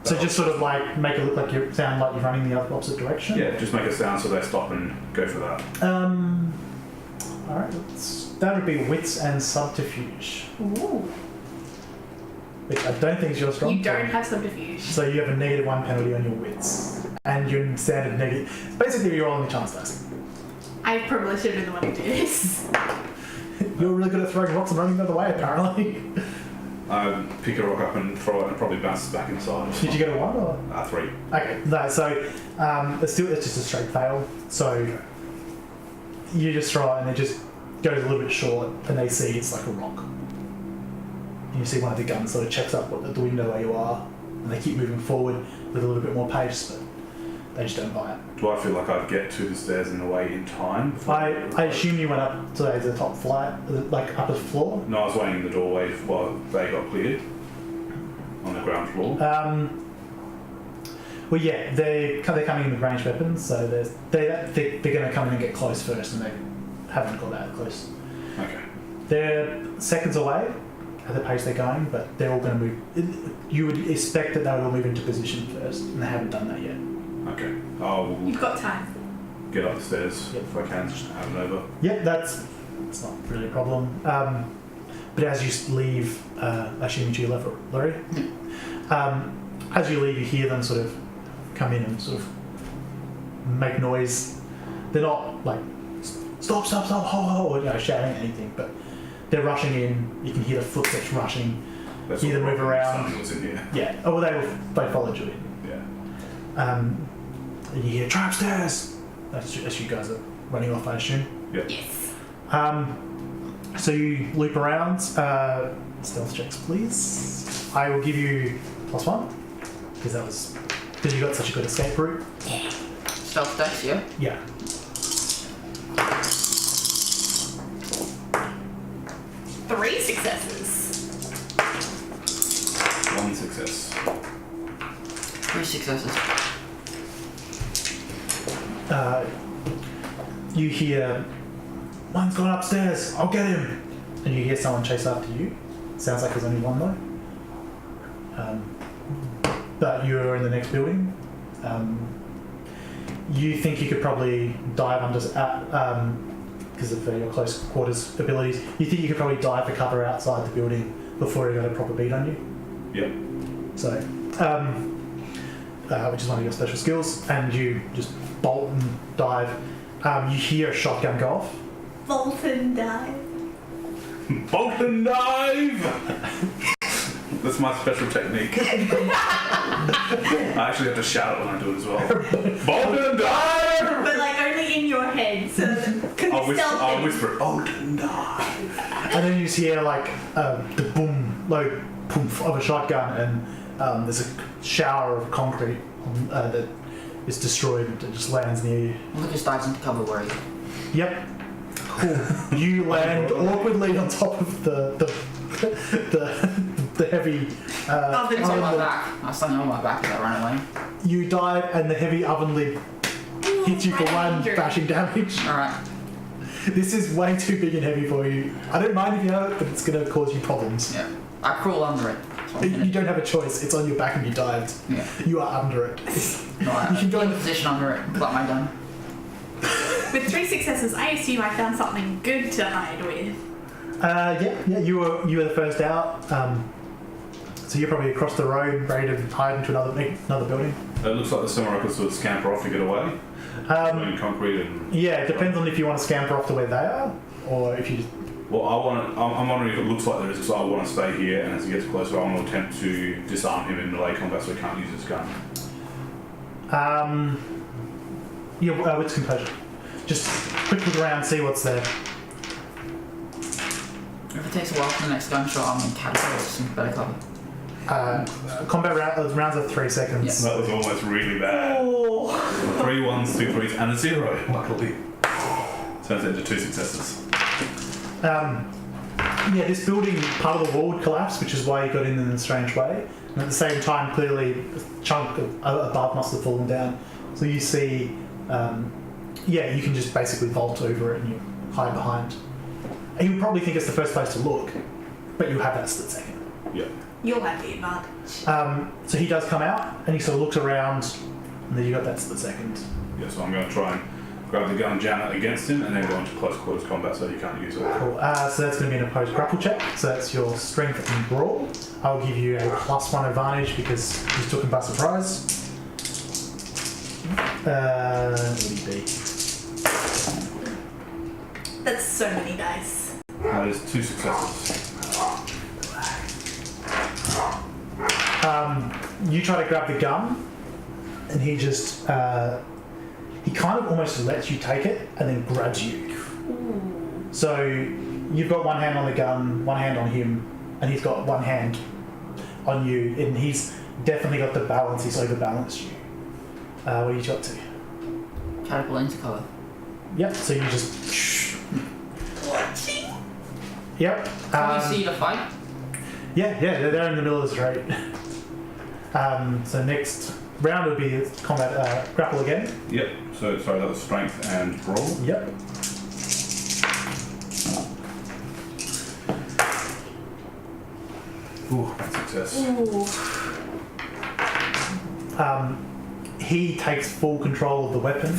So just sort of like make it look like you sound like you're running the opposite direction. Yeah, just make a sound so they stop and go for that. All right. That would be wits and subterfuge, Ooh. which I don't think is your strong You don't point. have subterfuge. So you have a -1 penalty on your wits, and your standard negative. Basically, you're rolling the chance dice. I probably should have been the one to do this. You're really good at throwing rocks and running the other way, apparently. I pick a rock up and throw it, and it probably bounces back inside. Did you get a 1 or? 3. Okay, no. So it's just a straight fail. So you just try, and it just goes a little bit short, and they see it's like a rock. And you see one of the guns sort of checks up at the window where you are, and they keep moving forward with a little bit more pace, but they just don't buy it. Do I feel like I'd get to the stairs in the way in time? I assume you went up to the top flight, like upper floor. No, I was waiting in the doorway while they got cleared on the ground floor. Well, yeah, they're coming in with ranged weapons, so they're going to come in and get close first, and they haven't got that close. Okay. They're seconds away at the pace they're going, but they're all going to move. You would expect that they would all move into position first, and they haven't done that yet. Okay. I'll You've got time. get up the stairs Yep. if I can, just have it over. Yeah, that's not really a problem. But as you leave, assuming to your left, Laurie, as you leave, you hear them sort of come in and sort of make noise. They're not like stop, ho, or shouting anything, but they're rushing in. You can hear the footsteps rushing. That's Either all move right. around. Something was in here. Yeah. Oh, well, they followed you in. Yeah. And you hear try upstairs. As you guys are running off, I assume. Yes. So you loop around. Stealth checks, please. I will give you +1 because you got such a good escape route. Stealth dice, yeah? Yeah. Three successes. 1 success. 3 successes. You hear one's gone upstairs. I'll get him. and you hear someone chase after you. Sounds like there's only one though. But you're in the next building. You think you could probably dive under, because of your close quarters abilities, you think you could probably dive for cover outside the building before you got a proper beat on you. Yep. So, which is one of your special skills, and you just bolt and dive. You hear a shotgun go off. Bolt and dive. Bolt and dive! That's my special technique. I actually have to shout it when I do it as well. Bolt and dive! But like only in your head, so because I'll stealthy. whisper, bolt and dive. And then you just hear like the boom, like poof of a shotgun, and there's a shower of concrete that is destroyed and it just lands near you. Lucas dives into cover where he is. Yep. Cool. You land awkwardly on top of the heavy. Oh, the It's on my oven back. I was standing on my back as I ran away. lid. You dive, and the heavy oven lid hits you for one 500. bashing damage. Alright. This is way too big and heavy for you. I don't mind if you have it, but it's going to cause you problems. Yeah. I crawl under it. So You don't have a choice. It's on your back and you dived. Yeah. You are under it. No, I You can go in in a position under it. Got my gun. With 3 successes, I assume I found something good to hide with. Yeah. You were the first out. So you're probably across the road, ready to hide into another building. It looks like there's somewhere I could sort of scamper off to get away. Between concrete and... Yeah, it depends on if you want to scamper off to where they are, or if you just... Well, I'm wondering if it looks like there is, because I want to stay here, and as he gets closer, I want to attempt to disarm him in melee combat so he can't use his gun. Yeah, wits composure. Just quick look around, see what's there. If it takes a while for the next gunshot, I'm in catapult some better cover. Combat rounds are 3 seconds. Yes. That was almost really bad. Oh. 3 1s, 2 3s, and a 0, luckily. Turns into 2 successes. Yeah, this building, part of the wall would collapse, which is why you got in a strange way. And at the same time, clearly, a chunk above must have fallen down. So you see, you can just basically vault over it and you hide behind. And you probably think it's the first place to look, but you have that split second. Yeah. You'll have the advantage. So he does come out and he sort of looks around, and then you got that split second. Yeah, so I'm going to try and grab the gun, jam it against him, and then go into close quarters combat so he can't use it. Cool. So that's going to be an opposed grapple check. So that's your strength and brawl. I'll give you a +1 advantage because you took him by surprise. What would he be? That's so many dice. That is 2 successes. You try to grab the gun, and he just he kind of almost lets you take it and then grabs you. Ooh. So you've got one hand on the gun, one hand on him, and he's got one hand on you, and he's definitely got the balance. He's overbalanced you. What are you got to? Catapult into cover. Yep. So you just. Watching. Yep. Can we see the fight? Yeah, they're in the middle of the street. So next round would be combat grapple again. Yep, so sorry, that was strength and brawl. Yep. Ooh, success. Ooh. He takes full control of the weapon,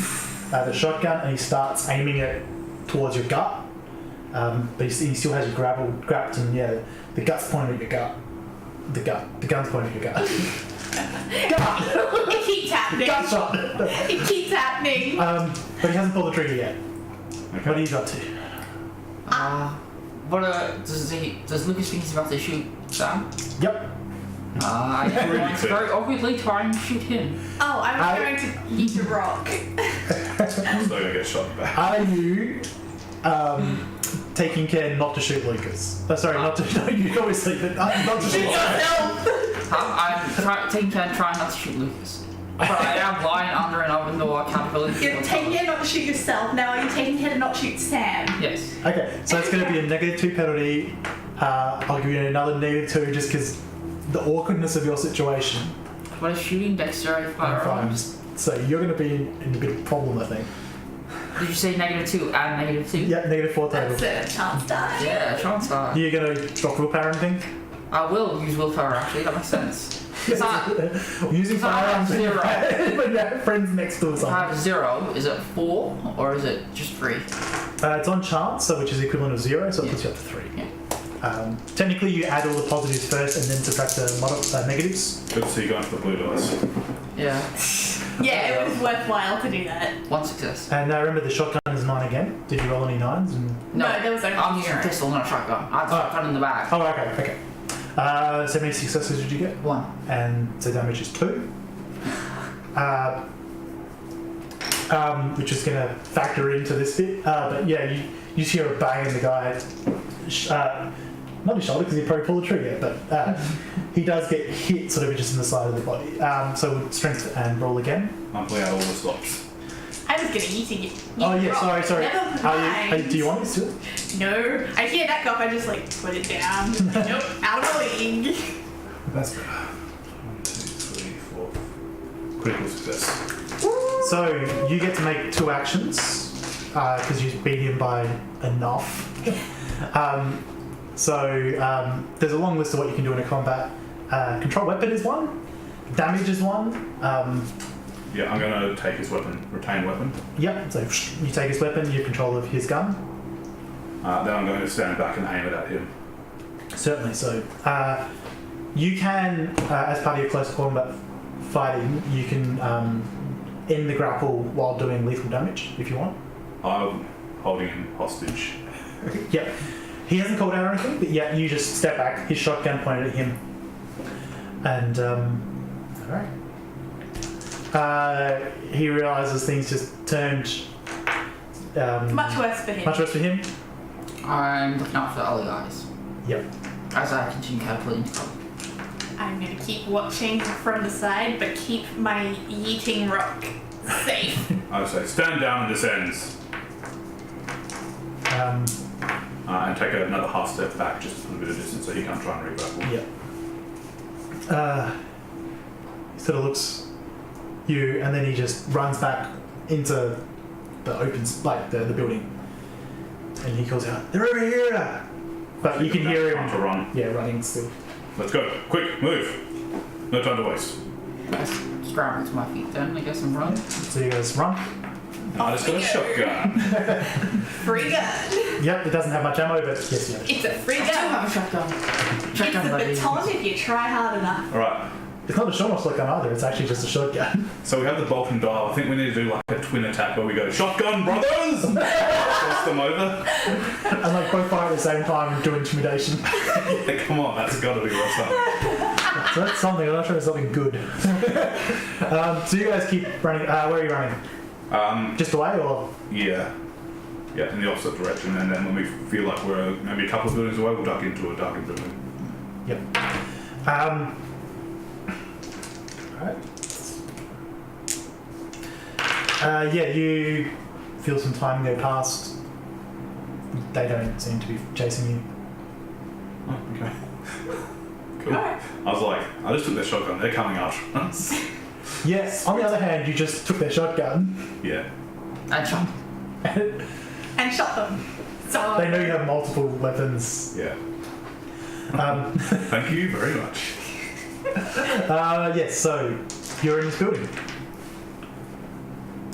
the shotgun, and he starts aiming it towards your gut. But he still has you grabbed, and the gut's pointing at your gut. The gun's pointing at your gut. Gut! It keeps happening. Gut shot! It keeps happening. But he hasn't pulled the trigger yet. Okay. What are you got to? Does Lucas think he's about to shoot Sam? Yep. I very awkwardly try and shoot him. Oh, I was going to eat a rock. I'm still going to get shot back. Are you taking care not to shoot Lucas? Not to. No, you obviously, but not to shoot. Shoot yourself. I'm taking care and trying not to shoot Lucas. But I am lying under an oven door capability. You're taking care not to shoot yourself. Now are you taking care to not shoot Sam? Yes. Okay, so it's going to be a -2 penalty. I'll give you another -2 just because the awkwardness of your situation. But a shooting dexterity I'm fine. firearms. So you're going to be in a bit of a problem, I think. Did you say -2 and -2? Yep, -4 total. That's a chance die. Yeah, chance die. You're going to drop willpower and anything? I will use willpower actually, that makes sense. Because Using firearms when zero. when you have friends next to us. I have 0. Is it 4 or is it just 3? It's on chance, so which is the equivalent of 0, so it puts you up to 3. Yeah. Technically, you add all the positives first and then subtract the negatives. Good to see you going for the blue dice. Yeah. Yeah, it was worthwhile to do that. 1 success. And remember, the shotgun is 9 again. Did you roll any 9s? No, there was only I'm using a 0. pistol, not a shotgun. I had a shotgun in the back. Oh, okay. So how many successes did you get? 1. And so damage is 2. Which is going to factor into this bit. But yeah, you just hear a bang in the guy. Not his shoulder, because he probably pulled the trigger, but he does get hit sort of just in the side of the body. So strength and roll again. I'm pulling out all the stops. I was gonna eat it. Oh yeah, sorry. Never mind. Do you want me to? No, I hear that cough. I just like put it down. Nope, out of the league. That's better. 1, 2, 3, 4. Critical success. So you get to make 2 actions because you beat him by enough. There's a long list of what you can do in a combat. Control weapon is 1. Damage is 1. Yeah, I'm going to take his weapon, retain weapon. Yep. So you take his weapon, you have control of his gun. Then I'm going to stand back and aim it at him. Certainly. So you can, as part of your close combat fighting, you can end the grapple while doing lethal damage if you want. I'm holding him hostage. Yep. He hasn't called out or anything, but yeah, you just step back, his shotgun pointed at him. And, alright. He realises things just turned... Much worse for him. Much worse for him? I'm looking out for the other guys. Yep. As I continue catapulting to cover. I'm gonna keep watching from the side, but keep my yeeting rock safe. I would say, stand down and descends. And take another half step back just to put a bit of distance so he can't try and re-grapple. Yep. He sort of looks you, and then he just runs back into the open, like the building. And he calls out, "They're over here!" But you can hear Time to him. run. Yeah, running still. Let's go. Quick, move. No time to waste. I scramble to my feet then, I guess, and run. So you guys run. I just got a shotgun. Free gun. Yep, it doesn't have much ammo, but yes, you have it. It's a free I do gun. have a shotgun. It's a baton if you try hard enough. Alright, It's not a shotgun shotgun either, it's actually just a shotgun. so we have the Bolton dial. I think we need to do like a twin attack where we go, shotgun brothers! Cross them over. And like both fire at the same time and do intimidation. Yeah, come on, that's got to be awesome. So that's something, I'm not sure it's something good. So you guys keep running, where are you running? Just away or? Yeah, in the opposite direction, and then when we feel like we're maybe a couple of buildings away, we'll duck into a darkened building. Yep. Alright. Yeah, you feel some time go past. They don't seem to be chasing you. Oh, okay. Cool. I was like, I just took their shotgun, they're coming after us. Yes, on the other hand, you just took their shotgun. Yeah. And shot. And shot them. So They know you have multiple weapons. Yeah. Um, Thank you very much. yes, so you're in this building.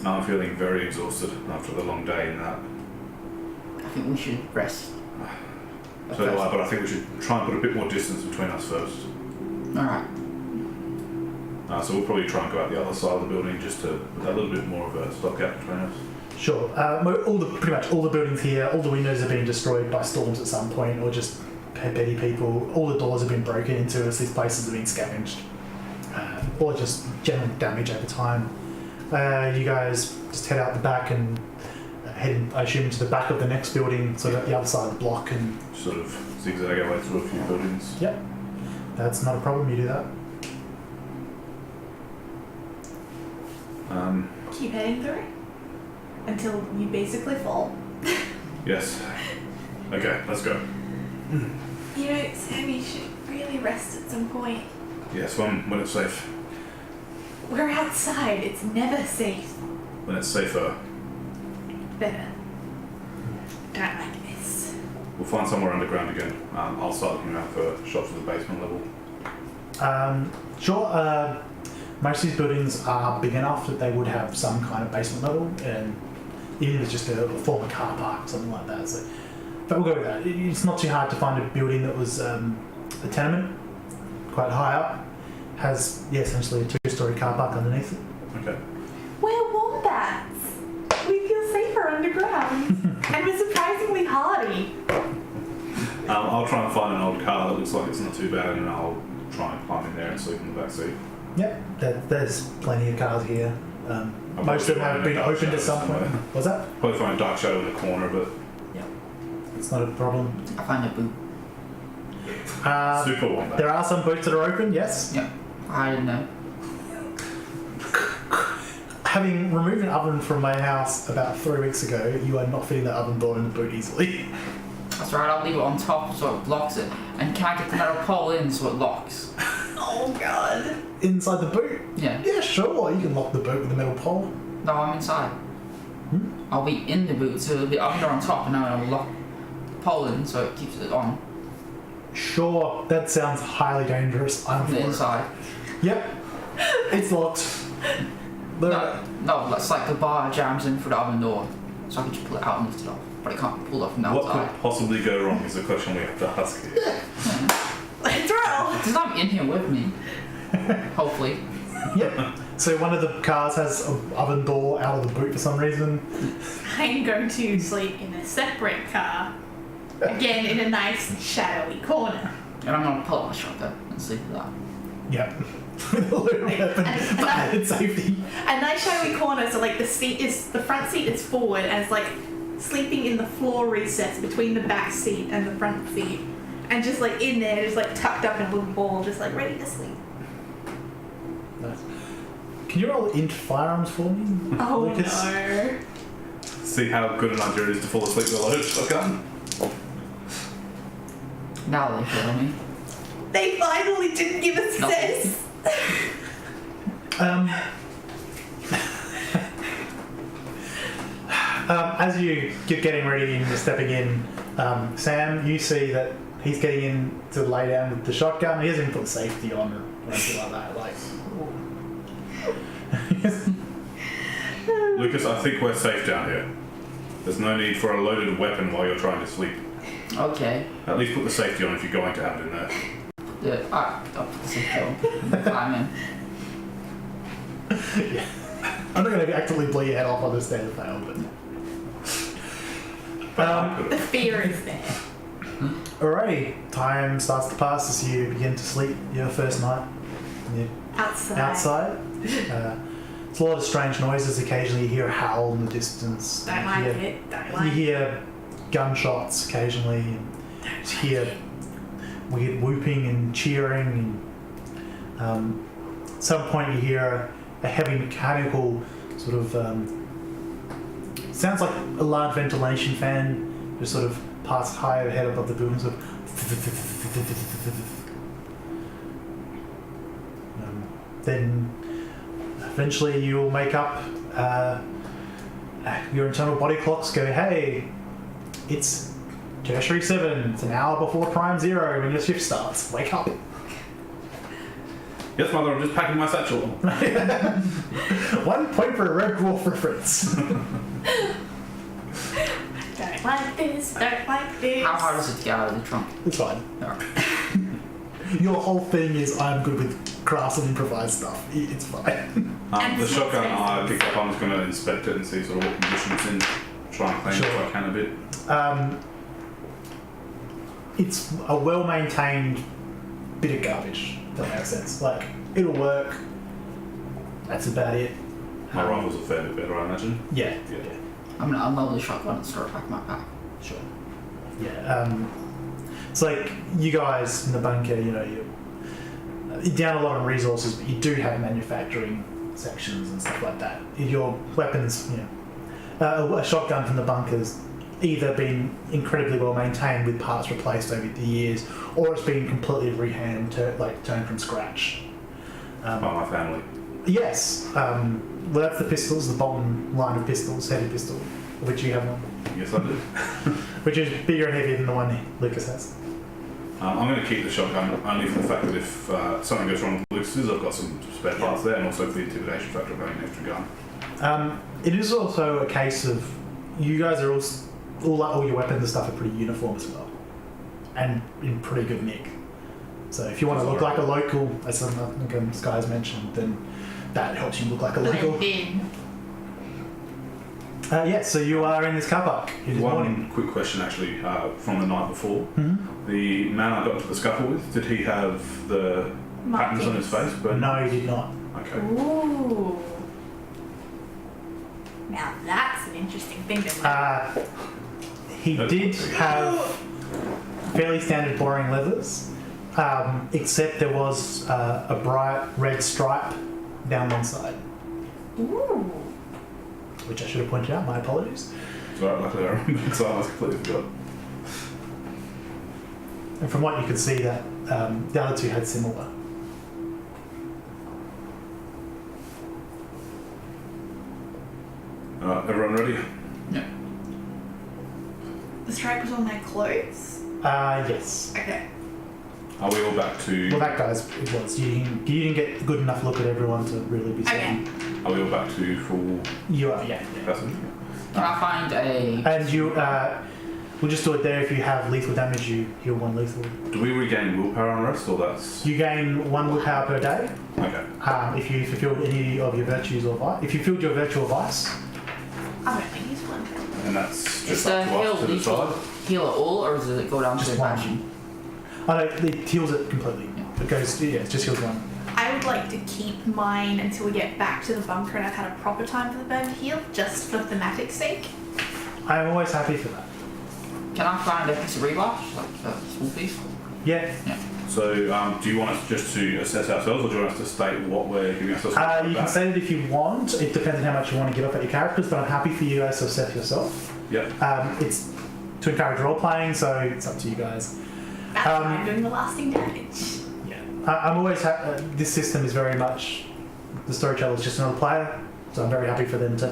I'm feeling very exhausted after the long day in that. I think we should rest. So do I, but I think we should try and put a bit more distance between us first. Alright. So we'll probably try and go out the other side of the building just to put a little bit more of a stopgap between us. Sure. Pretty much all the buildings here, all the windows have been destroyed by storms at some point, or just petty people. All the doors have been broken into as these places have been scavenged, or just general damage over time. You guys just head out the back and head, I assume, to the back of the next building, sort of at the other side of the block, and Sort of zigzag our way through a few buildings. yep, that's not a problem. You do that. keep heading through until you basically fall. Yes. Okay, let's go. You know, Sam, you should really rest at some point. Yes, when it's safe. We're outside. It's never safe. When it's safer. better. Don't like this. We'll find somewhere underground again. I'll start looking around for shops at the basement level. Sure. Most of these buildings are big enough that they would have some kind of basement level, and even if it's just a former car park or something like that. So, but we'll go with that. It's not too hard to find a building that was a tenement, quite high up, has essentially a 2-story car park underneath it. Okay. We're wombats. We feel safer underground. And we're surprisingly hardy. I'll try and find an old car that looks like it's not too bad, and I'll try and climb in there and sleep in the back seat. Yep, there's plenty of cars here. Most of them have been opened at some point. What's that? Probably find a dark shadow in the corner, but It's not a problem. I find a boot. super wombat. There are some boots that are open, yes. Yeah. I didn't know. Having removed an oven from my house about 3 weeks ago, you are not fitting that oven door in the boot easily. That's right, I'll leave it on top so it blocks it. And can I get the metal pole in so it locks? Oh god. Inside the boot? Yeah. Yeah, sure. You can lock the boot with a metal pole. No, I'm inside. I'll be in the boot, so it'll be under on top, and then I'll lock the pole in so it keeps it on Sure, that sounds highly dangerous. I'm from for the it. inside. Yep, it's locked. No, that's like the bar jams in for the oven door, so I can just pull it out and lift it off. But I can't pull it from the What outside. could possibly go wrong is the question we have to ask here. Let's roll. Because I'm in here with me. Hopefully. Yep. So one of the cars has an oven door out of the boot for some reason. I'm going to sleep in a separate car. Again, in a nice shadowy corner. And I'm going to pull out my shotgun and sleep with that. Yep. With a little weapon for added safety. A nice shadowy corner, so like the front seat is forward and it's like sleeping in the floor recess between the back seat and the front seat. And just like in there, just like tucked up in a little ball, just like ready to sleep. Nice. Can you roll into firearms for me, Oh Lucas? no. See how good an idea it is to fall asleep with a loaded shotgun? Now they kill me. They finally didn't give us No. success. As you're getting ready and you're stepping in, Sam, you see that he's getting in to lay down with the shotgun. He hasn't even put safety on or anything like that. Like, Lucas, I think we're safe down here. There's no need for a loaded weapon while you're trying to sleep. Okay. At least put the safety on if you're going to have it in there. I'll put the safety on. Climb in. yeah. I'm not going to actively blow your head off on this stand of fail, but. The fear is there. Alrighty, time starts to pass as you begin to sleep your first night. You're outside. It's a lot of strange noises. Occasionally you hear a howl in the distance. Don't like it. Don't like You it. hear gunshots occasionally. And you hear weird whooping and cheering. And at some point you hear a heavy mechanical sort of sounds like a large ventilation fan just sort of passed high overhead above the building. Sort of then eventually you will make up. Your internal body clocks go, hey, it's tertiary 7. It's an hour before prime 0 when your shift starts. Wake up. Yes, Mother, I'm just packing my satchel. 1 point for a Red Dwarf reference. Don't like this. Don't like this. How hard is it to get out of the trunk? It's fine. No. Your whole thing is I'm good with crafts and improvised stuff. It's fine. And The it's shotgun not I picked up, I'm just going to inspect it and see sort of what condition it's in. Try and clean it if I can a bit. It's a well-maintained bit of garbage. If that makes sense. Like, it'll work. That's about it. My rifle's a fair bit better, I imagine. Yeah. Yeah. I'm going to unload the shotgun and start back my pack. Sure. Yeah. It's like you guys in the bunker, you know, you're down a lot on resources, but you do have manufacturing sections and stuff like that. Your weapons, you know, a shotgun from the bunker's either been incredibly well maintained with parts replaced over the years, or it's been completely turned from scratch. By my family. Yes. Well, that's the pistols, the Bolton line of pistols, heavy pistol. which you have one, Yes, I do. which is bigger and heavier than the one Lucas has. I'm going to keep the shotgun only for the fact that if something goes wrong with Lucas's, I've got some spare parts there, and also for the intimidation factor of having an extra gun. It is also a case of you guys are all your weapons and stuff are pretty uniform as well, and in pretty good nick. So if you want to look like a local, as I think Skye's mentioned, then that helps you look like a local. Blend in. Yeah, so you are in this car park. It is morning. One quick question, actually, from the night before. Mm-hmm. The man I got into the scuffle with, did he have the patterns on his face? But No, he did not. Okay. Ooh. Now that's an interesting thing to know. He did have fairly standard boring leathers, except there was a bright red stripe down one side, Ooh. which I should have pointed out. My apologies. It's alright, luckily I remember because I was completely forgot. And from what you could see, that the other two had similar. Everyone ready? Yeah. The stripe was on their clothes? Yes. Okay. Are we all back to... Well, that guy's it was. You didn't get a good enough look at everyone to really be certain. Okay. Are we all back to full You are, yeah. person? Can I find a... And you, we'll just do it there. If you have lethal damage, you heal one lethal. Do we regain willpower on rest, or that's... You gain 1 willpower per day. Okay. If you fulfilled any of your virtues or vice. If you filled your virtual vice. I don't think he's one. And that's Is just the up to heal us to lethal decide? heal at all, or does it go down Just to one. passion? Oh no, it heals it completely. It goes, yeah, it just heals 1. I would like to keep mine until we get back to the bunker and I've had a proper time for the burn to heal, just for thematic sake. I'm always happy for that. Can I find a piece of rebar? Like a small piece? Yeah. Yeah. So, do you want us just to assess ourselves, or do you want us to state what we're giving ourselves? You can say it if you want. It depends on how much you want to give up at your characters, but I'm happy for you guys to assess yourself. Yep. It's to encourage role playing, so it's up to you guys. That's why I'm doing the lasting damage. Yeah. I'm always this system is very much the storyteller is just another player, so I'm very happy for them to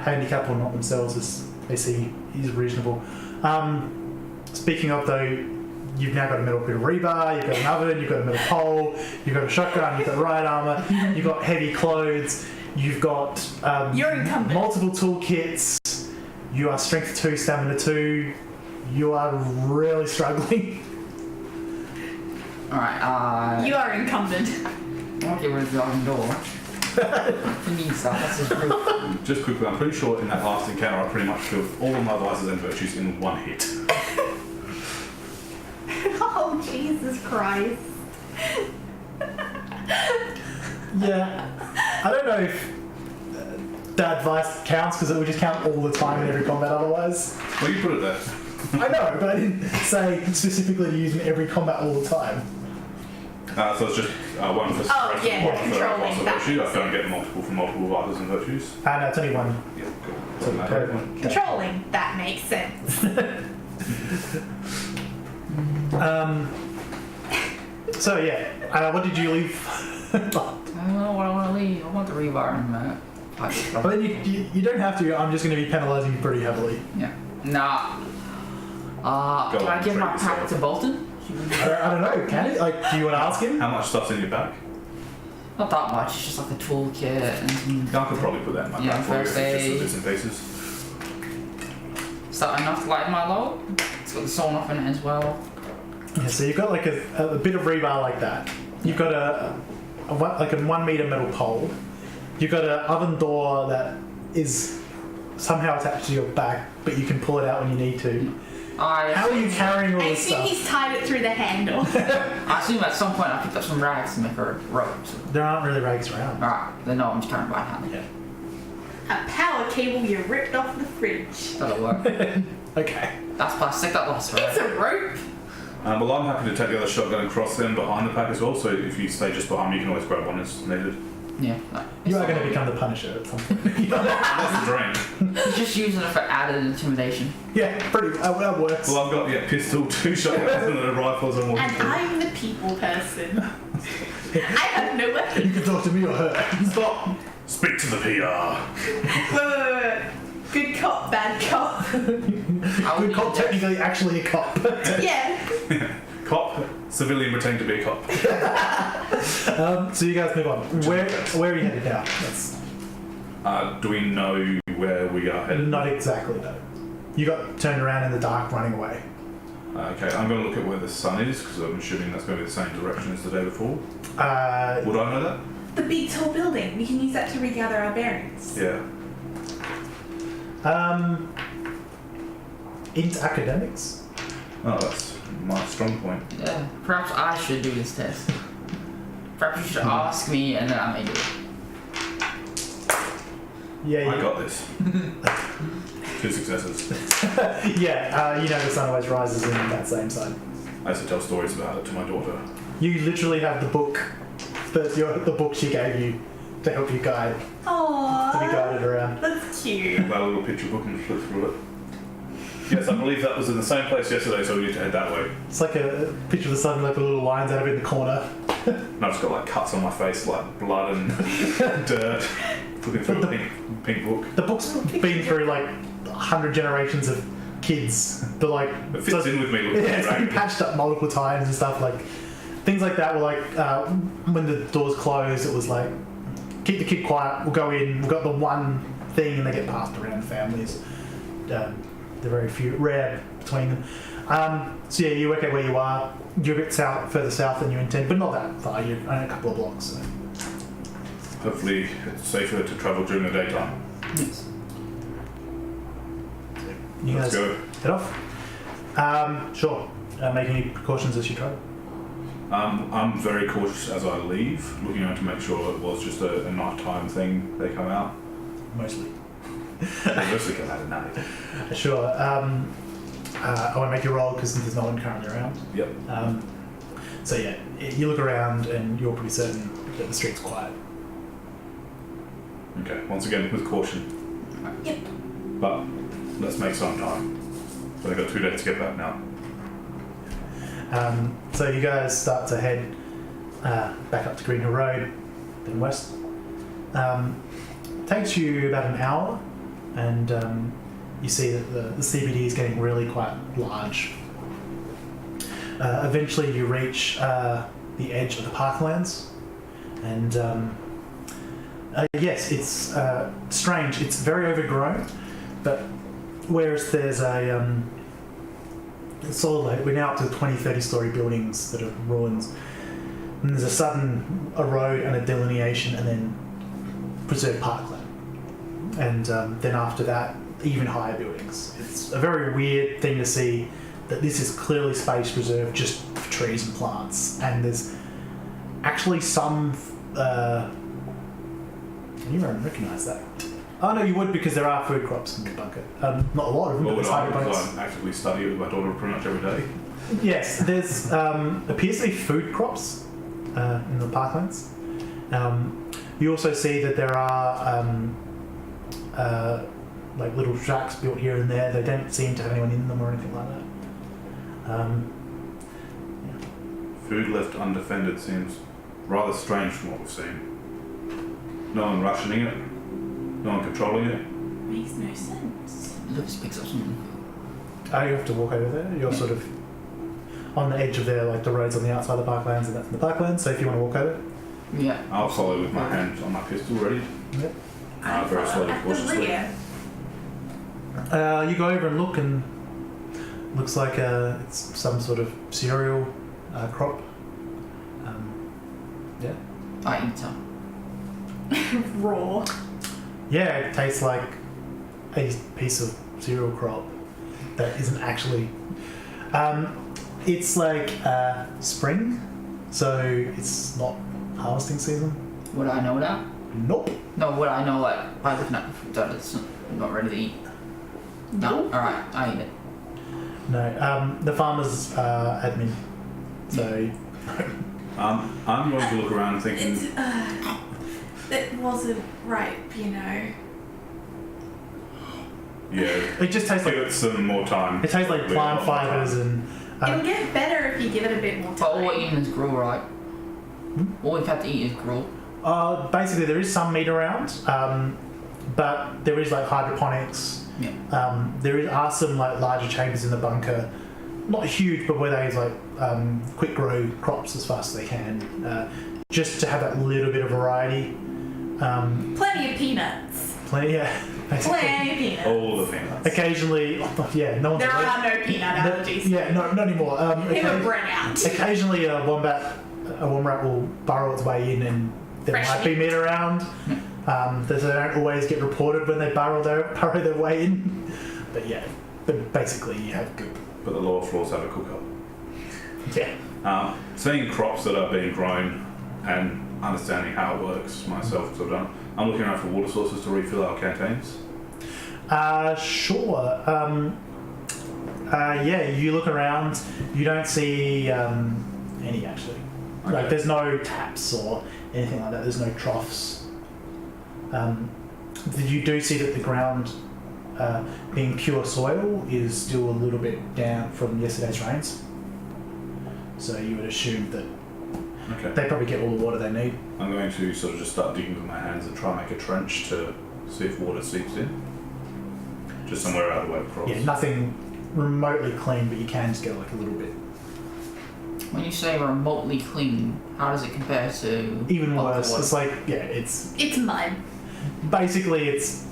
handicap or not themselves as they see is reasonable. Speaking of though, you've now got a metal bit of rebar, you've got an oven, you've got a metal pole, you've got a shotgun, you've got riot armor, you've got heavy clothes, you've got You're incumbent. multiple toolkits, you are strength 2, stamina 2, you are really struggling. Alright, You are incumbent. I'll get rid of the oven door. Who needs that? That's his roof. Just quickly, I'm pretty sure in that last encounter I pretty much filled all of my vices and virtues in 1 hit. Oh, Jesus Christ. Yeah. I don't know if that advice counts because it would just count all the time in every combat otherwise. Well, you put it there. I know, but I didn't say specifically to use in every combat all the time. So it's just one for Oh, yeah, one for controlling loss of that virtue. I makes don't get multiple for multiple vices and virtues. No, it's only one. Yeah, cool. So Doesn't matter. Controlling, that makes sense. So yeah, what did you leave? I don't know what I want to leave. I want the rebar in that. Well, then you don't have to. I'm just going to be penalising you pretty heavily. Yeah. Nah. Go Can I on, give my treat pack yourself. to Bolton? I don't know. Can it? Like, do you want to ask him? How much stuff's in your bag? Not that much. It's just like a toolkit and some... I could probably put that in my Yeah, bag for you if first it's just aid. the bits and pieces. Is that enough to lighten my load? It's got the sawn off in it as well. Yeah. So you've got like a bit of rebar like that. You've got a 1 meter metal pole. You've got an oven door that is somehow attached to your back, but you can pull it out when you need to. How are you carrying all I this assume stuff? he's tied it through the handle. I assume at some point I picked up some rags to make a rope. So. There aren't really rags around. Alright, then no, I'm just carrying by hand. Yeah. A power cable you ripped off the fridge. That'll work. Okay. That's plastic, that lasts It's forever. a rope. Well, I'm happy to take the other shotgun and cross them behind the pack as well, so if you stay just behind me, you can always grab one as needed. Yeah. No, You are going to become the Punisher at some point. That's the dream. He's just using it for added intimidation. Yeah, pretty. That works. Well, I've got pistol, 2 shotguns, and a rifle, so I'm walking And through. I'm the people person. I have no You weapon. can talk to me or her. Stop! Speak to the PR. Wait. Good cop, bad cop. Good cop, technically actually a cop. Yeah. Cop, civilian pretending to be a cop. So you guys move on. Where are you headed now? That's Do we know where we are headed? not exactly though. You got turned around in the dark running away. Okay, I'm going to look at where the sun is because I'm assuming that's going to be the same direction as the day before. Would I know that? The big tall building. We can use that to regather our bearings. Yeah. Into academics. Oh, that's my strong point. Yeah, perhaps I should do this test. Perhaps you should ask me and then I may do it. Yeah, I got this. 2 successes. yeah. You know the sun always rises in that same side. I used to tell stories about it to my daughter. You literally have the book, the book she gave you to help you guide, to be Aww. guided around. That's cute. That little picture book and flip through it. Yes, I believe that was in the same place yesterday, so we need to head that way. It's like a picture of the sun, like the little lines out of it in the corner. And I've just got like cuts on my face, like blood and dirt. Looking through a pink book. The book's been through like 100 generations of kids. But like It fits in with me looking yeah, it's been ragged. patched up multiple times and stuff. Like things like that were like when the doors closed, it was like keep the kid quiet. We'll go in. We've got the one thing, and they get passed around families. They're very few, rare between them. So yeah, you work out where you are. You're a bit further south than you intend, but not that far. You're only a couple of blocks. So. Hopefully it's safer to travel during the daytime. Yes. You Let's guys go. head off. Sure. Make any precautions as you travel. I'm very cautious as I leave, looking out to make sure it was just a nighttime thing. They come out. Mostly. They mostly come out at night. Sure. I won't make you roll because there's no one currently around. Yep. So yeah, you look around and you're pretty certain that the street's quiet. Okay. Once again, with caution. Yep. But let's make some time. So I've got 2 days to get back now. So you guys start to head back up to Green Hill Road, then west. Takes you about an hour, and you see that the CBD is getting really quite large. Eventually you reach the edge of the parklands, and yes, it's strange. It's very overgrown, but whereas there's a solid, we're now up to 20-30 story buildings that are ruins, and there's a road and a delineation, and then preserved parkland, and then after that even higher buildings. It's a very weird thing to see that this is clearly space reserved just for trees and plants, and there's actually some you won't recognise that. Oh no, you would, because there are food crops in the bunker. Not a lot of them, What but would there's I? hydroponics. Because I actively study it with my daughter pretty much every day. Yes, there's appears to be food crops in the parklands. You also see that there are like little shacks built here and there. They don't seem to have anyone in them or anything like that. Food left undefended seems rather strange from what we've seen. No one rationing it, no one controlling it. Makes no sense. Lewis picks up something. Oh, you have to walk over there. You're sort of on the edge of there, like the roads on the outside of the parklands, and that's in the parklands. So if you want to walk over, Yeah. I'll follow with my hand on my pistol ready. yep. Very slowly, At the cautiously. rear. You go over and look, and looks like it's some sort of cereal crop. Yeah. I eat some. Raw. Yeah, it tastes like a piece of cereal crop that isn't actually. It's like spring, so it's not harvesting season. Would I know that? Nope. No, would I know like by looking at the fruit that it's not ready to eat? No. Alright, I eat it. No. The farmer's admin. So. I'm going to look around thinking, It's, it wasn't ripe, you know. yeah, It just tastes give like. it some more time. It tastes like plant fibers and. It'll get better if you give it a bit more But all we're time. eating is gruel, right? All we've had to eat is gruel. Basically, there is some meat around, but there is like hydroponics. Yeah. There are some like larger chambers in the bunker, not huge, but where they like quick grow crops as fast as they can, just to have that little bit of variety. Plenty of peanuts. Yeah. Basically. Plenty of peanuts. All the peanuts. Occasionally, yeah, no one's There allergic. are no peanut allergies. Yeah, no, not anymore. They were bred out. Occasionally, a wombat will burrow its way in, and there might Freshly. be meat around. They don't always get reported when they burrow their way in. But yeah, but basically, you have goop. But the lower floors have a cook-up. Yeah. Seeing crops that are being grown and understanding how it works myself, so I'm looking around for water sources to refill our canteens. Sure. Yeah, you look around, you don't see any actually. Okay. Like, there's no taps or anything like that. There's no troughs. You do see that the ground, being pure soil, is still a little bit down from yesterday's rains. So you would assume that Okay. they probably get all the water they need. I'm going to sort of just start digging with my hands and try and make a trench to see if water seeps in. Just somewhere out of the way of crops. Yeah, nothing remotely clean, but you can just get like a little bit. When you say remotely clean, how does it compare to Even other worse, water? it's like, yeah, it's It's mud. basically it's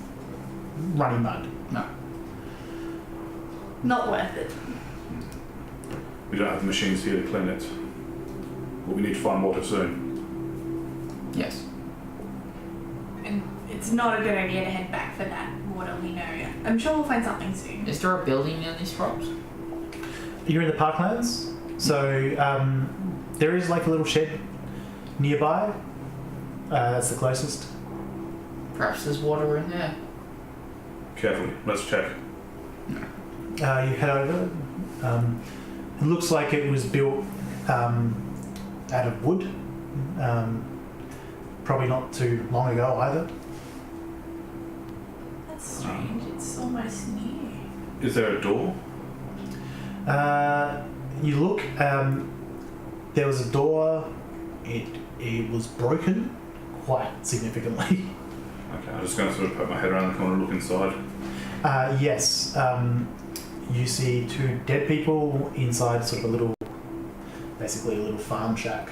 runny mud. No. Not worth it. We don't have the machines here to clean it. But we need to find water soon. Yes. And it's not a good idea to head back for that water, we know. I'm sure we'll find something soon. Is there a building near these crops? You're in the parklands, so there is like a little shed nearby. That's the closest. Perhaps there's water in there. Carefully, let's check. You head over. It looks like it was built out of wood. Probably not too long ago either. That's strange. It's almost new. Is there a door? You look. There was a door. It was broken quite significantly. Okay, I'm just going to sort of poke my head around the corner and look inside. Yes. You see two dead people inside sort of a little, basically a little farm shack.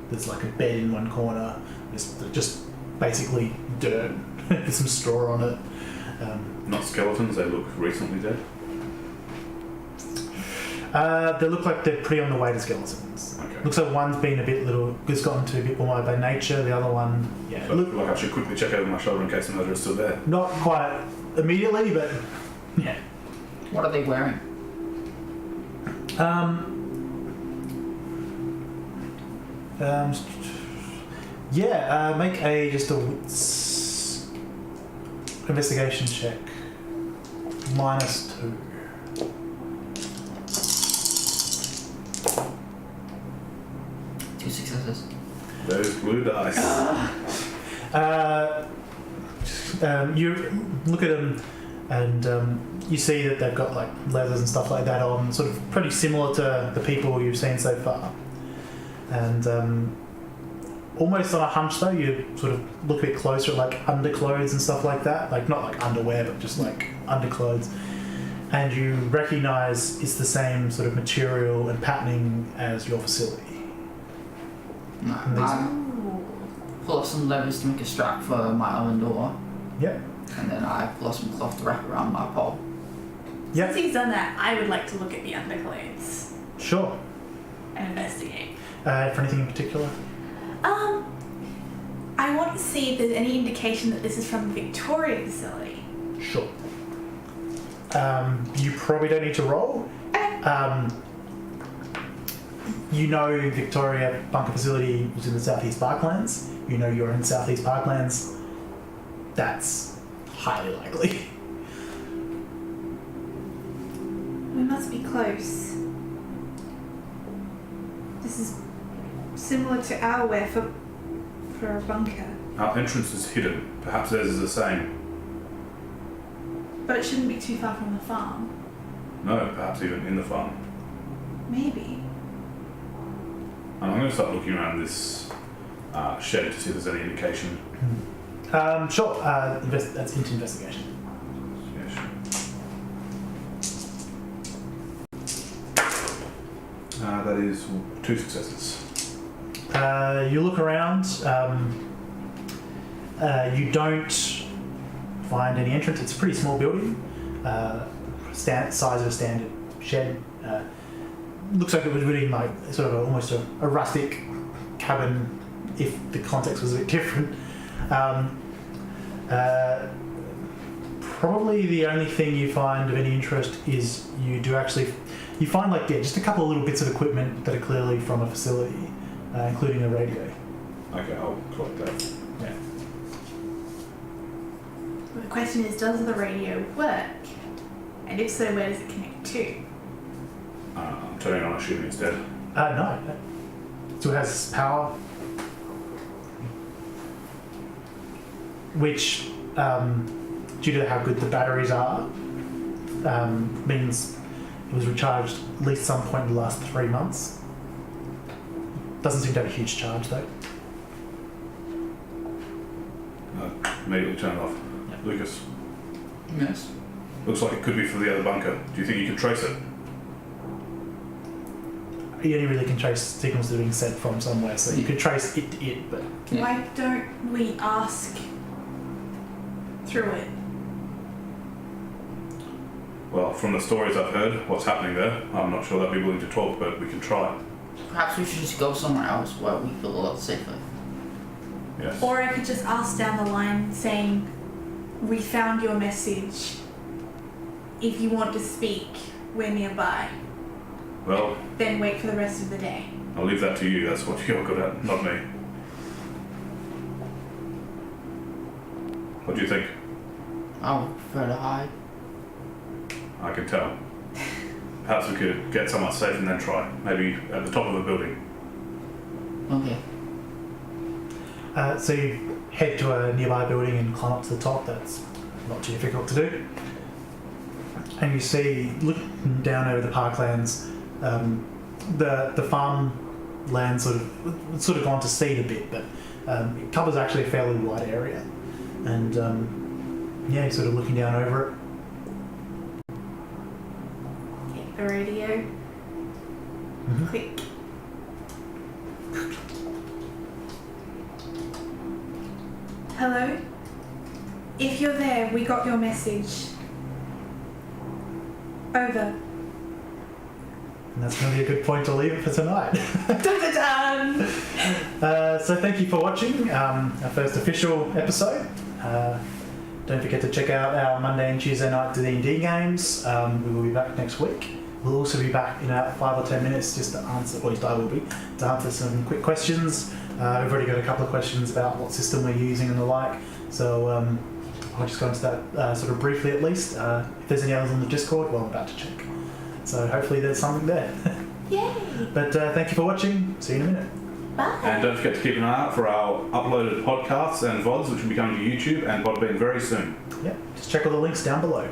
There's like a bed in one corner. There's just basically dirt with some straw on it. Not skeletons, they look recently dead. They look like they're pretty on the way to skeletons. Okay. Looks like one's been has gotten to a bit more by nature. The other one, yeah, So I feel like I should quickly check over my shoulder in case the murderer is still there. not quite immediately, but yeah. What are they wearing? Make just a wits investigation check. -2. 2 successes. Those blue dice. You look at them and you see that they've got like leathers and stuff like that on, sort of pretty similar to the people you've seen so far. And almost on a hunch though, you sort of look a bit closer at like underclothes and stuff like that. Like not like underwear, but just like underclothes. And you recognise it's the same sort of material and patterning as your facility. No. And these- I pull off some levers to make a strap for my oven door, Yep. and then I pull off some cloth to wrap around my pole. Yep. Since he's done that, I would like to look at the underclothes Sure. and investigate. For anything in particular? I want to see if there's any indication that this is from the Victoria facility. Sure. You probably don't need to roll. Okay. You know Victoria Bunker Facility was in the Southeast Parklands. You know you're in Southeast Parklands. That's highly likely. We must be close. This is similar to our wear for a bunker. Our entrance is hidden. Perhaps theirs is the same. But it shouldn't be too far from the farm. No, perhaps even in the farm. Maybe. And I'm going to start looking around this shed to see if there's any indication. Sure. That's into investigation. Yeah, sure. That is 2 successes. You look around. You don't find any entrance. It's a pretty small building. Size of a standard shed. Looks like it was really like sort of almost a rustic cabin, if the context was a bit different. Probably the only thing you find of any interest is you find just a couple of little bits of equipment that are clearly from a facility, including a radio. Okay, I'll collect that. Yeah. The question is, does the radio work? And if so, where does it connect to? I'm turning on, assuming it's dead. No. So it has power, which, due to how good the batteries are, means it was recharged at least some point in the last 3 months. Doesn't seem to have a huge charge though. Immediately turn it off. Yeah. Lucas, Yes. looks like it could be from the other bunker. Do you think you can trace it? You only really can trace signals that are being sent from somewhere, so you could trace it to it, but Yeah. Why don't we ask through it? Well, from the stories I've heard, what's happening there, I'm not sure they'll be willing to talk, but we can try. Perhaps we should just go somewhere else where we feel a lot safer. Yes. Or I could just ask down the line saying, we found your message. If you want to speak, we're nearby. Well, Then wait for the rest of the day. I'll leave that to you. That's what you're good at, not me. What do you think? I would prefer to hide. I can tell. Perhaps we could get somewhere safe and then try. Maybe at the top of a building. Okay. so you head to a nearby building and climb up to the top. That's not too difficult to do. And you see, looking down over the parklands, the farmland sort of gone to seed a bit, but it covers actually a fairly wide area. And you're sort of looking down over it. Take the radio. Mm-hmm. Click. Hello? If you're there, we got your message. Over. And that's going to be a good point to leave it for tonight. Dun-dun-dun! So thank you for watching our first official episode. Don't forget to check out our Monday and Tuesday night D&D games. We will be back next week. We'll also be back in about 5 or 10 minutes just to answer, or at least I will be, to answer some quick questions. We've already got a couple of questions about what system we're using and the like. So I'll just go into that sort of briefly at least. If there's any others on the Discord, well, I'm about to check. So hopefully there's something there. Yay! But thank you for watching. See you in a minute. Bye! And don't forget to keep an eye out for our uploaded podcasts and VODs, which will be coming to YouTube and Podbean very soon. Yep, just check all the links down below.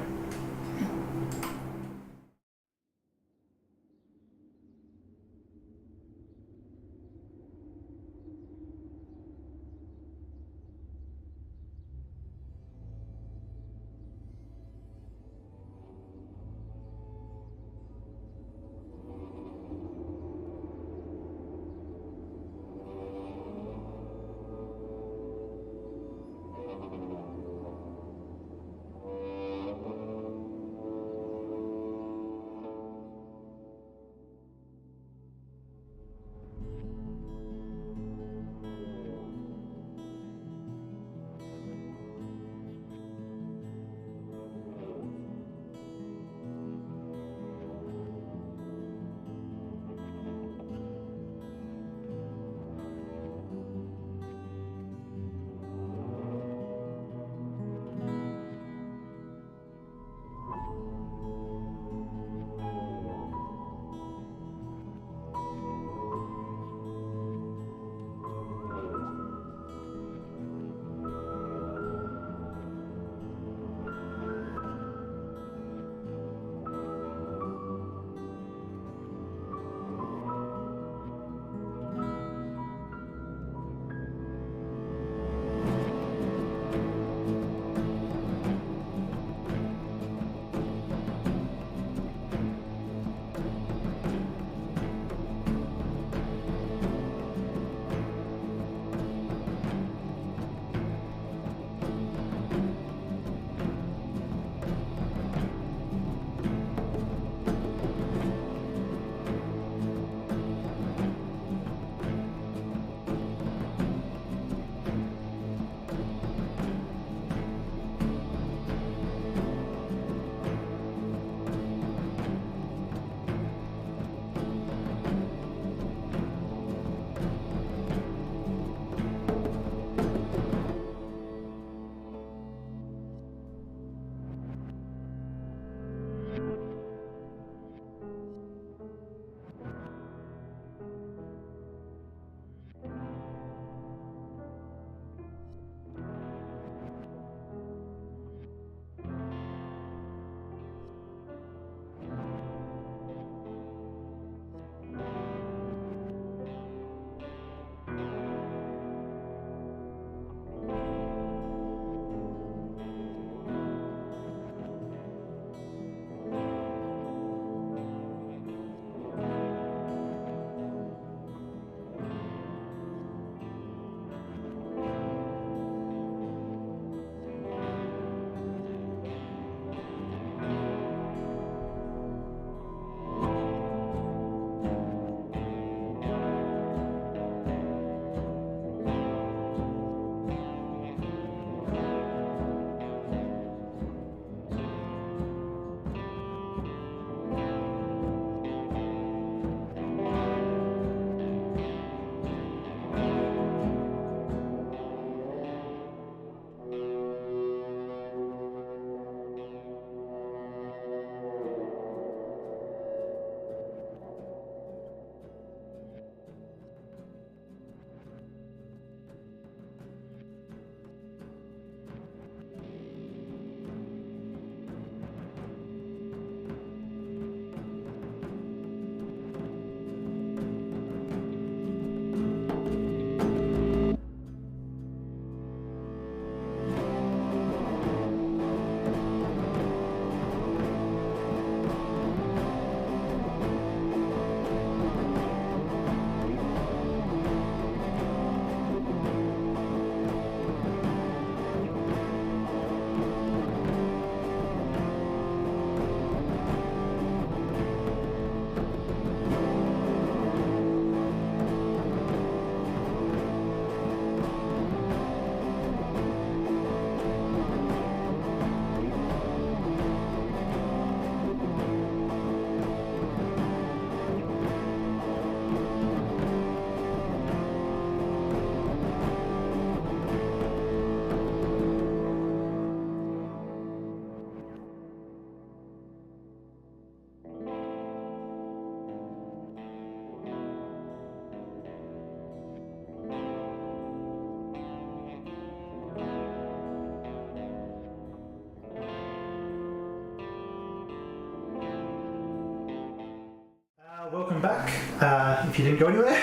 welcome back. If you didn't go anywhere,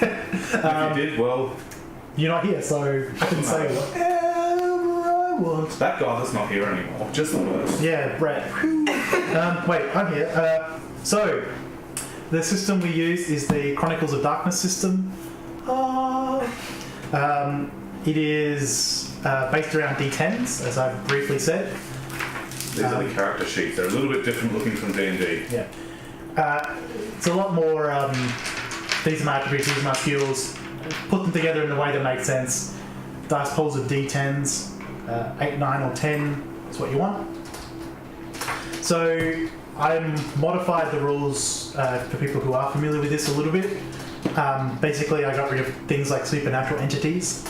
If you did, well, you're not here, so I can say whatever I want. that guy that's not here anymore. Just the worst. Yeah, Brett. Wait, I'm here. So, the system we use is the Chronicles of Darkness system. It is based around D10s, as I briefly said. These are the character sheets. They're a little bit different looking from D&D. Yeah. It's a lot more, these are my attributes, these are my skills. Put them together in a way that makes sense. Dice pools of D10s, 8, 9 or 10 is what you want. So I modified the rules for people who are familiar with this a little bit. Basically I got rid of things like supernatural entities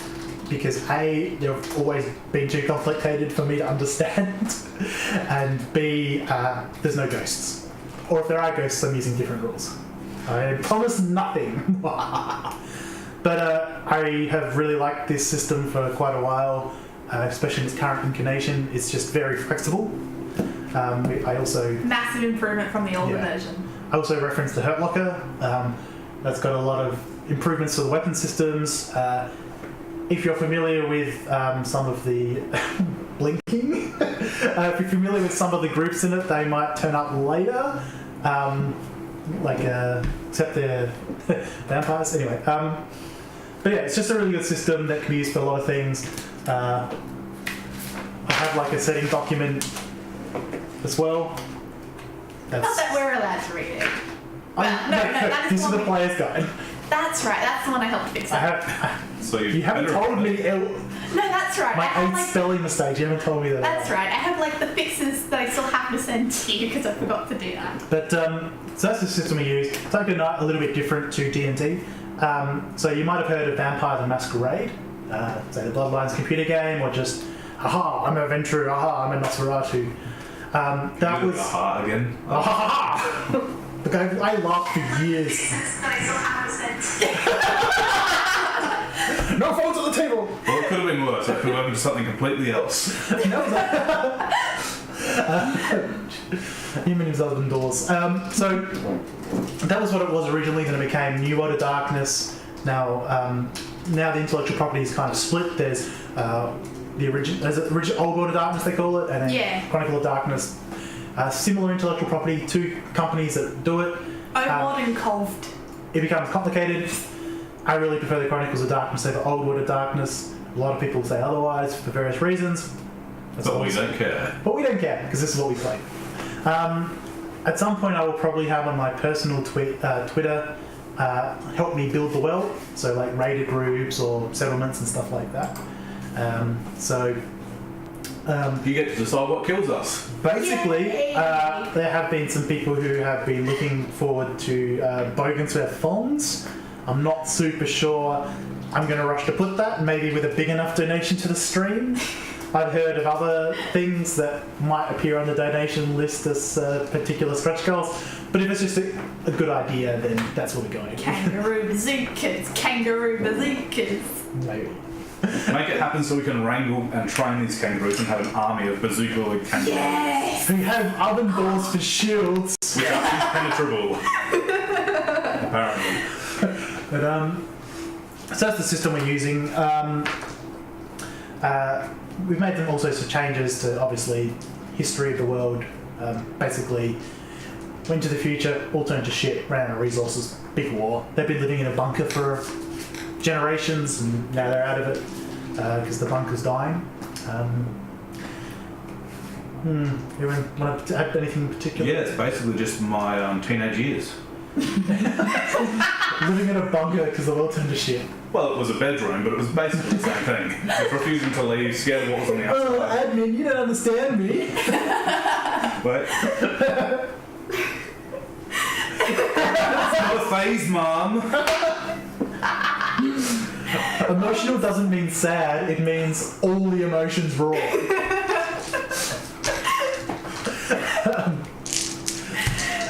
because A, they've always been too complicated for me to understand, and B, there's no ghosts. Or if there are ghosts, I'm using different rules. I promise nothing. But I have really liked this system for quite a while, especially in its current incarnation. It's just very flexible. I also... Massive improvement from the older Yeah. version. I also referenced the Hurt Locker. That's got a lot of improvements to the weapon systems. If you're familiar with some of the blinking, if you're familiar with some of the groups in it, they might turn up later. Except they're vampires. Anyway, but yeah, it's just a really good system that can be used for a lot of things. I have like a setting document as well. Not that we're allowed to read it. Well, no, that is this is one the we- player's guide. That's right, that's the one I helped fix I up. have. So You haven't better told have me it. No, that's right. I my have 8 like spelling mistakes. You haven't told me that. that's right. I have like the fixes that I still have to send to you because I forgot to do that. But so that's the system we use. It's like a little bit different to D&D. So you might have heard of Vampire the Masquerade, say the Bloodlines computer game, or just aha, I'm a Ventrue, aha, I'm a Nosferatu. That You was got a heart again. aha. Look, I laughed for years. No phones on the table. Well, it could have been worse. It could have opened to something completely else. Him and his husband doors. So that was what it was originally. Then it became New World of Darkness. Now the intellectual property is kind of split. There's the original Old World of Darkness they call it, and then Yeah. Chronicle of Darkness. Similar intellectual property, 2 companies that do it. Old and Coved. It becomes complicated. I really prefer the Chronicles of Darkness over Old World of Darkness. A lot of people say otherwise for various reasons. That's But we always- don't care. But we don't care, because this is what we play. At some point I will probably have on my personal Twitter help me build the world, so like raider groups or settlements and stuff like that. You get to decide what kills us. Basically, Yay! there have been some people who have been looking forward to Bogenswear Thongs. I'm not super sure I'm going to rush to put that, maybe with a big enough donation to the stream. I've heard of other things that might appear on the donation list as particular stretch goals, but if it's just a good idea, then that's what we're going with. Kangaroo bazookas. Maybe. Make it happen so we can wrangle and train these kangaroos and have an army of bazooka kangaroos. Yes! We have oven doors for shields. Which are impenetrable. Apparently. But so that's the system we're using. We've made them also some changes to obviously history of the world. Basically, went to the future, all turned to shit, ran out of resources, big war. They've been living in a bunker for generations, and now they're out of it because the bunker's dying. Anyone want to add anything in particular? Yeah, it's basically just my teenage years. Living in a bunker because the world turned to shit. Well, it was a bedroom, but it was basically the same thing. Just refusing to leave, scared of what was on the Oh, outside. admin, you don't understand me. But it's not a phase, Mum. Emotional doesn't mean sad, it means all the emotions raw.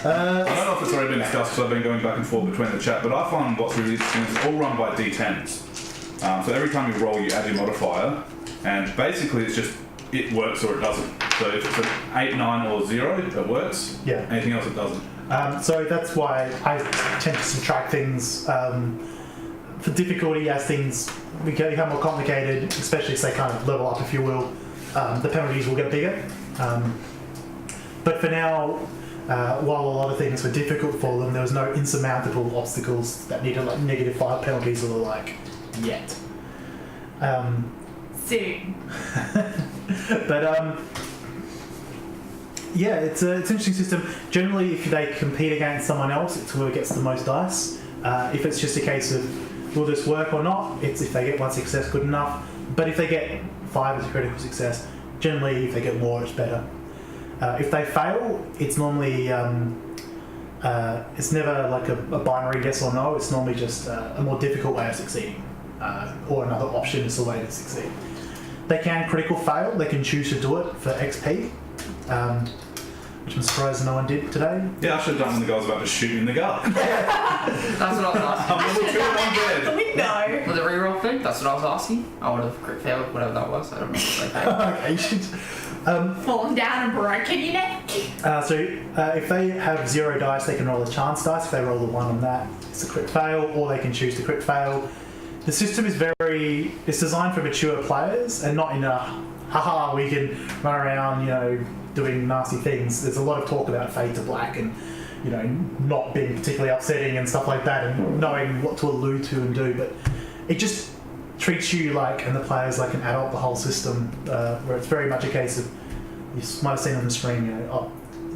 I don't know if it's already been discussed because I've been going back and forth between the chat, but I find what's really interesting is it's all run by D10s. So every time you roll, you add your modifier, and basically it's just it works or it doesn't. So if it's an 8, 9, or 0, it works. Yeah. Anything else, it doesn't. So that's why I tend to subtract things for difficulty as things become more complicated, especially as they kind of level up, if you will. The penalties will get bigger. But for now, while a lot of things were difficult for them, there was no insurmountable obstacles that needed like -5 penalties or the like yet. Soon. But yeah, it's an interesting system. Generally, if they compete against someone else, it's whoever gets the most dice. If it's just a case of will this work or not, it's if they get 1 success, good enough. But if they get 5 as a critical success, generally if they get more, it's better. If they fail, it's normally it's never like a binary yes or no. It's normally just a more difficult way of succeeding, or another option is a way to succeed. They can critical fail. They can choose to do it for XP, which I'm surprised no one did today. Yeah, I should have done when the guy was about to shoot me in the gut. That's what I was asking. I'm level 2 and I'm The dead. window. Was it reroll thing? That's what I was asking. I would have crit failed, whatever that was. I don't know what they failed. Okay, you should. Fallen down and broken your neck. So if they have 0 dice, they can roll a chance dice. If they roll the 1 on that, it's a crit fail, or they can choose to crit fail. The system is it's designed for mature players and not in a haha we can run around, doing nasty things. There's a lot of talk about fade to black and not being particularly upsetting and stuff like that, and knowing what to allude to and do, but it just treats you and the players like an adult, the whole system, where it's very much a case of, you might have seen on the screen,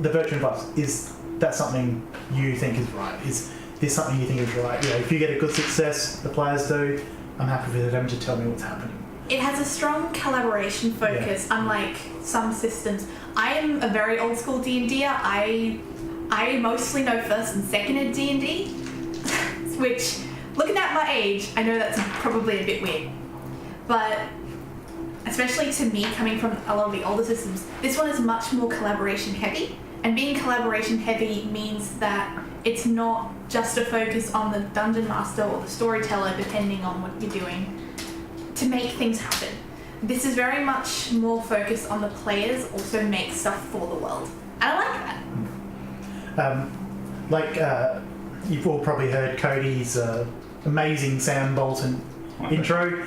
the virtual advice, is that something you think is right? Is this something you think is right? If you get a good success, the players do, I'm happy for them to tell me what's happening. It has a strong collaboration focus, unlike some systems. I am a very old school D&D-er. I mostly know first and second in D&D, which, looking at my age, I know that's probably a bit weird. But especially to me, coming from a lot of the older systems, this one is much more collaboration heavy. And being collaboration heavy means that it's not just a focus on the dungeon master or the storyteller, depending on what you're doing, to make things happen. This is very much more focused on the players also make stuff for the world. And I like that. You've all probably heard Cody's amazing Sam Bolton intro,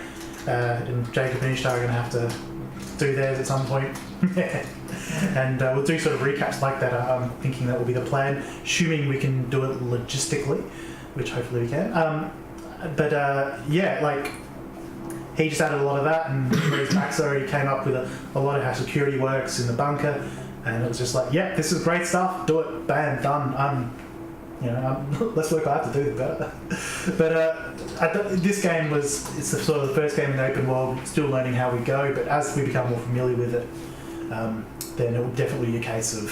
and Jacob and Ishtar are going to have to do theirs at some point. And we'll do sort of recaps like that. I'm thinking that will be the plan, assuming we can do it logistically, which hopefully we can. He just added a lot of that, and his backstory, he came up with a lot of how security works in the bunker, and it was just like, yeah, this is great stuff, do it, bam, done. Less work I have to do, the better. But this game it's the sort of the first game in the open world, still learning how we go, but as we become more familiar with it, then it will definitely be a case of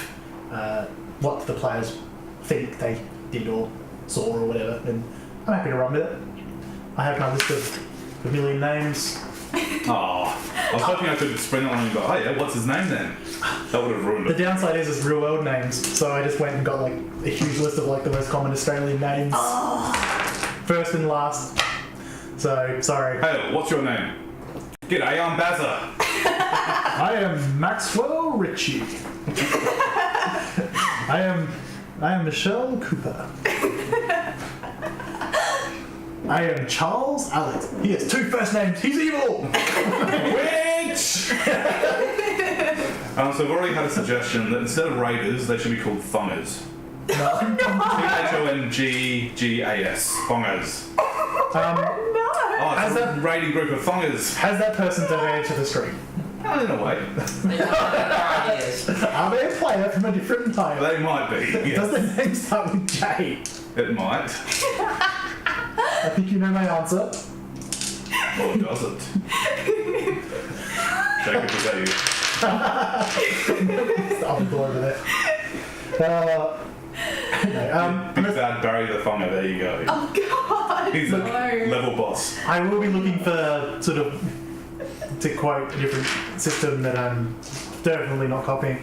what the players think they did or saw or whatever, and I'm happy to run with it. I have my list of a million names. Oh, I was hoping I could spring it on and go, oh yeah, what's his name then? That would have ruined The it. downside is it's real world names, so I just went and got a huge list of the most common Australian names, first and last. So sorry. Hey, what's your name? G'day, I'm Bazza. I am Maxwell Ritchie. I am Michelle Cooper. I am Charles Allen. He has 2 first names. He's evil. Witch! So I've already had a suggestion that instead of raiders, they should be called thongers. Thongas. Thongers. It's a raiding group of thongers. Has that person donated to the stream? In a way. Are they a player from a different time? They might be. Yes. Does the name start with J? It might. I think you know my answer. Or does it? Jacob, is that you? I'll be over there. Big bad Barry the Thonger, there you go. Oh god! He's a level boss. I will be looking for to quote a different system that I'm definitely not copying.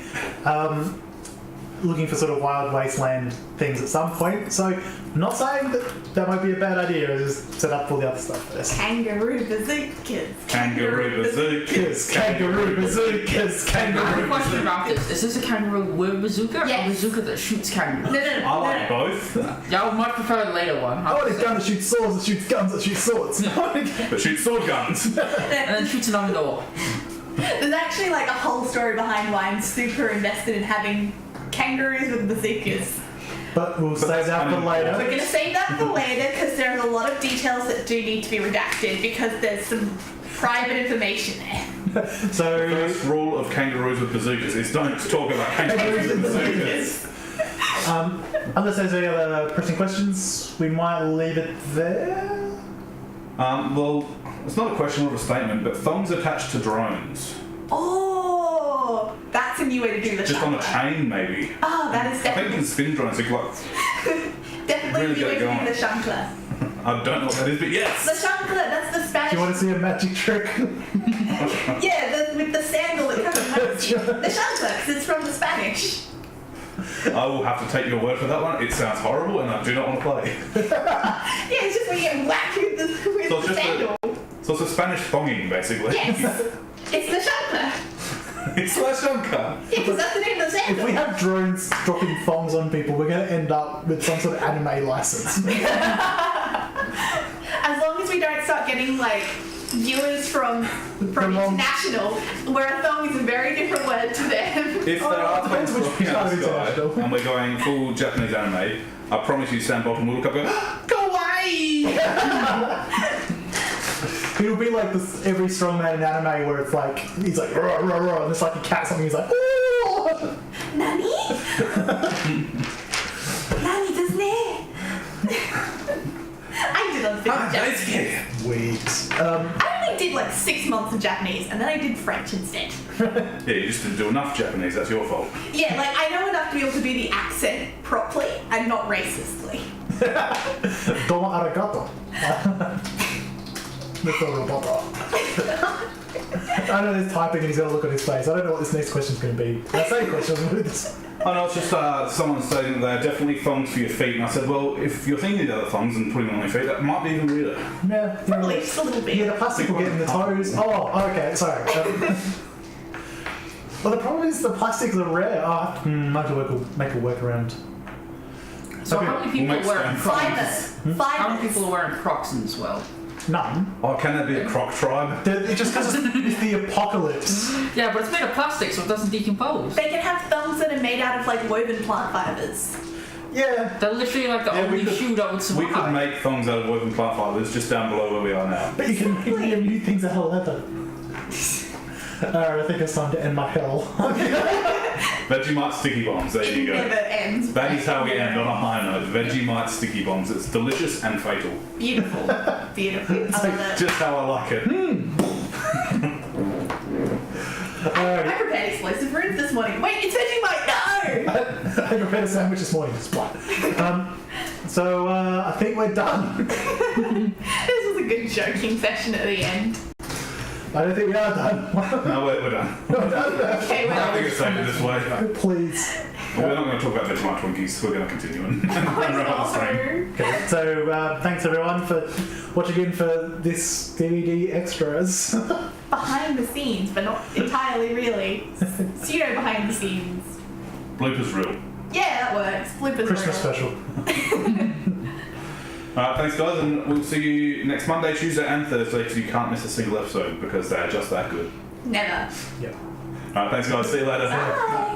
looking for sort of wild wasteland things at some point. So I'm not saying that might be a bad idea. Just set up all the other stuff first. Kangaroo bazookas. Kangaroo bazookas. Kangaroo bazookas. I have a Kangaroo. question about this. Is this a kangaroo with bazooka or a Yes. bazooka that shoots kangaroos? No. I like both, Yeah, I would much prefer the later one. I want a gun that shoots swords, that shoots guns, that shoots swords. but shoot sword guns. And then shoots another door. There's actually like a whole story behind why I'm super invested in having kangaroos with bazookas. But we'll save that for We're later. going to save that for later because there are a lot of details that do need to be redacted because there's some private information there. So, First rule of kangaroos with bazookas is don't talk about kangaroos with bazookas. unless there's any other pressing questions, we might leave it there. Well, it's not a question or a statement, but thumbs attached to drones. Oh, that's a new way to do the Just on a shunkler. chain, maybe. Oh, that is I think you definitely, can spin drones. You can, like, definitely really a new way get to it do the shunkler. I don't know what that is, but The yes. shunkler, that's the Do Spanish. you want to see a magic trick? Yeah, with the sandal that covers you. The shunkler, because it's from the Spanish. I will have to take your word for that one. It sounds horrible, and I do not want to play. Yeah, it's just when you get whacked with the, So it's the just sandal. So it's a Spanish thonging, basically. Yes, it's the shunkler. It's Slash Dunker. Yeah, because that's the name of the If sandal. we have drones dropping thongs on people, we're going to end up with some sort of anime license. As long as we don't start getting like viewers from From long- international, where a thong is a very different word to them. If there are depends things which dropping out part of of the sky, international. and we're going full Japanese anime, I promise you Sam Bolton will look up and go, kawaii! It'll be like this every strongman in anime where it's like, he's like, rah, rah, rah, and it's like a cat something, he's like, ooh! Nani? Nani doesn't it? I did on Japanese. Weeks. I only did like 6 months of Japanese, and then I did French instead. Yeah, you just didn't do enough Japanese, that's your fault. Yeah, like I know enough to be able to do the accent properly and not racistly. Domo arigato. Mr. Roboto. I know there's typing and he's got to look at his face. I don't know what this next question's going to be. That's the question. Oh no, it's just someone saying that they're definitely thongs for your feet, and I said, well, if you're thinking of other thongs and putting them on your feet, that might be even weirder. Yeah, Probably just a little bit. yeah, the plastic will get in the toes. Oh, okay, sorry. Well, the problem is the plastics are rare. I have to make a workaround. So Okay, how many people we'll are make wearing Stan. Crocs? Five How many minutes. people are wearing Crocs in as well? None. Oh, can there be a croc tribe? It's just because it's the apocalypse. Yeah, but it's made of plastic, so it doesn't decompose. They can have thumbs that are made out of like woven plant fibers. Yeah. They're literally like the Yeah, we only could- shoe that would We could survive. make thongs out of woven plant fibers just down below where we are now. But you can make really new things out of leather. Alright, I think it's time to end my hell. Vegemite sticky bombs, there you It go. never ends. That is how we It end never on a high note. Vegemite sticky bombs. It's delicious and fatal. ends. Beautiful. Beautiful. I love it. Just how I like it. Alright. I prepared explosive runes this morning. Wait, it's Vegemite! No! I prepared a sandwich this morning. Splat. So I think we're done. This was a good joking session at the end. I don't think we are done. No, we're done. Okay, I well, think it's safe this way. Please. We're not going to talk about Vegemite Twinkies. We're going to continue and wrap up the stream. Okay, so thanks everyone for watching in for this DVD extras. behind the scenes, but not entirely really. Pseudo behind the scenes. Bloopers reel. Yeah, that works. Bloopers Christmas reel. special. Thanks guys, and we'll see you next Monday, Tuesday and Thursday because you can't miss a single episode because they're just that good. Never. Yeah. Thanks guys, see you later. Bye.